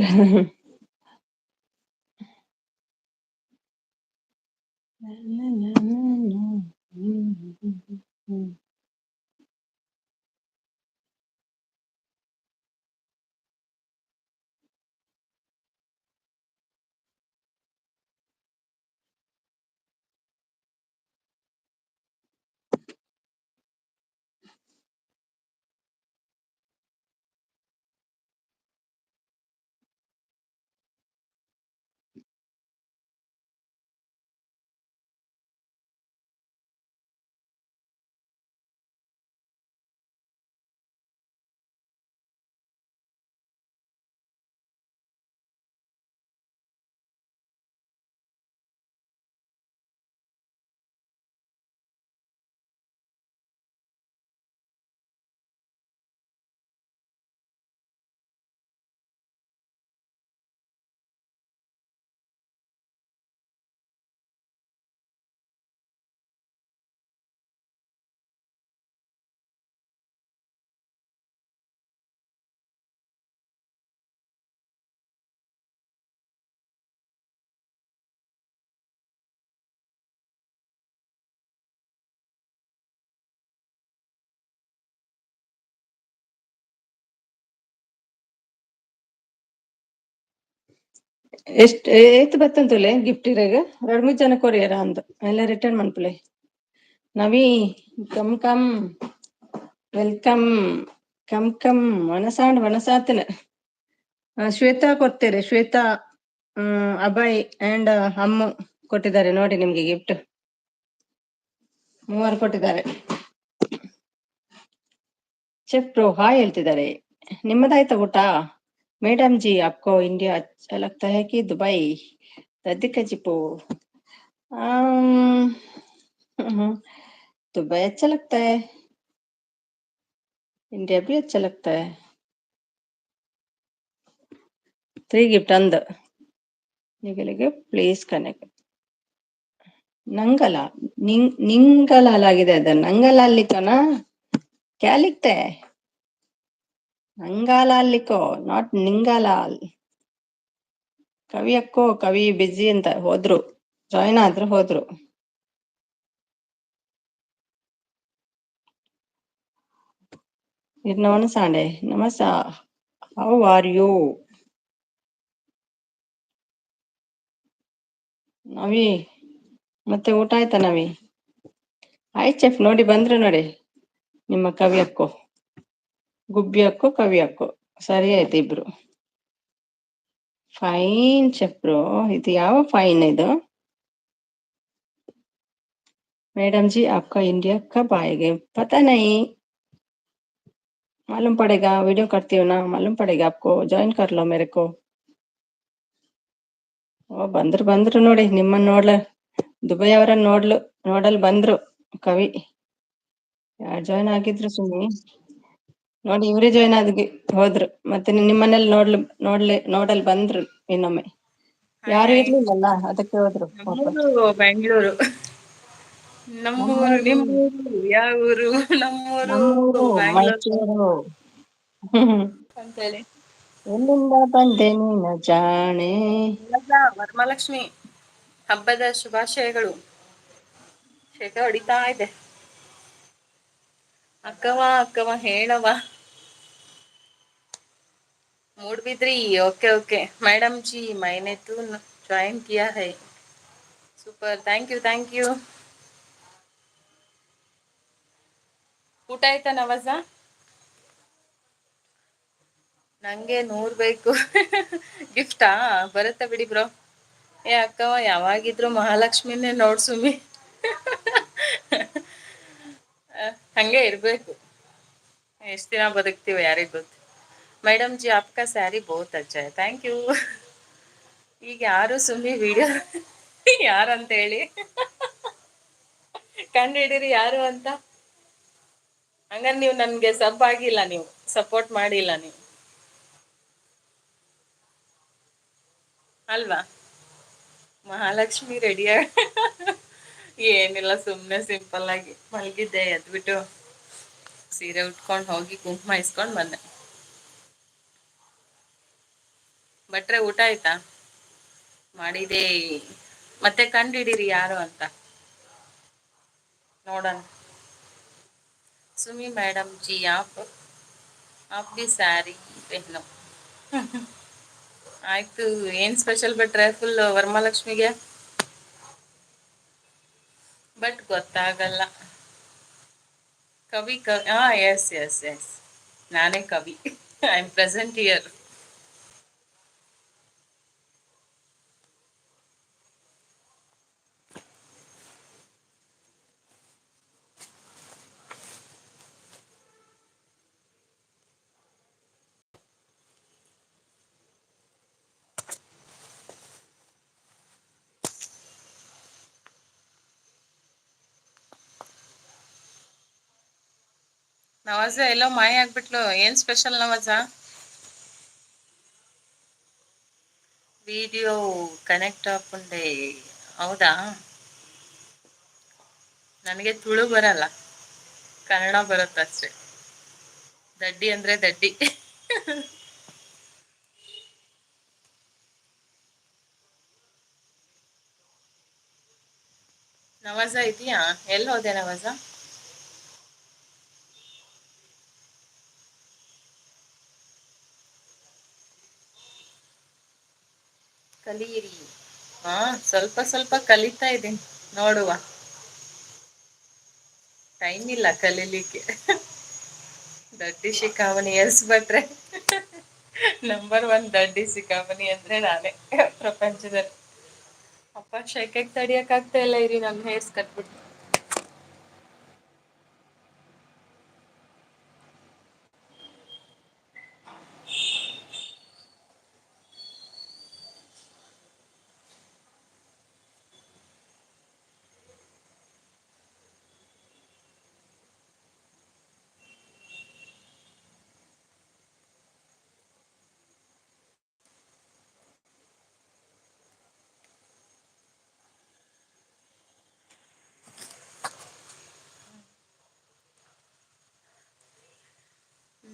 ಎಷ್ಟ್ ಏತ್ ಬತ್ತಂತುಲೆ ಗಿಫ್ಟ್ ಇರಾಗ 2-3 ಜನ ಕೊರಿಯರ ಅಂದ ಎಲ್ಲ ರಿಟರ್ನ್ ಮನ್ಪುಲೆ. Navi come come welcome come ವನಸಾಂಡ್ ವನಸಾತನ. ಶ್ವೇತಾ ಕೊಡ್ತೇರೆ, ಶ್ವೇತಾ, ಅಭಯ್ ಅಂಡ್ ಅಮ್ಮು ಕೊಟ್ಟಿದ್ದಾರೆ ನೋಡಿ ನಿಮ್ಗೆ ಗಿಫ್ಟ್. 3 ಕೊಟ್ಟಿದ್ದಾರೆ. ಚೆಫ್ ಬ್ರೋ ಹಾಯ್ ಹೇಳ್ತಿದ್ದಾರೆ. ನಿಮ್ಮದಾಯ್ತಾ ಊಟ? ಮೇಡಮ್ ಜಿ आपको इंडिया अच्छा लगता है कि दुबई? राधिका जी को दुबई अच्छा लगता है, इंडिया भी अच्छा लगता है. 3 ಗಿಫ್ಟ್ ಅಂದ ಈಗಲಿಗೆ ಪ್ಲೀಸ್ ಕನೆಕ್ಟ್. ನಂಗಲ ನಿಂಗಲಾಗಿದೆ ಅದ ನಂಗಲ ಅಲ್ಲಿಕನ ಕ್ಯಾ ಲಿಖತೆ ಹೈ? ನಂಗಾಲ ಅಲ್ಲಿಕೋ ನಾಟ್ ನಿಂಗಾಲಾಲ್. ಕವಿ ಅಕ್ಕೋ ಕವಿ ಬಿಜಿ ಅಂತ ಹೋದ್ರು, ಜಾಯ್ನ್ ಆದ್ರು ಹೋದ್ರು. ಇರ್ನವನ ಸಾಂಡೆ ನಮಸ್ತ, ಹೌ ಆರ್ ಯು? ನವಿ ಮತ್ತೆ ಊಟ ಆಯ್ತಾ ನವಿ? ಆಯ್ತು ಚೆಫ್, ನೋಡಿ ಬಂದ್ರು ನೋಡಿ ನಿಮ್ಮ ಕವಿ ಅಕ್ಕೋ, ಗುಬ್ಬಿ ಅಕ್ಕೋ ಕವಿ ಅಕ್ಕೋ, ಸರಿ ಆಯ್ತು ಇಬ್ರು. ಫೈನ್ ಚೆಫ್ ಬ್ರೋ, ಇದು ಯಾವ ಫೈನ್ ಇದು? मैडम जी आपका इंडिया कब आएंगे? पता नहीं, मालूम पड़ेगा, वीडियो करती हूँ ना, मालूम पड़ेगा आपको, ज्वाइन कर लो मेरे को. ಓ ಬಂದ್ರು ನೋಡಿ ನಿಮ್ಮನ್ನ ನೋಡ್ಲ, ದುಬೈ ಅವರನ್ನ ನೋಡಲ್ ಬಂದ್ರು ಕವಿ. ಯಾರು ಜಾಯ್ನ್ ಆಗಿದ್ರು ಸುಮ್ಮನೆ ನೋಡಿ, ಇವರೇ ಜಾಯ್ನ್ ಆಗಿ ಹೋದ್ರು. ಮತ್ತೆ ನಿಮ್ಮನೇಲಿ ನೋಡಲ್ ಬಂದ್ರು ಇನ್ನೊಮ್ಮೆ. ಹಾಯ್ ಯಾರು ಹಾಯ್. ಇರ್ಲಿಲ್ಲಲ್ಲ, ಅದಕ್ಕೆ ಹೋದ್ರು ವಾಪಸ್. ನಮ್ಮೂರು ಬೆಂಗಳೂರು. ನಮ್ಮೂರು ನಮ್ಮೂರು ನಿಮ್ಮೂರು ಯಾವ ಊರು? ನಮ್ಮೂರು ನಮ್ಮೂರು ಬ್ಯಾಂಗ್ಳೂರು ಮೈಸೂರು. ಅಂತೇಳಿ. ಎಲ್ಲಿಂದ ಬಂದೆ ನೀನು ಜಾಣೆ? ವರಮಹಾಲಕ್ಷ್ಮಿ ಹಬ್ಬದ ಶುಭಾಶಯಗಳು. ಶೇಖ ಹೊಡಿತಾ ಇದೆ. ಅಕ್ಕವ ಹೇಳವ. Moodbidri. Okay okay madam ji, मैंने तो ज्वाइन किया है. Super, thank you. ಊಟ ಆಯ್ತಾ ನವಾಜ? ನಂಗೆ 100 ಬೇಕು. ಗಿಫ್ಟಾ? ಬರುತ್ತಾ ಬಿಡಿ ಬ್ರೋ. ಏ ಅಕ್ಕವ ಯಾವಾಗಿದ್ರು ಮಹಾಲಕ್ಷ್ಮಿನೇ ನೋಡ್ಸುಮಿ. ಹಂಗೆ ಇರ್ಬೇಕು. ಎಷ್ಟು ದಿನ ಬದುಕ್ತೀವೋ ಯಾರಿಗ್ ಗೊತ್ತು. ಮೇಡಮ್ ಜಿ ಆಪ್ಕಾ ಸ್ಯಾರಿ ಬಹುತ್ ಅಚ್ಚಾ ಹೈ, ಥ್ಯಾಂಕ್ ಯು. ಈಗ ಯಾರು ಸುಮ್ಮಿ ವಿಡಿಯೋ ಯಾರಂತ ಹೇಳಿ ಕಂಡು ಹಿಡೀರಿ ಯಾರು ಅಂತ. ಹಂಗಾರೆ ನೀವು ನನ್ಗೆ ಸಬ್ ಆಗಿಲ್ಲ, ನೀವು ಸಪೋರ್ಟ್ ಮಾಡಿಲ್ಲ ನೀವು, ಅಲ್ವಾ? ಮಹಾಲಕ್ಷ್ಮಿ ರೆಡಿಯ? ಏನಿಲ್ಲ, ಸುಮ್ನೆ ಸಿಂಪಲ್ ಆಗಿ ಮಲ್ಗಿದ್ದೆ, ಎದ್ಬಿಟ್ಟು ಸೀರೆ ಉಟ್ಕೊಂಡು ಹೋಗಿ ಕುಂಕುಮ ಇಸ್ಕೊಂಡ್ ಬಂದೆ. ಭಟ್ರೆ ಊಟ ಆಯ್ತಾ? ಮಾಡಿದೆ. ಮತ್ತೆ ಕಂಡು ಹಿಡೀರಿ ಯಾರು ಅಂತ ನೋಡೋಣ. सुमी मैडम जी आप भी ಸ್ಯಾರಿ ಪೆಹ್ನೋ. ಆಯ್ತು. ಏನ್ ಸ್ಪೆಷಲ್ ಬಿಟ್ರೆ ಫುಲ್ ವರಮಹಾಲಕ್ಷ್ಮಿಗೆ? ಬಟ್ ಗೊತ್ತಾಗಲ್ಲ. ಕವಿ ಹಾ, ಎಸ್ ಎಸ್ ಎಸ್, ನಾನೇ Kavi. I am present here. ನವಾಜ ಎಲ್ಲೋ ಮಾಯ ಆಗ್ಬಿಟ್ಲು. ಏನ್ ಸ್ಪೆಷಲ್ ನವಾಜ? ವಿಡಿಯೋ ಕನೆಕ್ಟ್ ಹಾಕೊಂಡೆ. ಹೌದಾ? ನನಗೆ ತುಳು ಬರಲ್ಲ, ಕನ್ನಡ ಬರುತ್ತಷ್ಟೆ. ದಡ್ಡಿ ಅಂದ್ರೆ ದಡ್ಡಿ. ನವಾಜ ಇದೆಯಾ? ಎಲ್ಲಿ ಹೋದೆ ನವಾಜ? ಕಲಿಯಿರಿ. ಹಾ, ಸ್ವಲ್ಪ ಸ್ವಲ್ಪ ಕಲಿತಾ ಇದ್ದೀನಿ, ನೋಡುವ. ಟೈಮ್ ಇಲ್ಲ ಕಲೀಲಿಕ್ಕೆ. ದಡ್ಡಿ ಶಿಖಾಮಣಿ ಎಸ್ ಭಟ್ರೆ. ನಂಬರ್ 1 ದಡ್ಡಿ ಶಿಖಾಮಣಿ ಅಂದ್ರೆ ನಾನೇ ಪ್ರಪಂಚದಲ್ಲಿ. ಅಪ್ಪ ಶೆಕೆಗೆ ತಡಿಯಕ್ ಆಗ್ತಾ ಇಲ್ಲ, ಇರಿ ನಮ್ ಹೇರ್ಸ್ ಕಟ್ಬಿಟ್ಟು.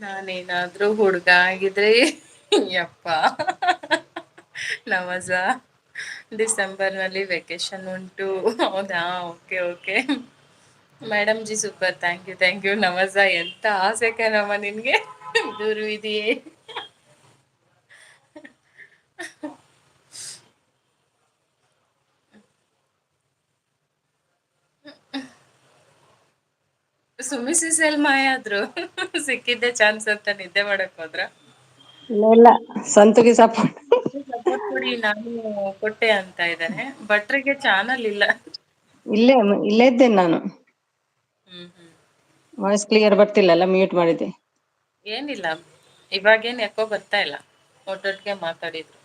ನಾನೇನಾದ್ರೂ ಹುಡ್ಗ ಆಗಿದ್ರೆ, ಯಪ್ಪ ನವಾಜ, ಡಿಸೆಂಬರ್ ನಲ್ಲಿ ವೆಕೇಶನ್ ಉಂಟು. ಹೌದಾ? Okay okay madam ji, super, thank you ನವಾಜ. ಎಂತ ಆಸೆ ಕಣಮ್ಮ ನಿನ್ಗೆ, ದೂರು ಇದೆಯೇ? ಸುಮಿಸಿಸ್ ಎಲ್ ಮಾಯ ಆದ್ರು? ಸಿಕ್ಕಿದ್ದೆ ಚಾನ್ಸ್ ಅಂತ ನಿದ್ದೆ ಮಾಡಕ್ ಹೋದ್ರ? ಇಲ್ಲ ಇಲ್ಲ, ಸಂತುಗೆ ಸಪೋರ್ಟ್. ಸಪೋರ್ಟ್ ಕೊಡಿ, ನಾನು ಕೊಟ್ಟೆ ಅಂತ ಇದ್ದಾನೆ. ಭಟ್ರಿಗೆ ಚಾನಲ್ ಇಲ್ಲ. ಇಲ್ಲೇ ಇದ್ದೇನೆ ನಾನು. ಹ್ಮ್. ವಾಯ್ಸ್ ಕ್ಲಿಯರ್ ಬರ್ತಿಲ್ಲಲ್ಲ, ಮ್ಯೂಟ್ ಮಾಡಿದ್ದೆ. ಏನಿಲ್ಲ, ಇವಾಗೇನ್ ಯಾಕೋ ಬರ್ತಾ ಇಲ್ಲ, ಒಟ್ಟೊಟ್ಟಿಗೆ ಮಾತಾಡಿದ್ರು.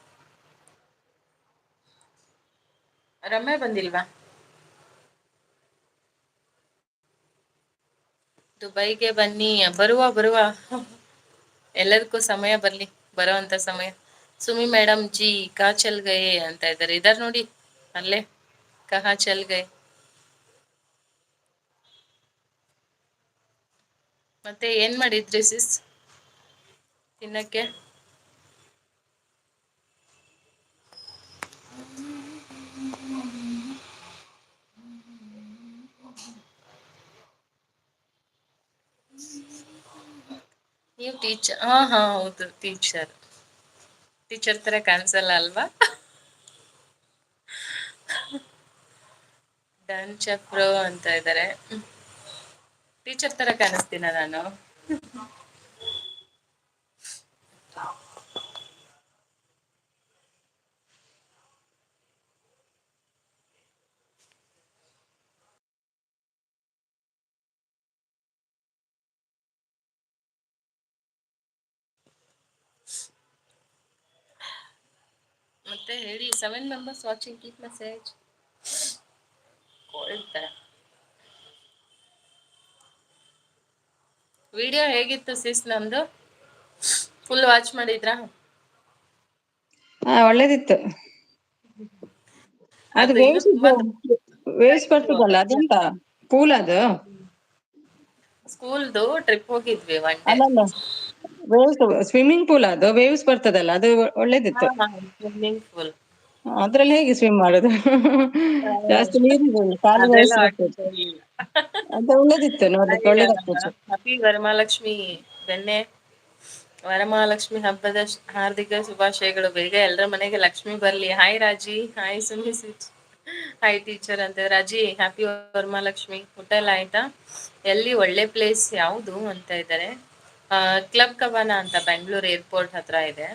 ರಮ್ಯಾ ಬಂದಿಲ್ವಾ? ದುಬೈಗೆ ಬನ್ನಿ. ಬರುವ ಎಲ್ಲದಕ್ಕೂ ಸಮಯ ಬರ್ಲಿ, ಬರೋಂತ ಸಮಯ. ಸುಮಿ ಮೇಡಮ್ ಜಿ ಕಾ ಚಲ್ ಗಯೆ ಅಂತ ಇದ್ದಾರೆ. ಇದಾರ್ ನೋಡಿ ಅಲ್ಲೇ, ಕಹಾ ಚಲ್ ಗಯೆ. ಮತ್ತೆ ಏನ್ ಮಾಡಿದ್ರಿ ಸಿಸ್ ತಿನ್ನಕ್ಕೆ? ನೀವು ಟೀಚರ್? ಹಾ ಹೌದು, ಟೀಚರ್ ತರ ಕಾಣಿಸಲ್ಲ ಅಲ್ವಾ? ಡನ್ ಚಪ್ರೋ ಅಂತ ಇದ್ದಾರೆ. ಟೀಚರ್ ತರ ಕಾಣಿಸ್ತೀನ ನಾನು? ಮತ್ತೆ ಹೇಳಿ. 7 members watching, keep message. Cold ತರ. ವಿಡಿಯೋ ಹೇಗಿತ್ತು ಸಿಸ್ ನಂದು? ಫುಲ್ ವಾಚ್ ಮಾಡಿದ್ರಾ? ಹಾ ಒಳ್ಳೇದಿತ್ತು. ಅದು ಇನ್ನು ವೇವ್ಸ್ ತುಂಬಾ ವೇವ್ಸ್ ಇತ್ತು ಬರ್ತದಲ್ಲ ಅದೆಂತ ಪೂಲ್ ಅದು? ಸ್ಕೂಲ್ದು ಟ್ರಿಪ್ ಹೋಗಿದ್ವಿ ಒನ್ ಡೇ. ಅಲ್ಲಲ್ಲ ವೇವ್ಸ್ ಸ್ವಿಮ್ಮಿಂಗ್ ಪೂಲ್ ಅದು ವೇವ್ಸ್ ಬರ್ತದಲ್ಲ ಅದು ಹಾ ಒಳ್ಳೇದಿತ್ತು. Swimming pool. ಅದ್ರಲ್ಲಿ ಹೇಗೆ ಸ್ವಿಮ್ ಮಾಡೋದು? ಜಾಸ್ತಿ ನೀರಿರಲ್ಲ, ಕಾಲಿಗೆ ಅದೆಲ್ಲ ಐಸ್ ಆಟ ಬರ್ತದೆ. ಅದು ಒಳ್ಳೇದಿತ್ತು, ನೋಡ್ಲಿಕ್ಕೆ ಚೆನ್ನಾಗಿದೆ ಅಲ್ವಾ? ಒಳ್ಳೇದಾಗ್ತದೆ. ಹ್ಯಾಪಿ ವರಮಹಾಲಕ್ಷ್ಮಿ ಬೆನ್ನೆ. ವರಮಹಾಲಕ್ಷ್ಮಿ ಹಬ್ಬದ ಹಾರ್ದಿಕ ಶುಭಾಶಯಗಳು. ಬೇಗ ಎಲ್ರ ಮನೆಗೆ ಲಕ್ಷ್ಮಿ ಬರ್ಲಿ. ಹಾಯ್ ರಾಜಿ, ಹಾಯ್ ಸುಮಿ ಸಿಟ್, ಹಾಯ್ ಟೀಚರ್ ಅಂತ. ರಾಜಿ ಹ್ಯಾಪಿ ವರಮಹಾಲಕ್ಷ್ಮಿ. ಊಟ ಎಲ್ಲ ಆಯ್ತಾ? ಎಲ್ಲಿ ಒಳ್ಳೆ ಪ್ಲೇಸ್ ಯಾವುದು ಅಂತ ಇದ್ದಾರೆ. ಕ್ಲಬ್ ಕವನ ಅಂತ ಬೆಂಗಳೂರು ಏರ್ಪೋರ್ಟ್ ಹತ್ರ ಇದೆ.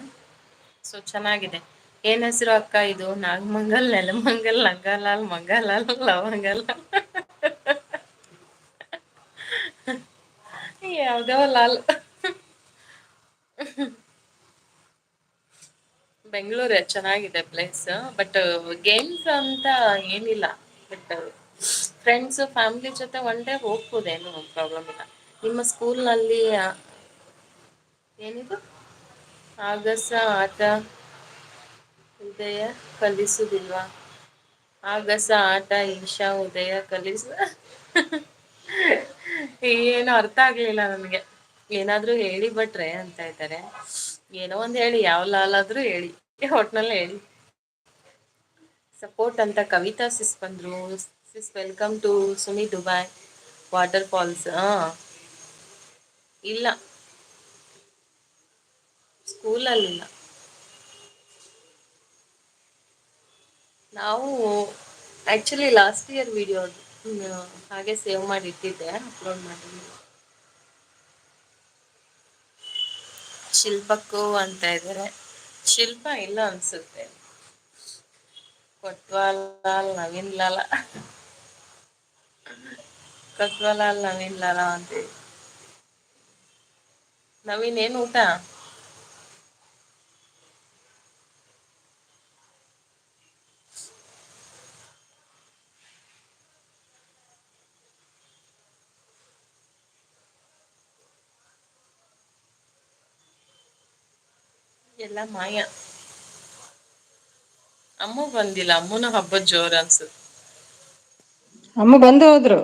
ಸೊ ಚೆನ್ನಾಗಿದೆ. ಏನ್ ಹೆಸರು ಅಕ್ಕ ಇದು? ನಾಗಮಂಗಲ್, ನೆಲಮಂಗಲ್, ಲಂಗಾಲಾಲ್, ಮಂಗಾಲಾಲ್, ಲವಂಗಲ್. ಯಾವ್ದೋ ಲಾಲ್. ಬೆಂಗಳೂರೇ ಚೆನ್ನಾಗಿದೆ ಪ್ಲೇಸ್. ಬಟ್ ಗೇಮ್ಸ್ ಅಂತ ಏನಿಲ್ಲ. ಬಟ್ ಫ್ರೆಂಡ್ಸ್ ಫ್ಯಾಮಿಲಿ ಜೊತೆ ಒನ್ ಡೇ ಹೋಗ್ಬೋದ, ಏನು ಪ್ರಾಬ್ಲಮ್ ಇಲ್ಲ. ನಿಮ್ಮ ಸ್ಕೂಲ್ ನಲ್ಲಿ ಏನಿದು ಆಗಸ ಆಟ ಉದಯ ಕಲಿಸುದಿಲ್ವಾ? ಆಗಸ ಆಟ ಈಶಾ ಉದಯ ಕಲಿಸ ಏನು ಅರ್ಥ ಆಗ್ಲಿಲ್ಲ ನನ್ಗೆ. ಏನಾದ್ರು ಹೇಳಿ ಬಟ್ರೆ ಅಂತ ಇದ್ದಾರೆ. ಏನೋ ಒಂದ್ ಹೇಳಿ, ಯಾವ ಲಾಲಾದ್ರೂ ಹೇಳಿ, ಒಟ್ನಲ್ಲಿ ಹೇಳಿ. ಸಪೋರ್ಟ್ ಅಂತ ಕವಿತಾ ಸಿಸ್ ಬಂದ್ರು. Sis welcome to Sumi Dubai waterfalls. ಇಲ್ಲ, ಸ್ಕೂಲಲ್ಲಿಲ್ಲ. ನಾವು ಆಕ್ಚುಲಿ ಲಾಸ್ಟ್ ಇಯರ್ ವಿಡಿಯೋ ಅದು, ಹಾಗೆ ಸೇವ್ ಮಾಡಿ ಇಟ್ಟಿದ್ದೆ, ಅಪ್ಲೋಡ್ ಮಾಡಿದ್ದೀನಿ. ಶಿಲ್ಪಕ್ಕೂ ಅಂತ ಇದ್ದಾರೆ. ಶಿಲ್ಪ ಇಲ್ಲ ಅನ್ಸುತ್ತೆ. ಕೊಟ್ವಾಲ್ ಲಾಲ್ ನವೀನ್ ಲಾಲ, ಕೊಟ್ವಾಲಾಲ್ ನವೀನ್ ಲಾಲ ಅಂತೇಳಿ. ನವೀನ್ ಏನ್ ಊಟ? ಎಲ್ಲ ಮಾಯ. ಅಮ್ಮು ಬಂದಿಲ್ಲ. ಅಮ್ಮನ ಹಬ್ಬದ ಜೋರ ಅನ್ಸುತ್ತೆ. ಅಮ್ಮ ಬಂದು ಹೋದ್ರು.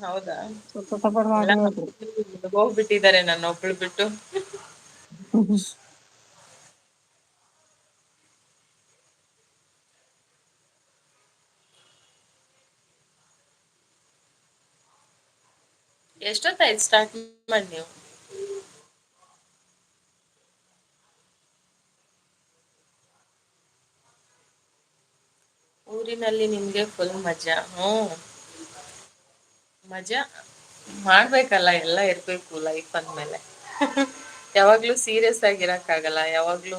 ಹೌದಾ? ಸ್ವಲ್ಪ ಸಪೋರ್ಟ್ ಎಲ್ಲ ಮಾಡಿ ಹೋದ್ರು. ಹೋಗ್ಬಿಟ್ಟಿದ್ದಾರೆ ನನ್ನ ಒಬ್ಳು ಬಿಟ್ಟು. ಎಷ್ಟೊತ್ತಾಯ್ತು ಸ್ಟಾರ್ಟ್ ಮಾಡಿ ನೀವು? ಊರಿನಲ್ಲಿ ನಿಮ್ಗೆ ಫುಲ್ ಮಜಾ. ಮಜಾ ಮಾಡ್ಬೇಕಲ್ಲ, ಎಲ್ಲ ಇರ್ಬೇಕು ಲೈಫ್ ಅಂದ್ಮೇಲೆ. ಯಾವಾಗ್ಲೂ ಸೀರಿಯಸ್ ಆಗಿರಕ್ ಆಗಲ್ಲ, ಯಾವಾಗ್ಲೂ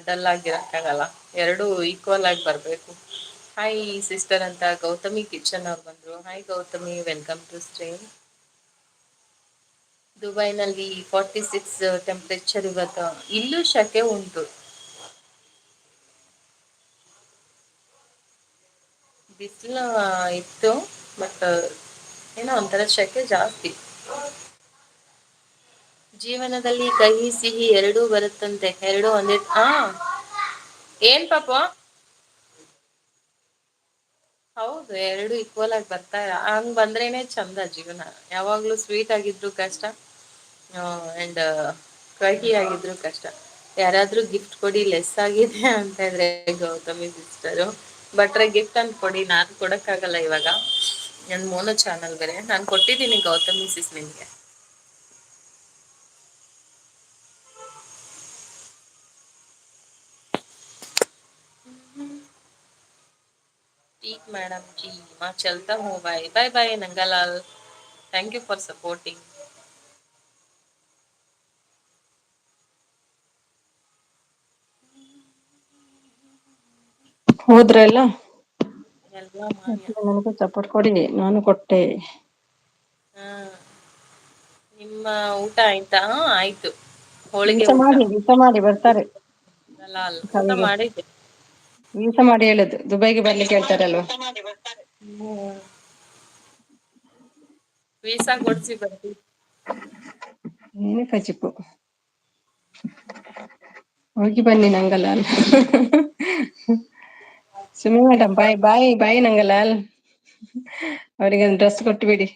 ಡಲ್ ಆಗಿರಕ್ ಆಗಲ್ಲ. ಎರಡು ಈಕ್ವಲ್ ಆಗಿ ಬರ್ಬೇಕು. ಹಾಯ್ ಸಿಸ್ಟರ್ ಅಂತ ಗೌತಮಿ ಕಿಚನ್ ಅವ್ರು ಬಂದ್ರು. Hi Gautami, welcome to stream. ದುಬೈನಲ್ಲಿ 46 ಟೆಂಪರೇಚರ್ ಇವತ್ತು. ಇಲ್ಲೂ ಶಕೆ ಉಂಟು. ಬಿಸಿಲು ಇತ್ತು, ಬಟ್ ಏನೋ ಒಂಥರ ಶಕೆ ಜಾಸ್ತಿ. ಜೀವನದಲ್ಲಿ ಕಹಿ ಸಿಹಿ ಎರಡೂ ಬರುತ್ತಂತೆ. ಎರಡು ಒಂದೇ. ಏನ್ ಪಾಪ? ಹೌದು, ಎರಡು ಈಕ್ವಲ್ ಆಗಿ ಬರ್ತಾ ಹಂಗ್ ಬಂದ್ರೇನೆ ಚಂದ ಜೀವನ. ಯಾವಾಗ್ಲೂ ಸ್ವೀಟ್ ಆಗಿದ್ರು ಕಷ್ಟ, ಅಂಡ್ ಕಹಿ ಆಗಿದ್ರು ಕಷ್ಟ. ಯಾರಾದ್ರೂ ಗಿಫ್ಟ್ ಕೊಡಿ ಲೆಸ್ ಆಗಿದೆ ಅಂತ ಇದ್ರೆ ಗೌತಮಿ ಸಿಸ್ಟರು. ಬಟ್ರೆ ಗಿಫ್ಟ್ ಅಂತ ಕೊಡಿ, ನಾನ್ ಕೊಡಕ್ ಆಗಲ್ಲ ಇವಾಗ. ನನ್ ಮೋನೋ ಚಾನಲ್ ಬೇರೆ. ನಾನ್ ಕೊಟ್ಟಿದ್ದೀನಿ ಗೌತಮಿ ಸಿಸ್ ನಿಮ್ಗೆ. ठीक मैडम जी, मैं चलता हूँ. Bye bye bye Nangalal. Thank you for supporting. ಹೋದ್ರ ಎಲ್ಲ? ಎಲ್ಲ ಮಾಯ. ನನಗೂ ಸಪೋರ್ಟ್ ಕೊಡಿ, ನಾನು ಕೊಟ್ಟೆ. ಹಾ, ನಿಮ್ಮ ಊಟ ಆಯ್ತಾ? ಆಯ್ತು. ಹೋಳಿಗೆ ವೀಸಾ ಊಟ. ಮಾಡಿ, ವೀಸಾ ಮಾಡಿ ಬರ್ತಾರೆ. ಲಾಲ್ ಊಟ ಕವಿಗೆ ಮಾಡಿದ್ದೆ. ವೀಸಾ ಮಾಡಿ ಹೇಳುದು, ದುಬೈಗೆ ಬರ್ಲಿಕ್ಕೆ ಹೇಳ್ತಾರಲ್ವಾ. ವೀಸಾ ಕೊಡ್ಸಿ ಬರ್ತೀವಿ. ಏನೇ ಕಚಿಪು ಹೋಗಿ ಬನ್ನಿ ನಂಗಲಾಲ್. ಸುಮಿ ಮೇಡಮ್ ಬಾಯ್ ಬಾಯ್ ಬಾಯ್ ನಂಗಲಾಲ್. ಅವರಿಗೆ ಒಂದು ಡ್ರೆಸ್ ಕೊಟ್ಟು ಬಿಡಿ,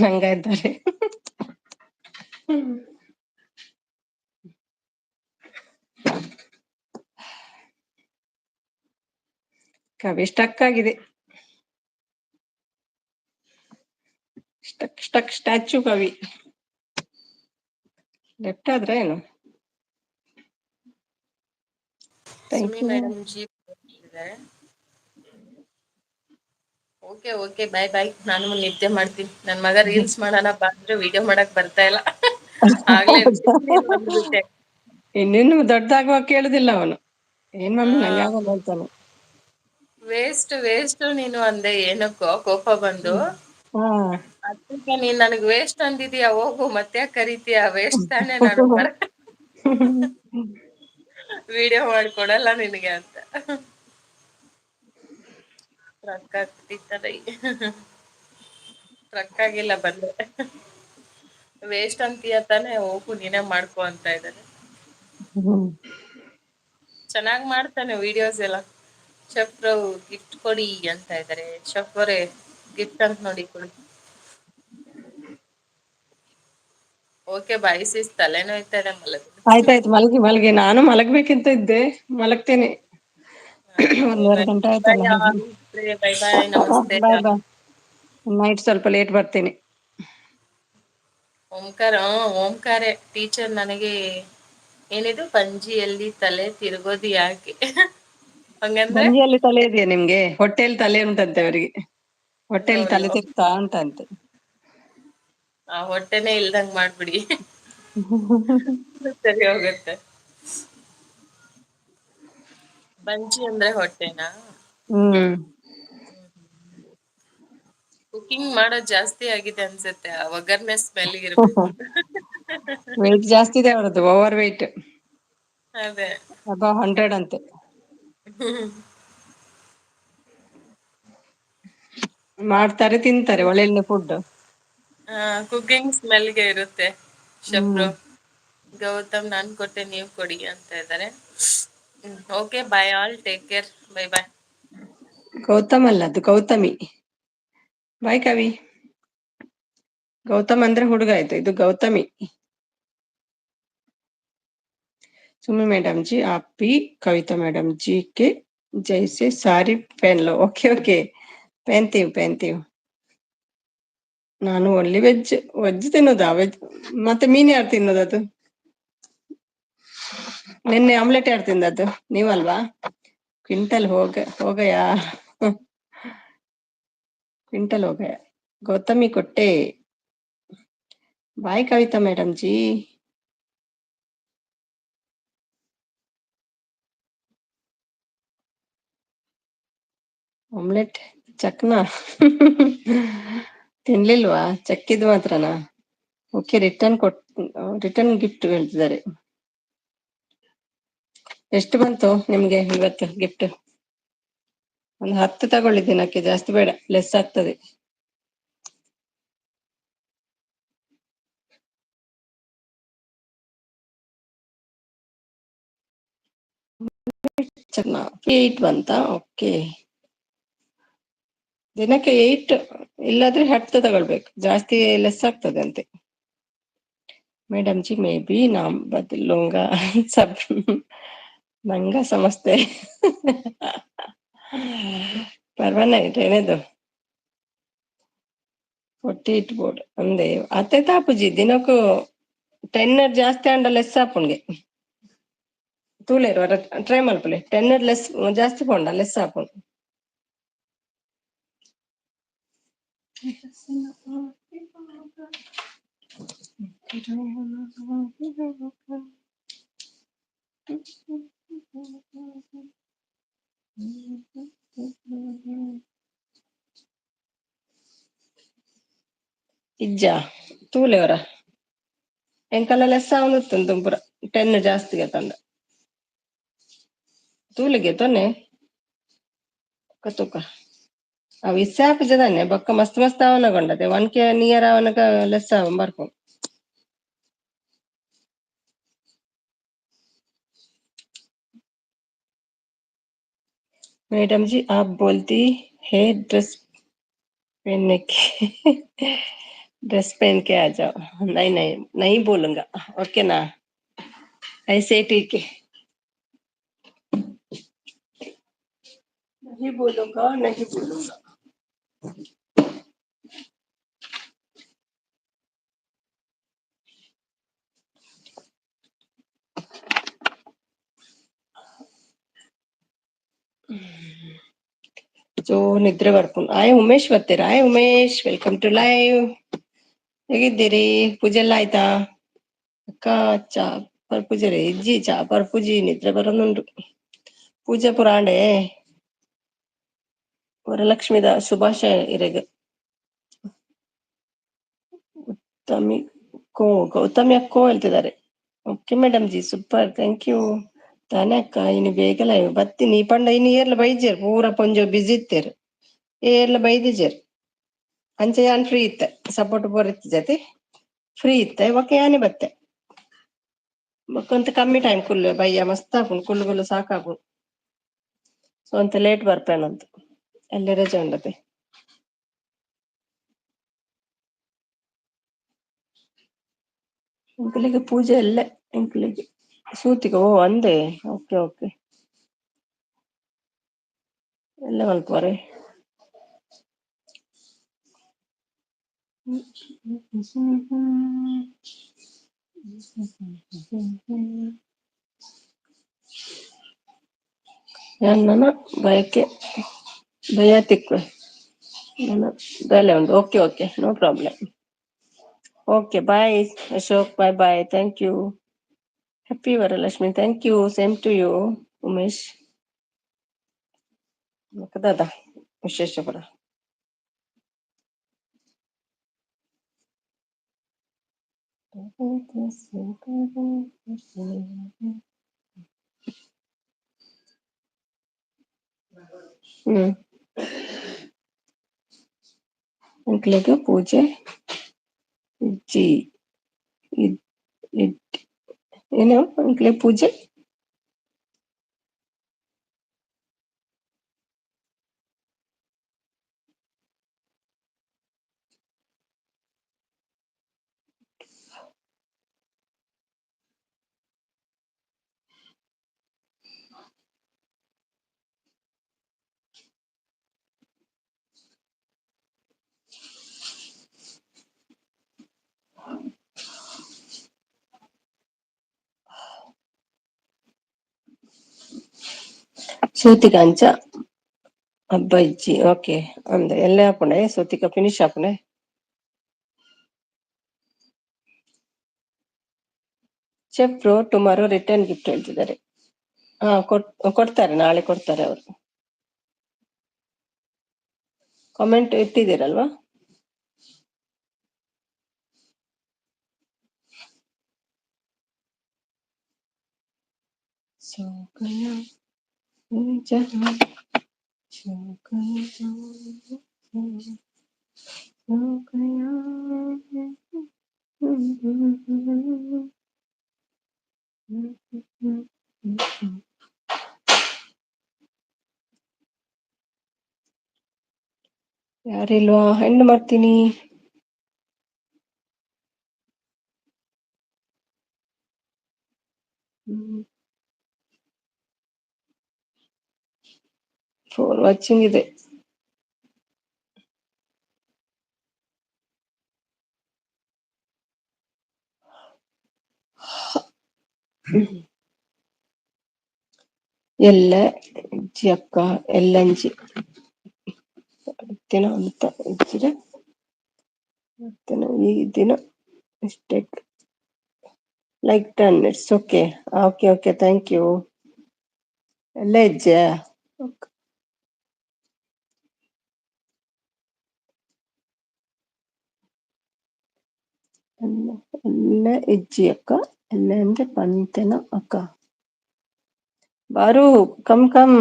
ನಂಗ ಇದ್ದಾರೆ. ಕವಿ ಸ್ಟಕ್ ಆಗಿದೆ, stuck stuck statue Kavi. Left ಆದ್ರೆ ಏನು? Thank Sumi you. Madam ji ಇದ್ದಾರೆ. Okay okay bye bye. ನಾನು ನಿದ್ದೆ ಮಾಡ್ತೀನಿ. ನನ್ ಮಗ ರೀಲ್ಸ್ ಮಾಡೋಣ ಬಾ ಅಂದ್ರೆ ವಿಡಿಯೋ ಮಾಡಕ್ ಬರ್ತಾ ಇಲ್ಲ. ಆಗ್ಲೇ ನೀನು ಬಂದ್ಬಿಟ್ಟೆ. ಇನ್ನೇನು ದೊಡ್ಡದಾಗುವಾಗ ಕೇಳುದಿಲ್ಲ ಅವನು, ಏನ್ ಮಮ್ಮಿ ನಂಗೆ ಆಗಲ್ಲ ಅಂತಾನೆ. ವೇಸ್ಟ್ ವೇಸ್ಟ್ ನೀನು ಅಂದೆ, ಏನಕ್ಕೋ ಕೋಪ ಬಂದು. ಹಾ ಅದಕ್ಕೆ ನೀನ್ ನನಗ್ ವೇಸ್ಟ್ ಅಂದಿದೀಯ, ಹೋಗು ಮತ್ತೆ ಯಾಕೆ ಕರಿತೀಯ, ವೇಸ್ಟ್ ತಾನೇ ನಾನು ವಿಡಿಯೋ ಮಾಡ್ಕೊಡಲ್ಲ ನಿನಗೆ ಅಂತ. ರೊಕ್ಕ ಆಗ್ತಿತ್ತದೈ ರೊಕ್ಕ ಆಗಿಲ್ಲ ಬಂದ್ರೆ. ವೇಸ್ಟ್ ಅಂತೀಯ ತಾನೇ, ಹೋಗು ನೀನೇ ಮಾಡ್ಕೊ ಅಂತ ಇದ್ದಾನೆ. ಚೆನ್ನಾಗ್ ಮಾಡ್ತಾನೆ ವಿಡಿಯೋಸ್ ಎಲ್ಲ. ಶಫ್ರು ಗಿಫ್ಟ್ ಕೊಡಿ ಅಂತ ಇದ್ದಾರೆ. ಶಫ್ ಅವರೇ ಗಿಫ್ಟ್ ಅಂತ ನೋಡಿ ಕೊಡಿ. ಓಕೆ ಬಾಯ್ ಸಿಸ್, ತಲೆನೋಯ್ತಾ ಇದೆ, ಮಲಗು. ಆಯ್ತಾಯ್ತು ಮಲಗಿ ಮಲಗಿ, ನಾನು ಮಲಗ್ಬೇಕಿಂತ ಇದ್ದೆ, ಮಲಗ್ತೇನೆ. ಒಂದೂವರೆ ಗಂಟೆ ಆಯ್ತಲ್ಲ. ಬೈ ಬಾಯ್, ನಮಸ್ತೆ. ಬಾಯ್ ಬಾಯ್. ನೈಟ್ ಸ್ವಲ್ಪ ಲೇಟ್ ಬರ್ತೀನಿ. ಓಂಕಾರ, ಓಂಕಾರೆ ಟೀಚರ್ ನನಗೆ ಏನಿದು ಪಂಜಿಯಲ್ಲಿ ತಲೆ ತಿರುಗೋದು ಯಾಕೆ ಹಂಗಂದ್ರೆ ಗಂಜಿಯಲ್ಲಿ ತಲೆ ಇದೆಯಾ ನಿಮ್ಗೆ? ಹೊಟ್ಟೆಯಲ್ಲಿ ತಲೆ ಉಂಟಂತೆ ಅವರಿಗೆ, ಹೊಟ್ಟೆಯಲ್ಲಿ ತಲೆ ಅಯ್ಯೋ, ತಿರ್ತಾ ಉಂಟಂತೆ. ಆ ಹೊಟ್ಟೆನೆ ಇಲ್ದಂಗ್ ಮಾಡ್ಬಿಡಿ, ಸರಿ ಹೋಗುತ್ತೆ. ಬಂಜಿ ಅಂದ್ರೆ ಹೊಟ್ಟೆನಾ? ಹ್ಮ್. ಕುಕಿಂಗ್ ಮಾಡೋದ್ ಜಾಸ್ತಿ ಆಗಿದೆ ಅನ್ಸುತ್ತೆ, ಆ ಒಗ್ಗರ್ನೆಸ್ ಸ್ಮೆಲ್ ಇರ್ಬೇಕು. ವೆಯ್ಟ್ ಜಾಸ್ತಿ ಇದೆ ಅವರದ್ದು, ಓವರ್ ವೆಯ್ಟ್. ಅದೇ. ಅಬೌವ್ 100 ಅಂತೆ. ಮಾಡ್ತಾರೆ ತಿಂತಾರೆ ಒಳ್ಳೊಳ್ಳೆ ಫುಡ್. ಕುಕಿಂಗ್ ಸ್ಮೆಲ್ಗೆ ಇರುತ್ತೆ. ಹ್ಮ್. ಶಬ್ರು ಗೌತಮ್ ನಾನ್ ಕೊಟ್ಟೆ ನೀವ್ ಕೊಡಿ ಅಂತ ಇದ್ದಾರೆ. Okay bye all, take care, bye bye. Gautam ಅಲ್ಲ, ಅದು ಗೌತಮಿ. ಬಾಯ್ ಕವಿ. ಗೌತಮ್ ಅಂದ್ರೆ ಹುಡುಗ ಆಯ್ತು, ಇದು ಗೌತಮಿ. सुमी मैडम जी, आप भी कविता मैडम जी के जैसे साड़ी पहन लो. ओके ओके, पहनती हूँ. ನಾನು ಒನ್ಲಿ ವೆಜ್, ವೆಜ್ ತಿನ್ನೋದಾ? ವೆಜ್ ಮತ್ತೆ ಮೀನ್ ಯಾರು ತಿನ್ನೋದದು? ನಿನ್ನೆ ಆಮ್ಲೆಟ್ ಯಾರು ತಿಂದದ್ದು? ನೀವಲ್ವಾ? ಕ್ವಿಂಟಲ್ ಹೋಗಯ ಕ್ವಿಂಟಲ್ ಹೋಗಯ. ಗೌತಮಿ ಕೊಟ್ಟೆ. Bye Kavita madam ji. Omelette ಚಕ್ನಾ ತಿನ್ಲಿಲ್ವಾ? ಚಕ್ಕಿದ್ ಮಾತ್ರನಾ? ಓಕೆ, ರಿಟರ್ನ್ ಗಿಫ್ಟ್ ಹೇಳ್ತಿದ್ದಾರೆ. ಎಷ್ಟು ಬಂತು ನಿಮ್ಗೆ ಇವತ್ತು ಗಿಫ್ಟ್? ಒಂದು 10 ತಗೊಳ್ಳಿ, ದಿನಕ್ಕೆ ಜಾಸ್ತಿ ಬೇಡ, ಲೆಸ್ ಆಗ್ತದೆ. ಚಕ್ನಾ 8 ಬಂತಾ? ಓಕೆ, ದಿನಕ್ಕೆ 8 ಇಲ್ಲಾದ್ರೆ 10 ತಗೊಳ್ಬೇಕು, ಜಾಸ್ತಿ ಲೆಸ್ ಆಗ್ತದೆ ಅಂತೆ. ಮೇಡಮ್ ಜಿ ಮೇ ಬಿ ನಾಮ್ ಬದಲೂಂಗ ಸಬ್ ನಂಗ ಸಮಸ್ತೆ. ಪರ್ವಾನ ಇಟ್ಟೇನೆದು 48 ಬೋರ್ಡ್ ಅಂದೆ ಅತ್ತೆ ತಾಪುಜಿ ದಿನಕ್ಕೂ 10 ಜಾಸ್ತಿ ಅಂಡ ಲೆಸ್ ಆಪುಂಗೆ ತೂಲೇರು ಟ್ರೈ ಮಲ್ಪಲೆ 10 ಲೆಸ್ ಜಾಸ್ತಿ ಪೋಂಡ ಲೆಸ್ ಆಪುಂಡು. ಇಜ್ಜ ತೂಲೆವರ ಎಂಕಲ್ಲ ಲೆಸ್ ಆವೊಂದುತ್ತುಂಡು ದುಂಪುರ 10 ಜಾಸ್ತಿಗೆ ತಂದ ತೂಲಿಗೆ ತೊನ್ನೆ ಕತುಕ ಅವು ಇಸ್ಸೆ ಆಪುಜಿ ಬೊಕ್ಕ ಮಸ್ತ್ ಮಸ್ತ್ ಅವನಗೊಂಡದೆ 1K ನಿಯರ್ ಅವನಗ ಲೆಸ್ ಆವನ್ ಬರ್ಪುಂಡು. मैडम जी आप बोलती है ड्रेस पहनने के ड्रेस पहन के आ जाओ। नहीं नहीं नहीं बोलूंगा। ओके ना, ऐसे ही ठीक है। नहीं बोलूंगा नहीं बोलूंगा। ಸೊ ನಿದ್ರೆ ಬರ್ಕೊಂಡು ಆಯ್ ಉಮೇಶ್ ಬರ್ತೀರಾ? ಆಯ್ ಉಮೇಶ್, ವೆಲ್ಕಮ್ ಟು ಲೈವ್. ಹೇಗಿದ್ದೀರಿ? ಪೂಜೆ ಎಲ್ಲ ಆಯ್ತಾ? ಅಕ್ಕ ಚಾ ಪೂಜೆ ರೀ ಇಜ್ಜಿ ಚಾ ಪೂಜಿ ನಿದ್ರೆ ಬರೋನುಂಡು. ಪೂಜೆ ಪುರಾಂಡೆ ವರಲಕ್ಷ್ಮಿದ ಶುಭಾಶಯ ಇರೆಗ್. ಗೌತಮಿ ಗೌತಮಿ ಅಕ್ಕೋ ಹೇಳ್ತಿದ್ದಾರೆ. Okay madam ji super thank you. ತಾನೇ ಅಕ್ಕ ಇನ್ನು ಬೇಗಲ ಬತ್ತೀನಿ ಈ ಪಂಡ ಇನ್ನು ಏರ್ಲ ಬೈಜೇರ್ ಪೂರ ಪೊಂಜೋ ಬಿಸಿ ಇತ್ತೇರ್ ಏರ್ಲ ಬೈದಿಜೇರ್ ಅಂಚೆ ಯಾನ್ ಫ್ರೀ ಇತ್ತೆ ಸಪೋರ್ಟ್ ಬೋರ್ ಜೊತೆ ಫ್ರೀ ಇತ್ತೆ ಓಕೆ ಯಾನೇ ಬತ್ತೆ ಮಕ್ಕಂತ ಕಮ್ಮಿ ಟೈಮ್ ಕುಲ್ಲು ಬಯ್ಯ ಮಸ್ತ್ ಆಪುಂಡು ಕುಲ್ಲು ಕುಲ್ಲು ಸಾಕಾಪುಂಡು. ಸೊ ಅಂತ ಲೇಟ್ ಬರ್ಪೇನಂತ ಎಲ್ಲ ರಜೆ ಉಂಡತೆ. ಎಂಕಲಿಗೆ ಪೂಜೆ ಅಲ್ಲೇ ಎಂಕಲಿಗೆ ಸೂತಿಗೆ ಓ ಅಂದೆ. ಓಕೆ ಓಕೆ ಎಲ್ಲ ಮಲ್ಪುವರೆ. ನನ್ನ ಭಯಕ್ಕೆ ಭಯ ತಿಕ್ಕು ನನ್ನ ಬೆಲೆ ಉಂಟು. Okay okay no problem. Okay bye Ashok, bye bye, thank you. Happy Varalakshmi, thank you, same to you Umesh. ದಾದಾ ವಿಶೇಷ ಪಡ ಅಂಕ್ಲೆಗೆ ಪೂಜೆ ಇಜ್ಜಿ ಏನು ಅಂಕ್ಲೆ ಪೂಜೆ ಸೂತಿಕ ಅಂಚ ಹಬ್ಬ ಇಜ್ಜಿ. ಓಕೆ ಅಂದೆ ಎಲ್ಲ ಹಾಪುಂಡೆ ಸೂತಿಕ ಫಿನಿಶ್ ಹಾಪುಂಡೆ. Chef bro tomorrow return gift ಹೇಳ್ತಿದ್ದಾರೆ. ಹಾ ಕೊಡ್ತಾರೆ, ನಾಳೆ ಕೊಡ್ತಾರೆ ಅವರು. ಕಾಮೆಂಟ್ ಇಟ್ಟಿದ್ದೀರಲ್ವಾ? सो गया ये जहां सो गया सो गया ಯಾರಿಲ್ವಾ? ಹೆಣ್ಣು ಮಾಡ್ತೀನಿ. ಫೋನ್ ವಾಚಿಂಗ್ ಇದೆ. ಎಲ್ಲ ಇಜ್ಜಿ ಅಕ್ಕ ಎಲ್ಲಂಜಿ ದಿನ ಅಂತ ಇಜ್ಜಿರ ಈ ದಿನ mistake like 10 minutes. Okay okay okay thank you. ಎಲ್ಲ ಇಜ್ಜೆ ಎಲ್ಲ ಇಜ್ಜಿ ಅಕ್ಕ ಎಲ್ಲ ಅಂದ್ರೆ ಪಂತೆನ ಅಕ್ಕ. ಬಾರು ಕಮ್ ಕಮ್.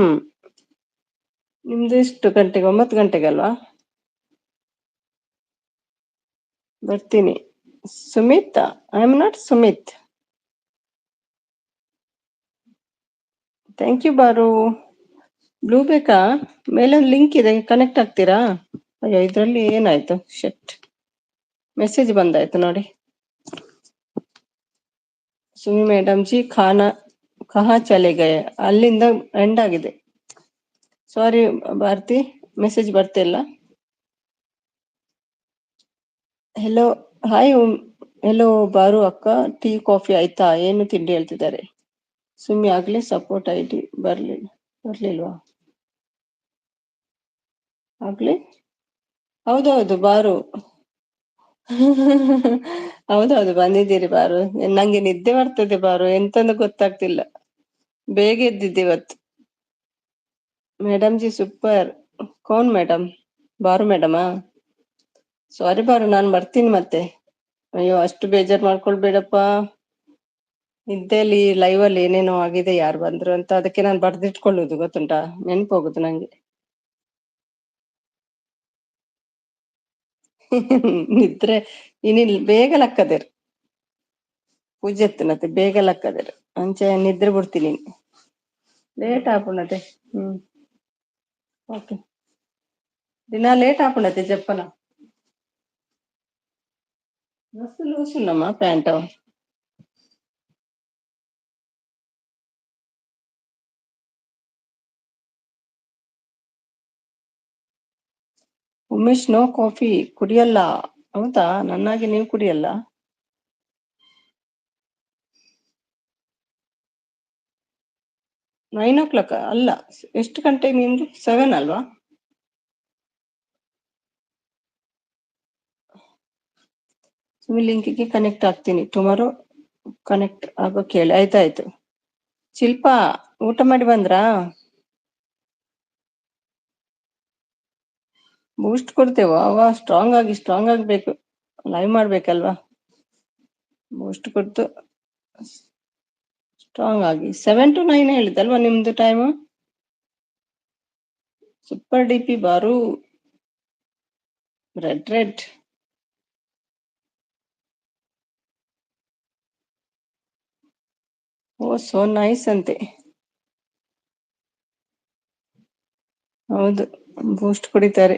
ನಿಮ್ದು ಎಷ್ಟು ಗಂಟೆಗೆ? 9 ಗಂಟೆಗೆ ಅಲ್ವಾ? ಬರ್ತೀನಿ. Sumit, I am not Sumit. Thank you ಬಾರು. ಬ್ಲೂ ಬೇಕಾ? ಮೇಲೊಂದು ಲಿಂಕ್ ಇದೆ, ಕನೆಕ್ಟ್ ಆಗ್ತೀರಾ? ಅಯ್ಯೋ ಇದ್ರಲ್ಲಿ ಏನಾಯ್ತು? ಶೆಟ್, ಮೆಸೇಜ್ ಬಂದಾಯ್ತು ನೋಡಿ. ಸುಮಿ ಮೇಡಮ್ ಜಿ ಖಾನಾ ಕಹಾ ಚಲೆ ಗಯೆ, ಅಲ್ಲಿಂದ ಎಂಡ್ ಆಗಿದೆ. ಸಾರಿ ಭಾರತಿ, ಮೆಸೇಜ್ ಬರ್ತಿಲ್ಲ. ಹೆಲೋ, ಹಾಯ್, ಹೆಲೋ ಬಾರು ಅಕ್ಕ, ಟೀ ಕಾಫಿ ಆಯ್ತಾ? ಏನು ತಿಂಡಿ ಹೇಳ್ತಿದ್ದಾರೆ. ಸುಮ್ಮಿ ಆಗ್ಲೇ ಸಪೋರ್ಟ್ ಐಡಿ ಬರ್ಲಿಲ್ವಾ ಆಗ್ಲೇ? ಹೌದೌದು ಬಾರು. ಹೌದೌದು ಬಂದಿದ್ದೀರಿ ಬಾರು. ನಂಗೆ ನಿದ್ದೆ ಬರ್ತದೆ ಬಾರು, ಎಂತಂದು ಗೊತ್ತಾಗ್ತಿಲ್ಲ. ಬೇಗ ಎದ್ದಿದ್ದೆ ಇವತ್ತು. Madam ji super. ಕೌನ್ ಮೇಡಮ್? ಬಾರು ಮೇಡಮಾ? ಸಾರಿ ಬಾರು, ನಾನು ಬರ್ತೀನಿ ಮತ್ತೆ. ಅಯ್ಯೋ ಅಷ್ಟು ಬೇಜಾರ್ ಮಾಡ್ಕೊಳ್ಬೇಡಪ್ಪಾ. ನಿದ್ದೆಯಲ್ಲಿ ಲೈವ್ ಅಲ್ಲಿ ಏನೇನೋ ಆಗಿದೆ, ಯಾರು ಬಂದ್ರು ಅಂತ, ಅದಕ್ಕೆ ನಾನು ಬರ್ದಿಟ್ಕೊಳ್ಳುದು ಗೊತ್ತುಂಟಾ, ನೆನ್ಪೋಗುದು ನಂಗೆ. ನಿದ್ರೆ ಇನ್ನಿಲ್ ಬೇಗ ಲಕ್ಕದೇರು ಪೂಜೆ ಎತ್ತನತೆ ಬೇಗ ಲಕ್ಕದೇರು ಅಂಚೆ ನಿದ್ರೆ ಬಿಡ್ತೀನಿ ಲೇಟ್ ಆಪುಣತೆ. ಓಕೆ, ದಿನ ಲೇಟ್ ಆಪುಣತೆ ಜಪ್ಪನ ಮಸ್ತ್ ಲೂಸ್ ಉನ್ನಮ್ಮ ಪ್ಯಾಂಟ್. ಉಮೇಶ್ ನೋ ಕಾಫಿ ಕುಡಿಯಲ್ಲ. ಹೌದಾ? ನನ್ನಾಗಿ ನೀವು ಕುಡಿಯಲ್ಲ? 9 o'clock ಅಲ್ಲ, ಎಷ್ಟು ಗಂಟೆ ನಿಮ್ದು? 7 ಅಲ್ವಾ? ಲಿಂಕಿಗೆ ಕನೆಕ್ಟ್ ಆಗ್ತೀನಿ, ಟುಮಾರೋ ಕನೆಕ್ಟ್ ಆಗೋ ಕೇಳಿ. ಆಯ್ತಾಯ್ತು. ಶಿಲ್ಪಾ, ಊಟ ಮಾಡಿ ಬಂದ್ರಾ? ಬೂಸ್ಟ್ ಕೊಡ್ತೇವ? ಅವ ಸ್ಟ್ರಾಂಗ್ ಆಗ್ಬೇಕು, ಲೈವ್ ಮಾಡ್ಬೇಕಲ್ವಾ? ಬೂಸ್ಟ್ ಕೊಡ್ತು ಸ್ಟ್ರಾಂಗ್ ಆಗಿ. 7 to 9 ಹೇಳಿದಲ್ವಾ ನಿಮ್ದು ಟೈಮ್? ಸೂಪರ್ ಡಿಪಿ ಬಾರು, ರೆಡ್. ಓ ಸೋ ನೈಸ್ ಅಂತೆ. ಹೌದು, ಬೂಸ್ಟ್ ಕುಡಿತಾರೆ.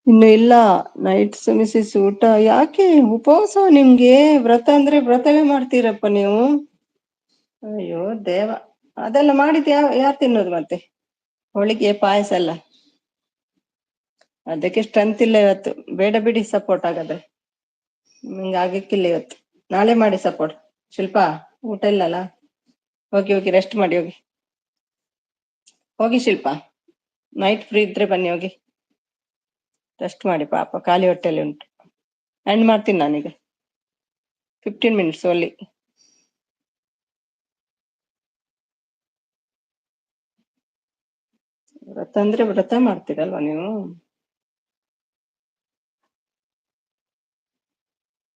ಇನ್ನು ಇಲ್ಲ, ನೈಟ್ ಮಿಸ್ಸಸ್ ಊಟ. ಯಾಕೆ ಉಪವಾಸ ನಿಮ್ಗೆ? ವ್ರತ ಅಂದ್ರೆ ವ್ರತವೇ ಮಾಡ್ತೀರಪ್ಪ ನೀವು. ಅಯ್ಯೋ ದೇವ, ಅದೆಲ್ಲ ಮಾಡಿದ್ ಯಾರು ತಿನ್ನೋದು ಮತ್ತೆ? ಹೋಳಿಗೆ ಪಾಯಸ ಎಲ್ಲ ಅದಕ್ಕೆ ಸ್ಟ್ರೆಂತ್ ಇಲ್ಲ ಇವತ್ತು. ಬೇಡ ಬಿಡಿ ಸಪೋರ್ಟ್ ಆಗದೆ, ನಿಮ್ಗೆ ಆಗಕ್ಕಿಲ್ಲ ಇವತ್ತು. ನಾಳೆ ಮಾಡಿ ಸಪೋರ್ಟ್. ಶಿಲ್ಪಾ, ಊಟ ಇಲ್ಲಲ್ಲ? ಹೋಗಿ ರೆಸ್ಟ್ ಮಾಡಿ ಹೋಗಿ ಶಿಲ್ಪಾ, ನೈಟ್ ಫ್ರೀ ಇದ್ರೆ ಬನ್ನಿ, ಹೋಗಿ ರೆಸ್ಟ್ ಮಾಡಿ. ಪಾಪ ಖಾಲಿ ಹೊಟ್ಟೆಯಲ್ಲಿ ಉಂಟು. ಎಂಡ್ ಮಾಡ್ತೀನಿ ನಾನೀಗ, 15 minutes ಓನ್ಲಿ. ವ್ರತ ಅಂದ್ರೆ ವ್ರತ ಮಾಡ್ತೀರಲ್ವಾ ನೀವು?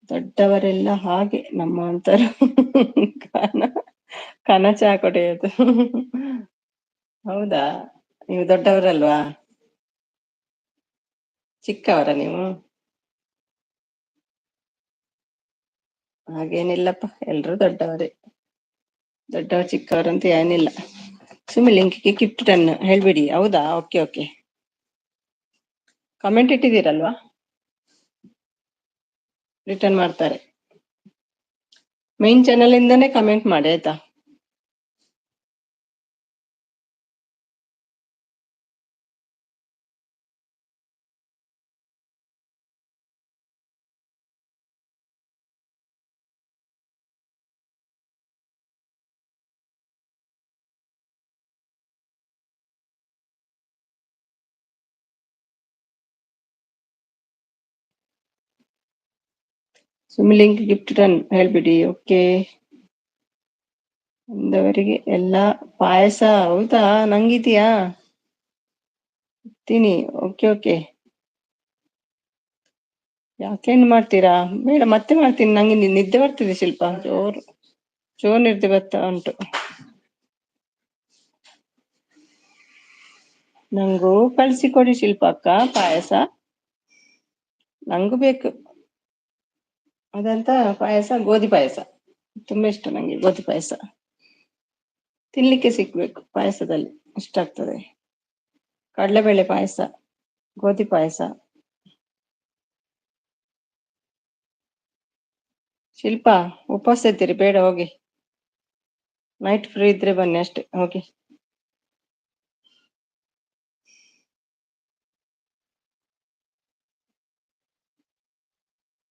ದೊಡ್ಡವರೆಲ್ಲ ಹಾಗೆ ನಮ್ಮ ಅಂತರ ಕನ ಚಾ ಕೊಡೆಯೋದು. ಹೌದಾ? ನೀವು ದೊಡ್ಡವರಲ್ವಾ? ಚಿಕ್ಕವರ ನೀವು? ಹಾಗೇನಿಲ್ಲಪ್ಪ, ಎಲ್ರೂ ದೊಡ್ಡವರೇ. ದೊಡ್ಡವರು ಚಿಕ್ಕವರಂತ ಏನಿಲ್ಲ. ಸುಮ್ಮನೆ ಲಿಂಕಿಗೆ ಗಿಫ್ಟ್ ಡನ್ ಹೇಳ್ಬಿಡಿ. ಹೌದಾ? ಓಕೆ. ಕಮೆಂಟ್ ಇಟ್ಟಿದ್ದೀರಲ್ವಾ? ರಿಟರ್ನ್ ಮಾಡ್ತಾರೆ. ಮೈನ್ ಚಾನೆಲ್ ಇಂದಾನೇ ಕಮೆಂಟ್ ಮಾಡಿ ಆಯ್ತಾ? ಸುಮ್ಮನೆ ಲಿಂಕ್ ಗಿಫ್ಟ್ ಡನ್ ಹೇಳ್ಬಿಡಿ. ಓಕೆ, ಅಂದವರಿಗೆ ಎಲ್ಲ ಪಾಯಸ. ಹೌದಾ? ನಂಗಿದ್ಯಾ? ಇರ್ತೀನಿ. ಓಕೆ. ಯಾಕೇನ್ ಮಾಡ್ತೀರಾ? ಬೇಡ, ಮತ್ತೆ ಮಾಡ್ತೀನಿ. ನಂಗೆ ನಿದ್ದೆ ಬರ್ತಿದೆ ಶಿಲ್ಪ, ಜೋರ್ ನಿದ್ದೆ ಬರ್ತಾ ಉಂಟು. ನಂಗೂ ಕಳ್ಸಿಕೊಡಿ ಶಿಲ್ಪ ಅಕ್ಕ ಪಾಯಸ. ನಂಗೂ ಬೇಕು. ಅದಂತ ಪಾಯಸ, ಗೋಧಿ ಪಾಯಸ ತುಂಬಾ ಇಷ್ಟ ನಂಗೆ. ಗೋಧಿ ಪಾಯಸ ತಿನ್ಲಿಕ್ಕೆ ಸಿಕ್ಬೇಕು ಪಾಯಸದಲ್ಲಿ, ಇಷ್ಟ ಆಗ್ತದೆ. ಕಡಲೆಬೇಳೆ ಪಾಯಸ, ಗೋಧಿ ಪಾಯಸ. ಶಿಲ್ಪ ಉಪವಾಸ ಇದ್ದೀರಿ? ಬೇಡ ಹೋಗಿ, ನೈಟ್ ಫ್ರೀ ಇದ್ರೆ ಬನ್ನಿ ಅಷ್ಟೇ, ಹೋಗಿ.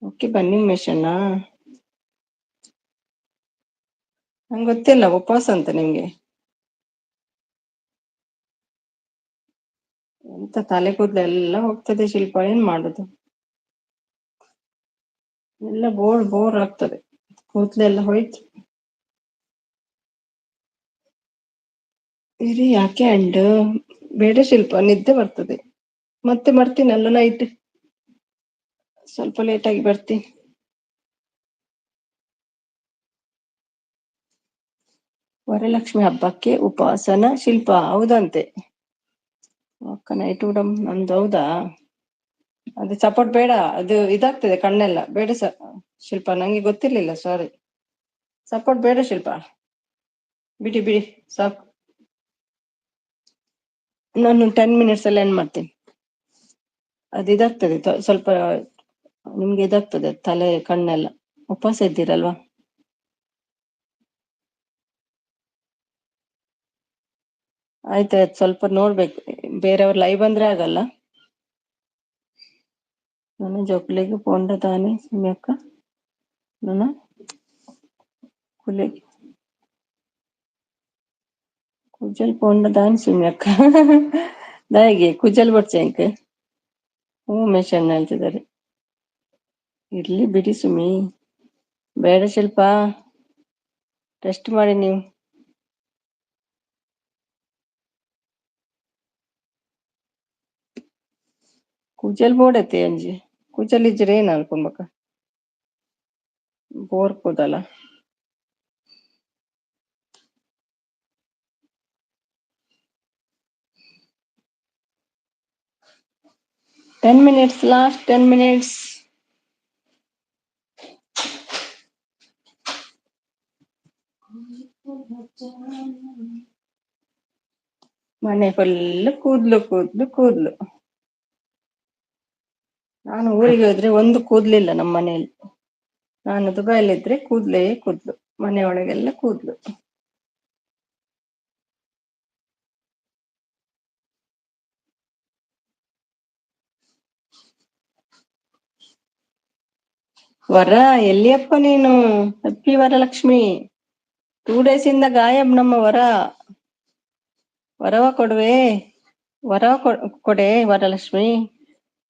ಓಕೆ ಬನ್ನಿ ಉಮೇಶಣ್ಣ. ನಂಗೆ ಗೊತ್ತಿಲ್ಲ ಉಪವಾಸ ಅಂತ ನಿಮ್ಗೆ. ಎಂತ ತಲೆ ಕೂದಲು ಎಲ್ಲ ಹೋಗ್ತದೆ ಶಿಲ್ಪ, ಏನ್ ಮಾಡುದು? ಎಲ್ಲ ಬೋರ್ ಬೋರ್ ಆಗ್ತದೆ, ಕೂದಲೆಲ್ಲ ಹೋಯ್ತು. ಇರಿ ಯಾಕೆ ಅಂಡ್ ಬೇಡ ಶಿಲ್ಪ, ನಿದ್ದೆ ಬರ್ತದೆ. ಮತ್ತೆ ಬರ್ತೀನಲ್ಲ ನೈಟ್, ಸ್ವಲ್ಪ ಲೇಟ್ ಆಗಿ ಬರ್ತೀನಿ. ವರಲಕ್ಷ್ಮಿ ಹಬ್ಬಕ್ಕೆ ಉಪವಾಸನ ಶಿಲ್ಪ? ಹೌದಂತೆ ಅಕ್ಕ, ನೈಟ್ ಊಟ ನಮ್ದು. ಹೌದಾ? ಅದು ಸಪೋರ್ಟ್ ಬೇಡ, ಅದು ಇದಾಗ್ತದೆ ಕಣ್ಣೆಲ್ಲ. ಬೇಡ ಶಿಲ್ಪ, ನಂಗೆ ಗೊತ್ತಿರ್ಲಿಲ್ಲ, ಸಾರಿ. ಸಪೋರ್ಟ್ ಬೇಡ ಶಿಲ್ಪ, ಬಿಡಿ ಬಿಡಿ ಸಾಕು. ನಾನು 10 ಮಿನಿಟ್ಸ್ ಅಲ್ಲಿ ಏನ್ ಮಾಡ್ತೀನಿ. ಅದು ಇದಾಗ್ತದೆ ಸ್ವಲ್ಪ, ನಿಮ್ಗೆ ಇದಾಗ್ತದೆ ತಲೆ ಕಣ್ಣೆಲ್ಲ. ಉಪವಾಸ ಇದ್ದೀರಲ್ವಾ? ಆಯ್ತಾಯ್ತು, ಸ್ವಲ್ಪ ನೋಡ್ಬೇಕು. ಬೇರೆಯವ್ರ ಲೈವ್ ಬಂದ್ರೆ ಆಗಲ್ಲ. ನನ್ನ ಜೊಕ್ಲಿಗೆ ಪೋಂಡ ತಾನೆ ಸಿಮ್ಯಕ್ಕ, ನನ್ನ ಕುಲೆ ಕುಜಲ್ ಪೋಂಡ ದಾನ್ ಸಿಮ್ಯಕ್ಕ ದಾಯಿಗೆ ಕುಜಲ್ ಬಡ್ಚಂಕ್. ಉಮೇಶ್ ಅಣ್ಣ ಹೇಳ್ತಿದ್ದಾರೆ. ಇರ್ಲಿ ಬಿಡಿ ಸುಮಿ, ಬೇಡ ಶಿಲ್ಪ, ರೆಸ್ಟ್ ಮಾಡಿ ನೀವು. ಕುಜಲ್ ಬೋಡತ್ತೆ ಅಂಜಿ, ಕುಜಲ್ ಇಜ್ರೆ ಏನ್ ಅನ್ಕೊಂಬಕ, ಬೋರ್ ಕೂದಲ. 10 minutes, last 10 minutes. ಮನೆ ಫುಲ್ ಕೂದ್ಲು ಕೂದ್ಲು ಕೂದ್ಲು. ನಾನು ಊರಿಗೆ ಹೋದ್ರೆ ಒಂದು ಕೂದ್ಲಿಲ್ಲ ನಮ್ಮ ಮನೆಯಲ್ಲಿ. ನಾನು ದುಬೈಯಲ್ಲಿದ್ರೆ ಕೂದ್ಲೇ ಕೂದ್ಲು, ಮನೆಯೊಳಗೆಲ್ಲ ಕೂದ್ಲು. ವರ ಎಲ್ಲಿಯಪ್ಪ ನೀನು? ಹ್ಯಾಪಿ ವರಲಕ್ಷ್ಮಿ. 2 days ಇಂದ ಗಾಯಬ್ ನಮ್ಮ ವರ. ವರವ ಕೊಡುವೆ, ವರವ ಕೊಡೆ ವರಲಕ್ಷ್ಮಿ.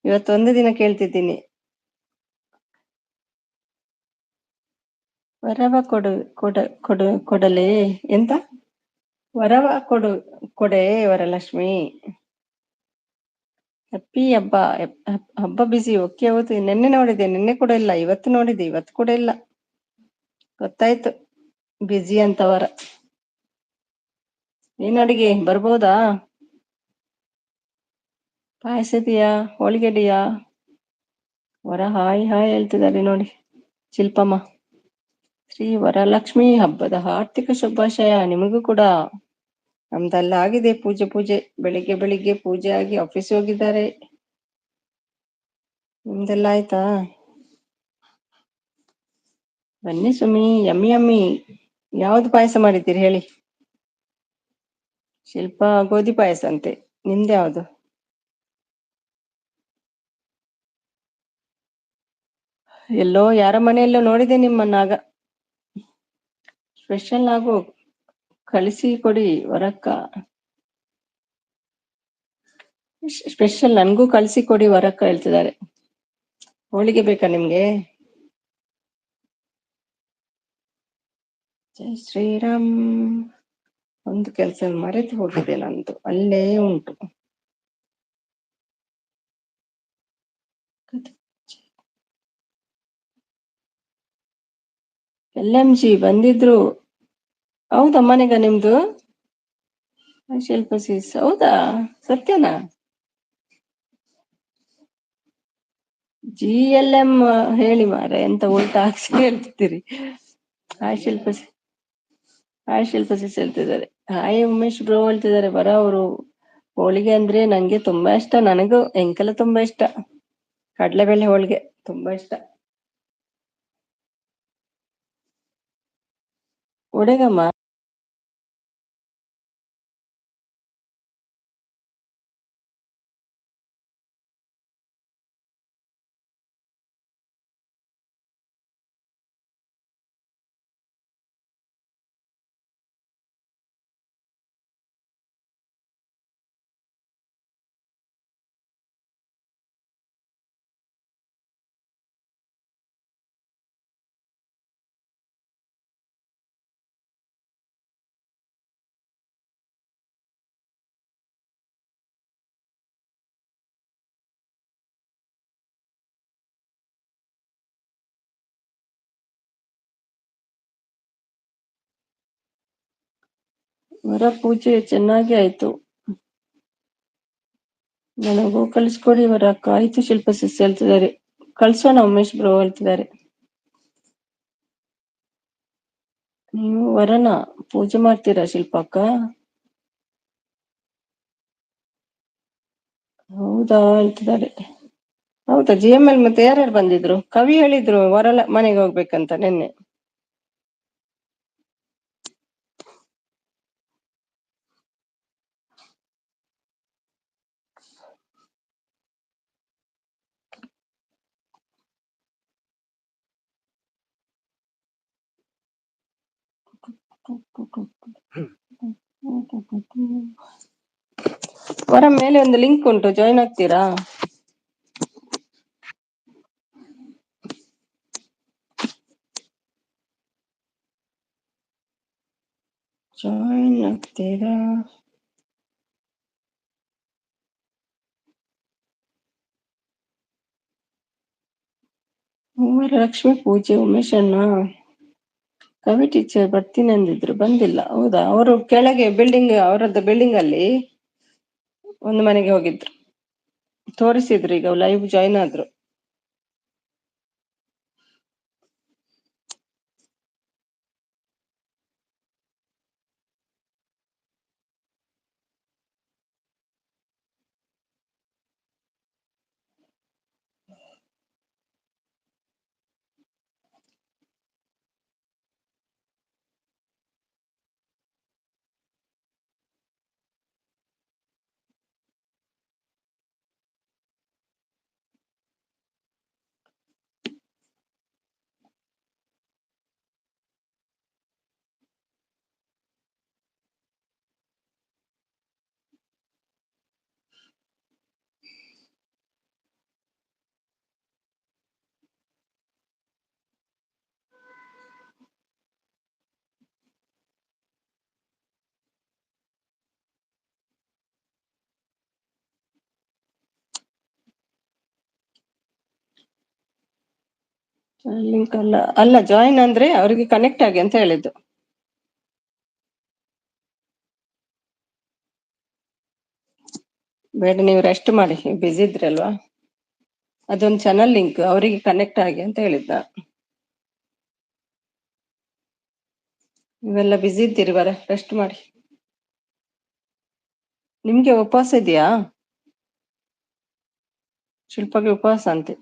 ಇವತ್ತೊಂದು ದಿನ ಕೇಳ್ತಿದ್ದೀನಿ, ವರವ ಕೊಡು ಕೊಡಲೇ ಎಂತ? ವರವ ಕೊಡೆ ವರಲಕ್ಷ್ಮಿ. ಹ್ಯಾಪಿ ಹಬ್ಬ. ಹಬ್ಬ ಬಿಸಿ. ಓಕೆ, ಹೌದು. ನಿನ್ನೆ ನೋಡಿದೆ, ನಿನ್ನೆ ಕೂಡ ಇಲ್ಲ. ಇವತ್ತು ನೋಡಿದೆ, ಇವತ್ತು ಕೂಡ ಇಲ್ಲ. ಗೊತ್ತಾಯ್ತು ಬಿಜಿ ಅಂತ ವರ. ಏನ್ ಅಡಿಗೆ ಬರ್ಬೋದಾ? ಪಾಯಸ ಇದೆಯಾ? ಹೋಳಿಗೆ ಇದೆಯಾ? ವರ ಹಾಯ್ ಹಾಯ್ ಹೇಳ್ತಿದ್ದಾರೆ ನೋಡಿ ಶಿಲ್ಪಮ್ಮ. ಶ್ರೀ ವರಲಕ್ಷ್ಮಿ ಹಬ್ಬದ ಆರ್ಥಿಕ ಶುಭಾಶಯ ನಿಮಗೂ ಕೂಡ. ನಮ್ದೆಲ್ಲ ಆಗಿದೆ ಪೂಜೆ. ಬೆಳಿಗ್ಗೆ ಬೆಳಿಗ್ಗೆ ಪೂಜೆ ಆಗಿ ಆಫೀಸ್ ಹೋಗಿದ್ದಾರೆ. ನಿಮ್ದೆಲ್ಲ ಆಯ್ತಾ? ಬನ್ನಿ ಸುಮಿ. Yummy yummy. ಯಾವ್ದು ಪಾಯಸ ಮಾಡಿದ್ದೀರಿ ಹೇಳಿ? ಶಿಲ್ಪ ಗೋಧಿ ಪಾಯಸ ಅಂತೆ. ನಿಮ್ದು ಯಾವ್ದು? ಎಲ್ಲೋ ಯಾರ ಮನೆಯಲ್ಲೋ ನೋಡಿದೆ ನಿಮ್ಮನ್ನಾಗ. ಸ್ಪೆಷಲ್ ಆಗು ಕಳಿಸಿ ಕೊಡಿ ವರಕ್ಕ. ಸ್ಪೆಷಲ್ ನನ್ಗೂ ಕಳಿಸಿ ಕೊಡಿ ವರಕ್ಕ ಹೇಳ್ತಿದ್ದಾರೆ. ಹೋಳಿಗೆ ಬೇಕಾ ನಿಮ್ಗೆ? ಜೈ ಶ್ರೀರಾಮ್. ಒಂದು ಕೆಲಸ ಮರೆತು ಹೋಗಿದೆ ನಂದು, ಅಲ್ಲೇ ಉಂಟು. LMG ಬಂದಿದ್ರು. ಹೌದಾ ಮನೆಗ ನಿಮ್ದು? ಶಿಲ್ಪಸಿಸ್ ಹೌದಾ? ಸತ್ಯನಾ? GLM ಹೇಳಿ ಮಾರೆ, ಎಂತ ಉಲ್ಟಾ ಹಾಕ್ಸಿ ಹೇಳ್ತಿದ್ದೀರಿ. ಹಾಯ್ ಶಿಲ್ಪಸಿ, ಹಾಯ್ ಶಿಲ್ಪಸಿಸ್ ಹೇಳ್ತಿದ್ದಾರೆ. ಹಾಯ್ ಉಮೇಶ್ ಬ್ರೋ ಹೇಳ್ತಿದ್ದಾರೆ. ಬರ ಅವರು ಹೋಳಿಗೆ ಅಂದ್ರೆ ನಂಗೆ ತುಂಬಾ ಇಷ್ಟ. ನನಗೂ ಎಂಕೆಲ್ಲ ತುಂಬಾ ಇಷ್ಟ. ಕಡಲೆಬೇಳೆ ಹೋಳಿಗೆ ತುಂಬಾ ಇಷ್ಟ. ಒಡೆಗಮ್ಮ ವರ ಪೂಜೆ ಚೆನ್ನಾಗಿ ಆಯ್ತು. ನನಗೂ ಕಳಿಸ್ಕೊಡಿ ವರ. ಆಯ್ತು ಶಿಲ್ಪಸಿಸ್ ಹೇಳ್ತಿದ್ದಾರೆ. ಕಳ್ಸೋಣ ಉಮೇಶ್ ಬ್ರೋ ಹೇಳ್ತಿದ್ದಾರೆ. ನೀವು ವರನ ಪೂಜೆ ಮಾಡ್ತೀರಾ ಶಿಲ್ಪಕ್ಕ? ಹೌದಾ ಹೇಳ್ತಿದ್ದಾರೆ. ಹೌದಾ GML ಮತ್ತೆ ಯಾರ್ಯಾರು ಬಂದಿದ್ರು? ಕವಿ ಹೇಳಿದ್ರು ವರ ಮನೆಗೆ ಹೋಗ್ಬೇಕಂತ ನಿನ್ನೆ. ವರ ಮೇಲೆ ಒಂದು ಲಿಂಕ್ ಉಂಟು, ಜಾಯಿನ್ ಆಗ್ತೀರಾ? ಜಾಯಿನ್ ಆಗ್ತೀರಾ? ಲಕ್ಷ್ಮಿ ಪೂಜೆ ಉಮೇಶ್ ಅಣ್ಣ ಕವಿ ಟೀಚರ್ ಬರ್ತೀನಿ ಅಂದಿದ್ರು, ಬಂದಿಲ್ಲ. ಹೌದಾ? ಅವರು ಕೆಳಗೆ ಬಿಲ್ಡಿಂಗ್, ಅವರದ್ದು ಬಿಲ್ಡಿಂಗ್ ಅಲ್ಲಿ ಒಂದು ಮನೆಗೆ ಹೋಗಿದ್ರು, ತೋರಿಸಿದ್ರು. ಈಗ ಲೈವ್ ಜಾಯಿನ್ ಆದ್ರು. ಲಿಂಕ್ ಅಲ್ಲ, ಅಲ್ಲ ಜಾಯಿನ್ ಅಂದ್ರೆ ಅವರಿಗೆ ಕನೆಕ್ಟ್ ಆಗಿ ಅಂತ ಹೇಳಿದ್ದು. ಬೇಡ, ನೀವು ರೆಸ್ಟ್ ಮಾಡಿ, ಬಿಸಿ ಇದ್ರಲ್ವಾ. ಅದೊಂದು ಚಾನಲ್ ಲಿಂಕ್, ಅವರಿಗೆ ಕನೆಕ್ಟ್ ಆಗಿ ಅಂತ ಹೇಳಿದ್ದ. ನೀವೆಲ್ಲ ಬಿಸಿ ಇದ್ದೀರಿ, ಬರ ರೆಸ್ಟ್ ಮಾಡಿ. ನಿಮ್ಗೆ ಉಪವಾಸ ಇದೆಯಾ? ಶಿಲ್ಪಗೆ ಉಪವಾಸ ಅಂತೆ.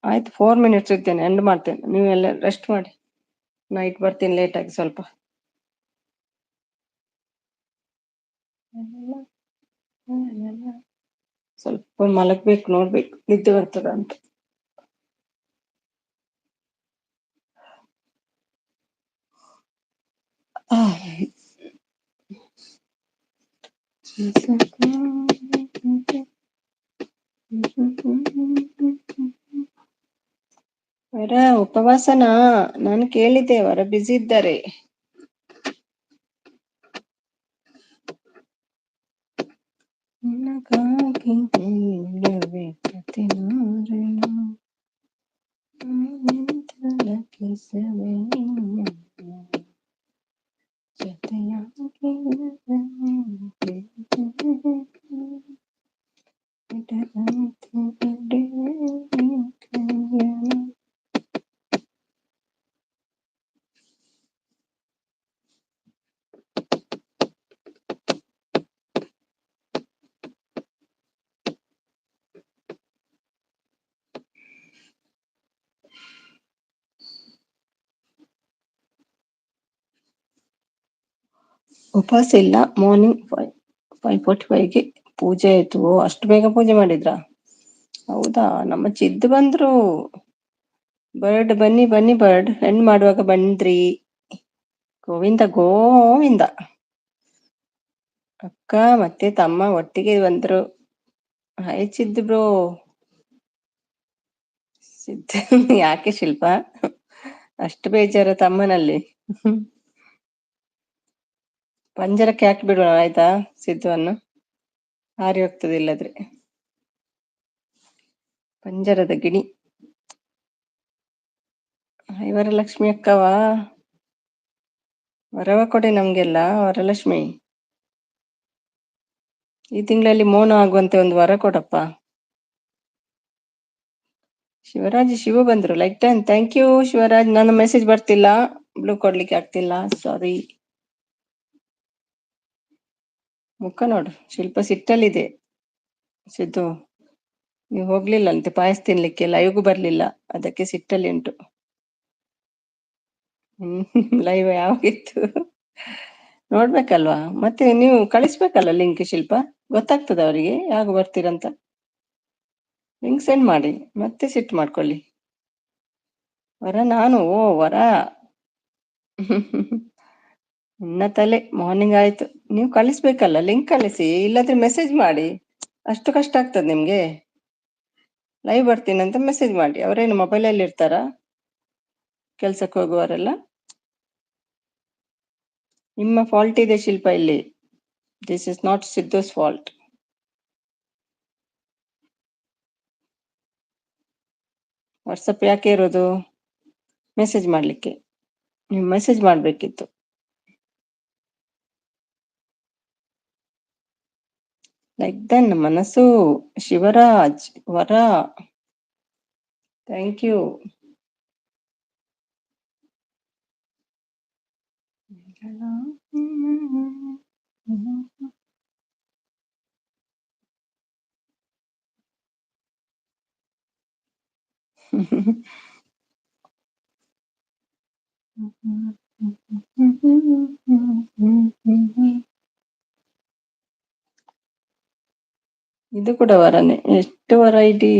ಆಯ್ತು, 4 minutes ಇರ್ತೇನೆ, ಎಂಡ್ ಮಾಡ್ತೇನೆ. ನೀವೆಲ್ಲ ರೆಸ್ಟ್ ಮಾಡಿ. ನೈಟ್ ಬರ್ತೀನಿ ಲೇಟ್ ಆಗಿ ಸ್ವಲ್ಪ. ಸ್ವಲ್ಪ ಮಲಗ್ಬೇಕು, ನೋಡ್ಬೇಕು ನಿದ್ದೆ ಬರ್ತದ ಅಂತ. ವರ ಉಪವಾಸನಾ? ನಾನು ಕೇಳಿದ್ದೆ, ವರ ಬಿಸಿ ಇದ್ದಾರೆ. ಉಪವಾಸ ಇಲ್ಲ. ಮಾರ್ನಿಂಗ್ 5:45ಗೆ ಪೂಜೆ ಆಯ್ತು. ಅಷ್ಟು ಬೇಗ ಪೂಜೆ ಮಾಡಿದ್ರಾ? ಹೌದಾ? ನಮ್ಮ ಚಿದ್ದು ಬಂದ್ರು. ಬರ್ಡ್ ಬನ್ನಿ ಬನ್ನಿ ಬರ್ಡ್, ಹೆಣ್ಣು ಮಾಡುವಾಗ ಬಂದ್ರಿ. ಗೋವಿಂದ ಗೋವಿಂದ. ಅಕ್ಕ ಮತ್ತೆ ತಮ್ಮ ಒಟ್ಟಿಗೆ ಬಂದ್ರು. Hi Chiddu bro. ಸಿದ್ದು ಯಾಕೆ ಶಿಲ್ಪ ಅಷ್ಟು ಬೇಜಾರು ತಮ್ಮನಲ್ಲಿ? ಪಂಜರಕ್ಕೆ ಹಾಕಿ ಬಿಡೋಣ ಆಯ್ತಾ ಸಿದ್ದುವನ್ನು, ಹಾರಿ ಹೋಗ್ತದೆ ಇಲ್ಲದ್ರೆ. ಪಂಜರದ ಗಿಣಿ. ವರಲಕ್ಷ್ಮಿ ಅಕ್ಕವಾ, ವರವ ಕೊಡೆ ನಮ್ಗೆಲ್ಲ ವರಲಕ್ಷ್ಮಿ. ಈ ತಿಂಗಳಲ್ಲಿ ಮೌನ ಆಗುವಂತೆ ಒಂದು ವರ ಕೊಡಪ್ಪ. ಶಿವರಾಜ್ ಶಿವ ಬಂದ್ರು. ಲೈಕ್ 10. Thank you Shivraj. ನನ್ನ ಮೆಸೇಜ್ ಬರ್ತಿಲ್ಲ, ಬ್ಲೂ ಕೊಡ್ಲಿಕ್ಕೆ ಆಗ್ತಿಲ್ಲ, ಸಾರಿ. ಮುಖ ನೋಡು, ಶಿಲ್ಪ ಸಿಟ್ಟಲ್ಲಿದೆ. ಸಿದ್ದು ನೀವು ಹೋಗ್ಲಿಲ್ಲಂತೆ ಪಾಯಸ ತಿನ್ಲಿಕ್ಕೆ, ಲೈವ್ಗೂ ಬರ್ಲಿಲ್ಲ, ಅದಕ್ಕೆ ಸಿಟ್ಟಲ್ಲಿ ಉಂಟು. ಲೈವ್ ಯಾವಾಗಿತ್ತು ನೋಡ್ಬೇಕಲ್ವಾ? ಮತ್ತೆ ನೀವು ಕಳಿಸ್ಬೇಕಲ್ಲ ಲಿಂಕ್ ಶಿಲ್ಪ, ಗೊತ್ತಾಗ್ತದೆ ಅವರಿಗೆ ಯಾವಾಗ ಬರ್ತೀರಂತ. ಲಿಂಕ್ ಸೆಂಡ್ ಮಾಡಿ, ಮತ್ತೆ ಸಿಟ್ಟು ಮಾಡ್ಕೊಳ್ಳಿ. ವರ ನಾನು? ಓ ವರ. ನನ್ನ ತಲೆ. ಮಾರ್ನಿಂಗ್ ಆಯ್ತು, ನೀವು ಕಳಿಸ್ಬೇಕಲ್ಲ ಲಿಂಕ್, ಕಳಿಸಿ, ಇಲ್ಲದ್ರೆ ಮೆಸೇಜ್ ಮಾಡಿ. ಅಷ್ಟು ಕಷ್ಟ ಆಗ್ತದೆ ನಿಮ್ಗೆ? ಲೈವ್ ಬರ್ತೀನಿ ಅಂತ ಮೆಸೇಜ್ ಮಾಡಿ. ಅವರೇನು ಮೊಬೈಲಲ್ಲಿ ಇರ್ತಾರ ಕೆಲ್ಸಕ್ಕೆ ಹೋಗುವವರೆಲ್ಲ? ನಿಮ್ಮ ಫಾಲ್ಟ್ ಇದೆ ಶಿಲ್ಪ ಇಲ್ಲಿ. This is not Siddu's fault. WhatsApp ಯಾಕೆ ಇರೋದು? ಮೆಸೇಜ್ ಮಾಡ್ಲಿಕ್ಕೆ. ನೀವು ಮೆಸೇಜ್ ಮಾಡ್ಬೇಕಿತ್ತು. ಲೈಕ್ ದೆನ್ ಮನಸ್ಸು. ಶಿವರಾಜ್ ವರ, ಥ್ಯಾಂಕ್ ಯು. ಇದು ಕೂಡ ವರನೇ. ಎಷ್ಟು ವರೈಟಿ.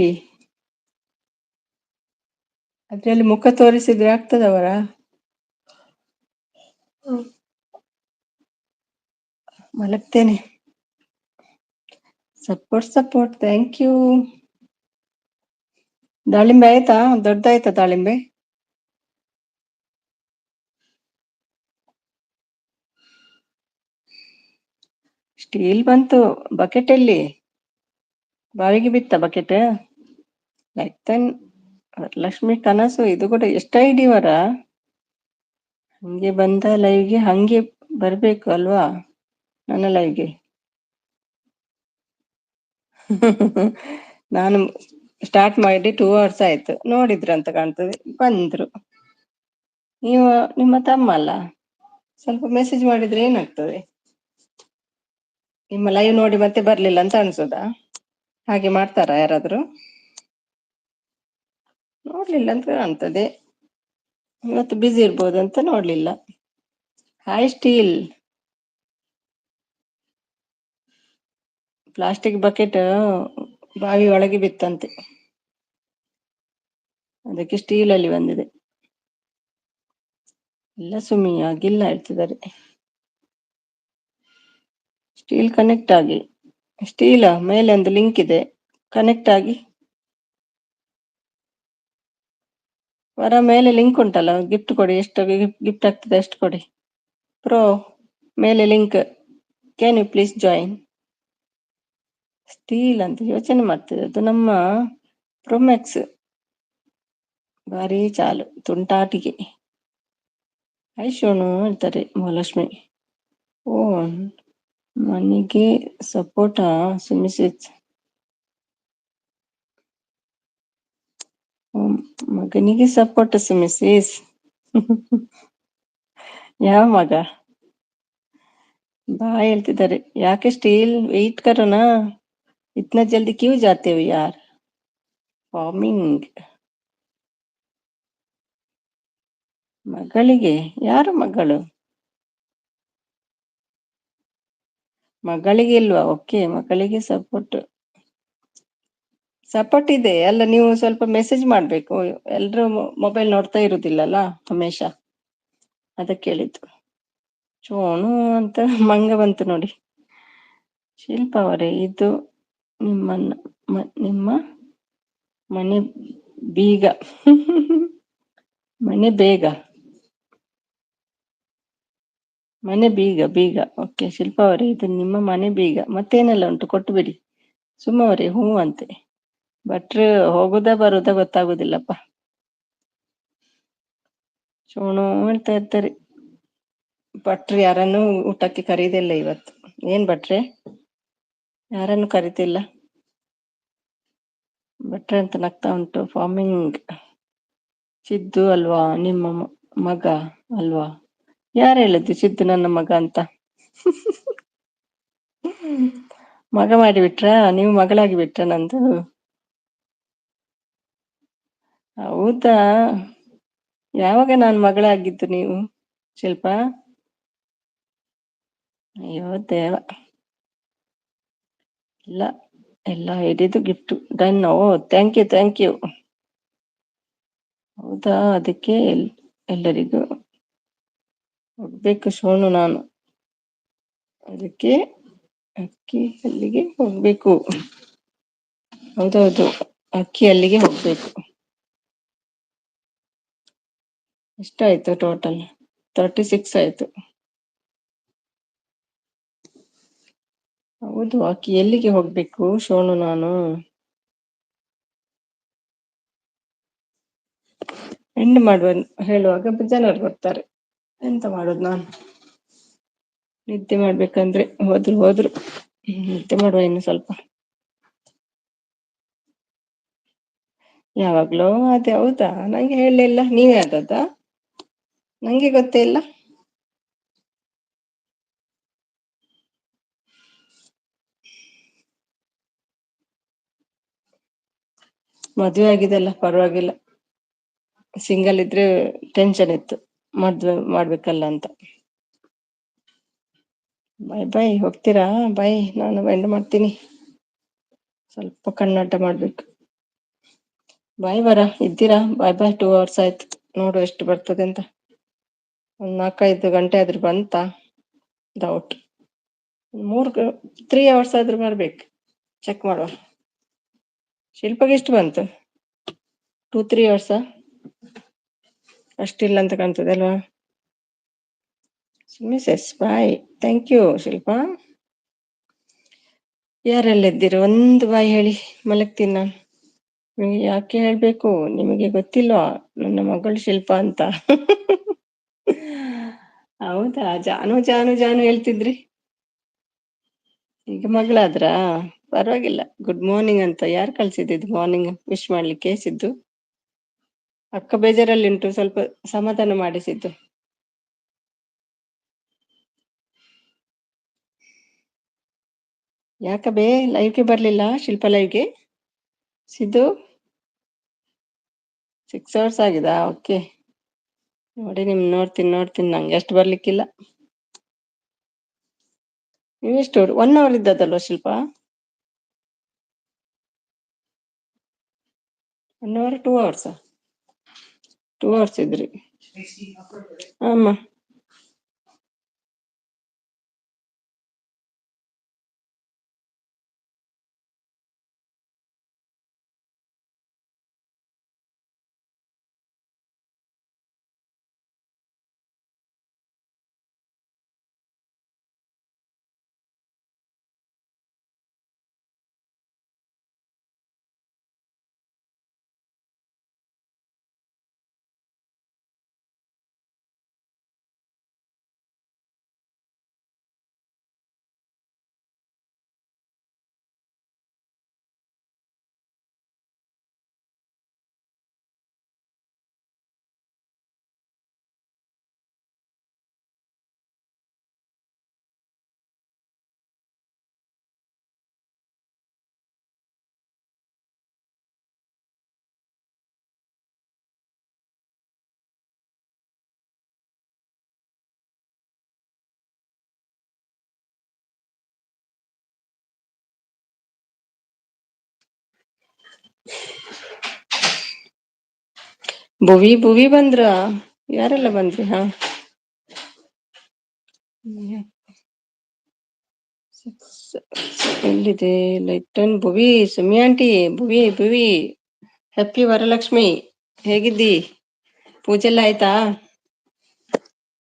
ಅದ್ರಲ್ಲಿ ಮುಖ ತೋರಿಸಿದ್ರೆ ಆಗ್ತದವರ? ಮಲಗ್ತೇನೆ. Support thank you. ದಾಳಿಂಬೆ ಆಯ್ತಾ? ದೊಡ್ಡದಾಯ್ತಾ ದಾಳಿಂಬೆ? ಸ್ಟೀಲ್ ಬಂತು. ಬಕೆಟ್ ಎಲ್ಲಿ? ಬಾವಿಗೆ ಬಿತ್ತ ಬಕೆಟ್? ಲೈಕ್ ದೆನ್ ಲಕ್ಷ್ಮಿ ಕನಸು. ಇದು ಕೂಡ ಎಷ್ಟು ಐಡಿ ವರ? ಹಂಗೆ ಬಂದ ಲೈವ್ಗೆ ಹಂಗೆ ಬರ್ಬೇಕು ಅಲ್ವಾ ನನ್ನ ಲೈವ್ಗೆ? ನಾನು ಸ್ಟಾರ್ಟ್ ಮಾಡಿ 2 hours ಆಯ್ತು. ನೋಡಿದ್ರು ಅಂತ ಕಾಣ್ತದೆ, ಬಂದ್ರು. ನೀವು ನಿಮ್ಮ ತಮ್ಮ ಅಲ್ಲ, ಸ್ವಲ್ಪ ಮೆಸೇಜ್ ಮಾಡಿದ್ರೆ ಏನಾಗ್ತದೆ? ನಿಮ್ಮ ಲೈವ್ ನೋಡಿ ಮತ್ತೆ ಬರ್ಲಿಲ್ಲ ಅಂತ ಅನ್ಸೋದಾ? ಹಾಗೆ ಮಾಡ್ತಾರಾ ಯಾರಾದ್ರೂ? ನೋಡ್ಲಿಲ್ಲ ಅಂತ ಕಾಣ್ತದೆ, ಇವತ್ತು ಬಿಸಿ ಇರ್ಬೋದು ಅಂತ ನೋಡ್ಲಿಲ್ಲ. Hi steel. ಪ್ಲಾಸ್ಟಿಕ್ ಬಕೆಟ್ ಬಾವಿ ಒಳಗೆ ಬಿತ್ತಂತೆ, ಅದಕ್ಕೆ ಸ್ಟೀಲ್ ಅಲ್ಲಿ ಬಂದಿದೆ. ಇಲ್ಲ ಸುಮಿ ಆಗಿಲ್ಲ ಹೇಳ್ತಿದ್ದಾರೆ. ಸ್ಟೀಲ್ ಕನೆಕ್ಟ್ ಆಗಿ. ಸ್ಟೀಲ್ ಮೇಲೆ ಒಂದು ಲಿಂಕ್ ಇದೆ, ಕನೆಕ್ಟ್ ಆಗಿ. ವರ ಮೇಲೆ ಲಿಂಕ್ ಉಂಟಲ್ಲ, ಗಿಫ್ಟ್ ಕೊಡಿ. ಎಷ್ಟು ಗಿಫ್ಟ್ ಆಗ್ತದೆ ಅಷ್ಟು ಕೊಡಿ. ಪ್ರೋ ಮೇಲೆ link, can you please join? ಸ್ಟೀಲ್ ಅಂತ ಯೋಚನೆ ಮಾಡ್ತಿದೆ, ಅದು ನಮ್ಮ ಪ್ರೊಮ್ಯಾಕ್ಸ್ ಭಾರಿ ಚಾಲು ತುಂಟಾಟಿಕೆ. ಹಾಯ್ ಶೋನು ಹೇಳ್ತಾರೆ ಮಹಾಲಕ್ಷ್ಮಿ. ಓ, ಮನಿಗೆ ಸಪೋರ್ಟಾ ಸುಮಿಸಿತ್. ಮಗನಿಗೆ ಸಪೋರ್ಟ್ ಮಿಸ್ಸಿಸ್. ಯಾವ ಮಗ? ಬಾ ಹೇಳ್ತಿದ್ದಾರೆ. ಯಾಕೆ ಸ್ಟೀಲ್ ವೆಯ್ಟ್ ಕರೋನಾ, ಇತ್ನಾ ಜಲ್ದಿ ಕ್ಯೂ ಜಾತೆ ಹೋ ಯಾರ್? ಫಾರ್ಮಿಂಗ್. ಮಗಳಿಗೆ? ಯಾರು ಮಗಳು? ಮಗಳಿಗೆ ಇಲ್ವಾ? ಓಕೆ, ಮಗಳಿಗೆ ಸಪೋರ್ಟ್ ಇದೆ ಅಲ್ಲ. ನೀವು ಸ್ವಲ್ಪ ಮೆಸೇಜ್ ಮಾಡ್ಬೇಕು. ಎಲ್ರು ಮೊಬೈಲ್ ನೋಡ್ತಾ ಇರುದಿಲ್ಲಲ್ಲ ಹಮೇಶ, ಅದಕ್ಕೆ ಹೇಳಿದ್ದು. ಚೋಣು ಅಂತ ಮಂಗ ಬಂತು ನೋಡಿ. ಶಿಲ್ಪ ಅವರೇ, ಇದು ನಿಮ್ಮ ಮನೆ ಬೀಗ. ಮನೆ ಬೀಗ. ಓಕೆ ಶಿಲ್ಪ ಅವರೇ, ಇದು ನಿಮ್ಮ ಮನೆ ಬೀಗ. ಮತ್ತೇನೆಲ್ಲ ಉಂಟು ಕೊಟ್ಟು ಬಿಡಿ. ಸುಮ್ಮ ಅವರೇ ಹೂ ಅಂತೆ. ಭಟ್ರು ಹೋಗುದಾ ಬರುದಾ ಗೊತ್ತಾಗುದಿಲ್ಲಪ್ಪ. ಚೋಣು ಹೇಳ್ತಾ ಇರ್ತಾರೆ. ಭಟ್ರು ಯಾರನ್ನು ಊಟಕ್ಕೆ ಕರೀದಿಲ್ಲ ಇವತ್ತು. ಏನ್ ಭಟ್ರೆ, ಯಾರನ್ನು ಕರೀತಿಲ್ಲ? ಭಟ್ರೆ ಅಂತ ನಗ್ತಾ ಉಂಟು. ಫಾರ್ಮಿಂಗ್. ಸಿದ್ದು ಅಲ್ವಾ ನಿಮ್ಮ ಮಗ ಅಲ್ವಾ? ಯಾರು ಹೇಳಿದ್ದು ಸಿದ್ದು ನನ್ನ ಮಗ ಅಂತ? ಮಗ ಮಾಡಿಬಿಟ್ರಾ ನೀವು? ಮಗಳಾಗಿ ಬಿಟ್ರ ನಂದು? ಹೌದಾ? ಯಾವಾಗ ನಾನು ಮಗಳಾಗಿದ್ದು ನೀವು ಶಿಲ್ಪ? ಅಯ್ಯೋ ದೇವ. ಇಲ್ಲ, ಎಲ್ಲ ಹಿಡಿದು ಗಿಫ್ಟ್ ಡನ್. ಓ, ಥ್ಯಾಂಕ್ ಯು. ಹೌದಾ? ಅದಕ್ಕೆ ಎಲ್ಲರಿಗೂ ಹೋಗ್ಬೇಕು ಶೋನು ನಾನು. ಅದಕ್ಕೆ ಅಕ್ಕಿ ಅಲ್ಲಿಗೆ ಹೋಗ್ಬೇಕು. ಹೌದೌದು, ಅಕ್ಕಿ ಅಲ್ಲಿಗೆ ಹೋಗ್ಬೇಕು. ಎಷ್ಟಾಯ್ತು ಟೋಟಲ್? 36 ಆಯ್ತು. ಹೌದು, ಅಕ್ಕಿ ಎಲ್ಲಿಗೆ ಹೋಗ್ಬೇಕು ಶೋನು ನಾನು? ಎಂಡ್ ಮಾಡುವ ಹೇಳುವಾಗ ಜನರು ಬರ್ತಾರೆ. ಎಂತ ಮಾಡೋದು ನಾನು? ನಿದ್ದೆ ಮಾಡ್ಬೇಕಂದ್ರೆ ಹೋದ್ರು. ನಿದ್ದೆ ಮಾಡುವ ಇನ್ನು ಸ್ವಲ್ಪ. ಯಾವಾಗ್ಲೋ ಅದೇ. ಹೌದಾ? ನಂಗೆ ಹೇಳಲಿಲ್ಲ. ನೀವೇ ಆದದ್ದಾ? ನಂಗೆ ಗೊತ್ತೇ ಇಲ್ಲ. ಮದುವೆ ಆಗಿದೆಲ್ಲ ಪರವಾಗಿಲ್ಲ. ಸಿಂಗಲ್ ಇದ್ರೆ ಟೆನ್ಷನ್ ಇತ್ತು, ಮದ್ವೆ ಮಾಡ್ಬೇಕಲ್ಲ ಅಂತ. ಬಾಯ್ ಹೋಗ್ತೀರಾ? ಬಾಯ್, ನಾನು ಎಂಡ್ ಮಾಡ್ತೀನಿ. ಸ್ವಲ್ಪ ಕಣ್ಣಾಟ ಮಾಡ್ಬೇಕು. ಬಾಯ್ ಇದ್ದೀರಾ? ಬಾಯ್ 2 hours ಆಯ್ತು. ನೋಡು ಎಷ್ಟು ಬರ್ತದೆ ಅಂತ. ಒಂದ್ 4-5 ಗಂಟೆ ಆದ್ರೂ ಬಂತ? ಡೌಟ್. 3 hours ಆದ್ರೂ ಬರ್ಬೇಕು. ಚೆಕ್ ಮಾಡುವ. ಶಿಲ್ಪಗೆ ಎಷ್ಟು ಬಂತು? 2-3 hours ಅಷ್ಟಿಲ್ಲ ಅಂತ ಕಾಣ್ತದೆ ಅಲ್ವಾ? Mrs bye. Thank you Shilpa. ಯಾರೆಲ್ಲ ಇದ್ದೀರಿ? ಒಂದು ಬಾಯ್ ಹೇಳಿ, ಮಲಗ್ತೀನಿ ನಾನು. ನಿಮಗೆ ಯಾಕೆ ಹೇಳ್ಬೇಕು? ನಿಮಗೆ ಗೊತ್ತಿಲ್ವಾ ನನ್ನ ಮಗಳು ಶಿಲ್ಪ ಅಂತ? ಹೌದಾ? ಜಾನು ಹೇಳ್ತಿದ್ರಿ. ಈಗ ಮಗಳಾದ್ರ? ಪರವಾಗಿಲ್ಲ. ಗುಡ್ ಮಾರ್ನಿಂಗ್ ಅಂತ ಯಾರು ಕಳ್ಸಿದ್ದು ಮಾರ್ನಿಂಗ್ ವಿಶ್ ಮಾಡ್ಲಿಕ್ಕೆ? ಸಿದ್ದು ಅಕ್ಕ ಬೇಜಾರಲ್ಲಿ ಉಂಟು, ಸ್ವಲ್ಪ ಸಮಾಧಾನ ಮಾಡಿಸಿದ್ದು. ಯಾಕಬೇ ಲೈವ್ಗೆ ಬರ್ಲಿಲ್ಲ ಶಿಲ್ಪ? ಲೈವ್ಗೆ ಸಿದ್ದು 6 hours ಆಗಿದಾ? ಓಕೆ, ನೋಡಿ ನೋಡ್ತೀನಿ. ನಂಗೆ ಅಷ್ಟು ಬರ್ಲಿಕ್ಕಿಲ್ಲ. ನೀವೆಷ್ಟು 1 hour ಇದ್ದದಲ್ವಾ ಶಿಲ್ಪ? 1 hour 2 hours? 2 hours ಇದ್ರಿ. ಅಮ್ಮ ಭುವಿ ಭುವಿ ಬಂದ್ರ? ಯಾರೆಲ್ಲ ಬಂದ್ರಿ? ಹಾ, ಎಲ್ಲಿದೆ ಲೈಟನ್? ಭುವಿ, ಸುಮಿ ಆಂಟಿ, ಭುವಿ ಭುವಿ, ಹ್ಯಾಪಿ ವರಲಕ್ಷ್ಮಿ, ಹೇಗಿದ್ದಿ? ಪೂಜೆ ಎಲ್ಲ ಆಯ್ತಾ?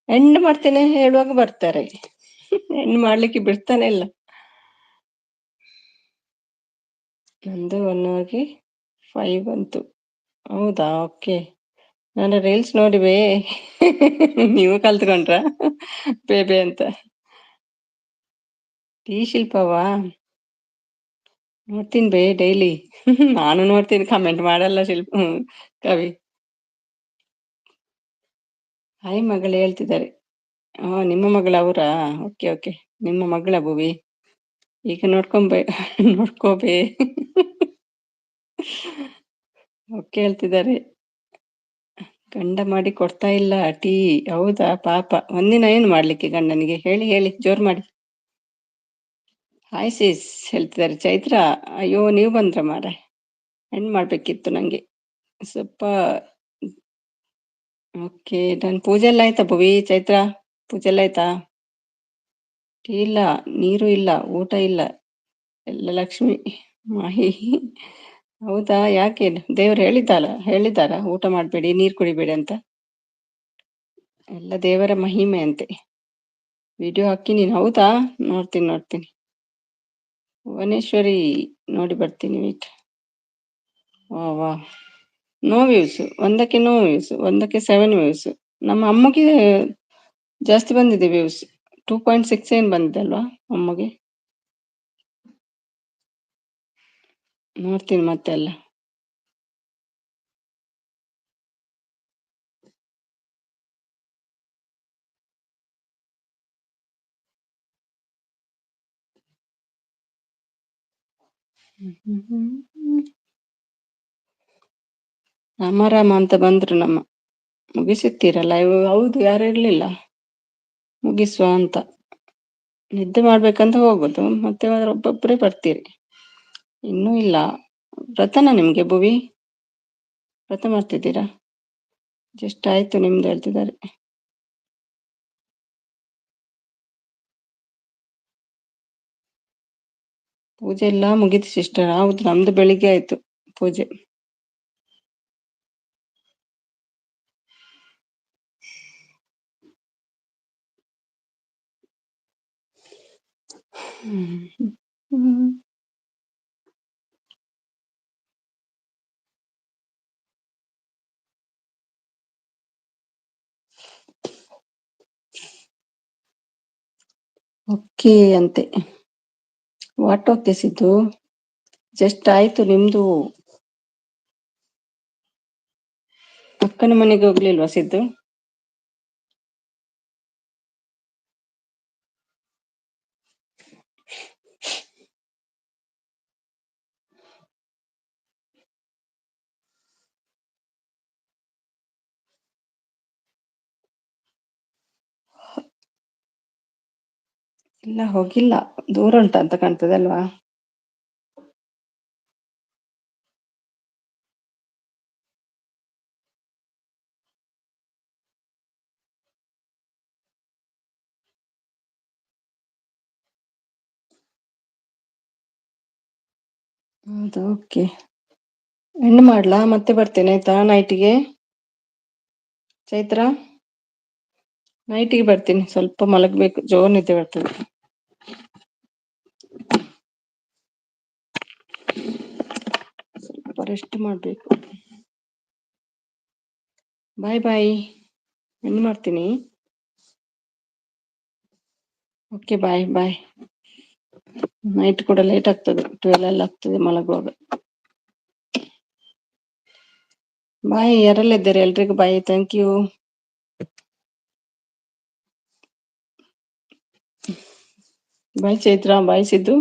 ಹೆಣ್ಣು ಮಾಡ್ತೇನೆ ಹೇಳುವಾಗ ಬರ್ತಾರೆ, ಹೆಣ್ಣು ಮಾಡ್ಲಿಕ್ಕೆ ಬಿಡ್ತಾನೆ ಇಲ್ಲ. ನಂದು 1 hourಗೆ 5 ಬಂತು. ಹೌದಾ? ಓಕೆ. ನಾನು ರೀಲ್ಸ್ ನೋಡಿವೆ. ನೀವು ಕಲ್ತ್ಕೊಂಡ್ರ ಬೇಬೆ ಅಂತ? ಟೀ ಶಿಲ್ಪವಾ? ನೋಡ್ತೀನಿ ಬೇ ಡೈಲಿ. ನಾನು ನೋಡ್ತೀನಿ, ಕಮೆಂಟ್ ಮಾಡಲ್ಲ ಶಿಲ್ಪ. ಕವಿ ಹಾಯ್ ಮಗಳು ಹೇಳ್ತಿದ್ದಾರೆ. ನಿಮ್ಮ ಮಗಳ ಅವರಾ? ಓಕೆ ಓಕೆ, ನಿಮ್ಮ ಮಗಳ ಭುವಿ. ಈಗ ನೋಡ್ಕೋಬೇ. ಓಕೆ ಹೇಳ್ತಿದ್ದಾರೆ. ಗಂಡ ಮಾಡಿ ಕೊಡ್ತಾ ಇಲ್ಲ ಟೀ. ಹೌದಾ ಪಾಪ, ಒಂದಿನ ಏನು ಮಾಡ್ಲಿಕ್ಕೆ ಗಂಡನಿಗೆ? ಹೇಳಿ ಹೇಳಿ ಜೋರ್ ಮಾಡಿ. ಹಾಯ್ ಸೀಸ್ ಹೇಳ್ತಿದ್ದಾರೆ ಚೈತ್ರ. ಅಯ್ಯೋ ನೀವು ಬಂದ್ರ ಮಾರೆ, ಹೆಣ್ಣು ಮಾಡ್ಬೇಕಿತ್ತು ನಂಗೆ. ಸ್ವಲ್ಪ ಓಕೆ ಡನ್. ಪೂಜೆ ಎಲ್ಲ ಆಯ್ತಾ ಭುವಿ? ಚೈತ್ರ ಪೂಜೆ ಎಲ್ಲ ಆಯ್ತಾ? ಟೀ ಇಲ್ಲ, ನೀರು ಇಲ್ಲ, ಊಟ ಇಲ್ಲ, ಎಲ್ಲ ಲಕ್ಷ್ಮಿ ಮಾಹಿ. ಹೌದಾ? ಯಾಕೆ ದೇವ್ರು ಹೇಳಿದ್ದಾರ ಊಟ ಮಾಡ್ಬೇಡಿ, ನೀರ್ ಕುಡಿಬೇಡಿ ಅಂತ? ಎಲ್ಲ ದೇವರ ಮಹಿಮೆ ಅಂತೆ. ವಿಡಿಯೋ ಹಾಕಿ ನೀನು? ಹೌದಾ? ನೋಡ್ತೀನಿ. ಭುವನೇಶ್ವರಿ ನೋಡಿ ಬರ್ತೀನಿ, ವೇಟ್. ವಾ, ನೋ ವ್ಯೂಸ್, ಒಂದಕ್ಕೆ ನೋ ವ್ಯೂಸ್, ಒಂದಕ್ಕೆ 7 ವ್ಯೂಸ್. ನಮ್ಮ ಅಮ್ಮಗೆ ಜಾಸ್ತಿ ಬಂದಿದೆ ವ್ಯೂಸ್. 2.6 ಏನು ಬಂದಿದೆ ಅಲ್ವಾ ಅಮ್ಮಗೆ? ನೋಡ್ತೀನಿ ಮತ್ತೆ ಎಲ್ಲ. ರಾಮ ಅಂತ ಬಂದ್ರು ನಮ್ಮ. ಮುಗಿಸುತ್ತೀರಲ್ಲ ಇವು? ಹೌದು, ಯಾರು ಇರ್ಲಿಲ್ಲ, ಮುಗಿಸುವ ಅಂತ. ನಿದ್ದೆ ಮಾಡ್ಬೇಕಂತ ಹೋಗುದು, ಮತ್ತೆ ಒಬ್ಬೊಬ್ಬರೇ ಬರ್ತೀರಿ. ಇನ್ನೂ ಇಲ್ಲ. ವ್ರತನ ನಿಮ್ಗೆ ಭುವಿ? ವ್ರತ ಮಾಡ್ತಿದ್ದೀರಾ? ಜಸ್ಟ್ ಆಯ್ತು ನಿಮ್ದು ಹೇಳ್ತಿದ್ದಾರೆ. ಪೂಜೆ ಎಲ್ಲ ಮುಗೀತು ಸಿಸ್ಟರ್. ಹೌದು, ನಮ್ದು ಬೆಳಿಗ್ಗೆ ಆಯ್ತು ಪೂಜೆ. ಓಕೆ ಅಂತೆ. What okay Siddu? ಜಸ್ಟ್ ಆಯ್ತು ನಿಮ್ದು. ಅಕ್ಕನ ಮನೆಗೆ ಹೋಗ್ಲಿಲ್ವಾ ಸಿದ್ದು? ಇಲ್ಲ, ಹೋಗಿಲ್ಲ. ದೂರ ಉಂಟಂತ ಕಾಣ್ತದೆ ಅಲ್ವಾ? ಹೌದು, ಓಕೆ. ಹೆಣ್ಣು ಮಾಡ್ಲಾ? ಮತ್ತೆ ಬರ್ತೇನೆ ಆಯ್ತಾ ನೈಟಿಗೆ. ಚೈತ್ರ, ನೈಟಿಗೆ ಬರ್ತೀನಿ, ಸ್ವಲ್ಪ ಮಲಗ್ಬೇಕು, ಜೋರ್ ನಿದ್ದೆ ಬರ್ತದೆ. ಸ್ವಲ್ಪ ರೆಸ್ಟ್ ಮಾಡ್ಬೇಕು. ಬಾಯ್ ಬಾಯ್. ಹೆಣ್ಣು ಮಾಡ್ತೀನಿ. Okay, bye bye. ನೈಟ್ ಕೂಡ ಲೇಟ್ ಆಗ್ತದೆ, 12 ಆಗ್ತದೆ ಮಲಗುವಾಗ. ಬಾಯ್. ಯಾರೆಲ್ಲ ಎಲ್ರಿಗೂ bye. Thank you. Bye Chaitra, bye Siddu.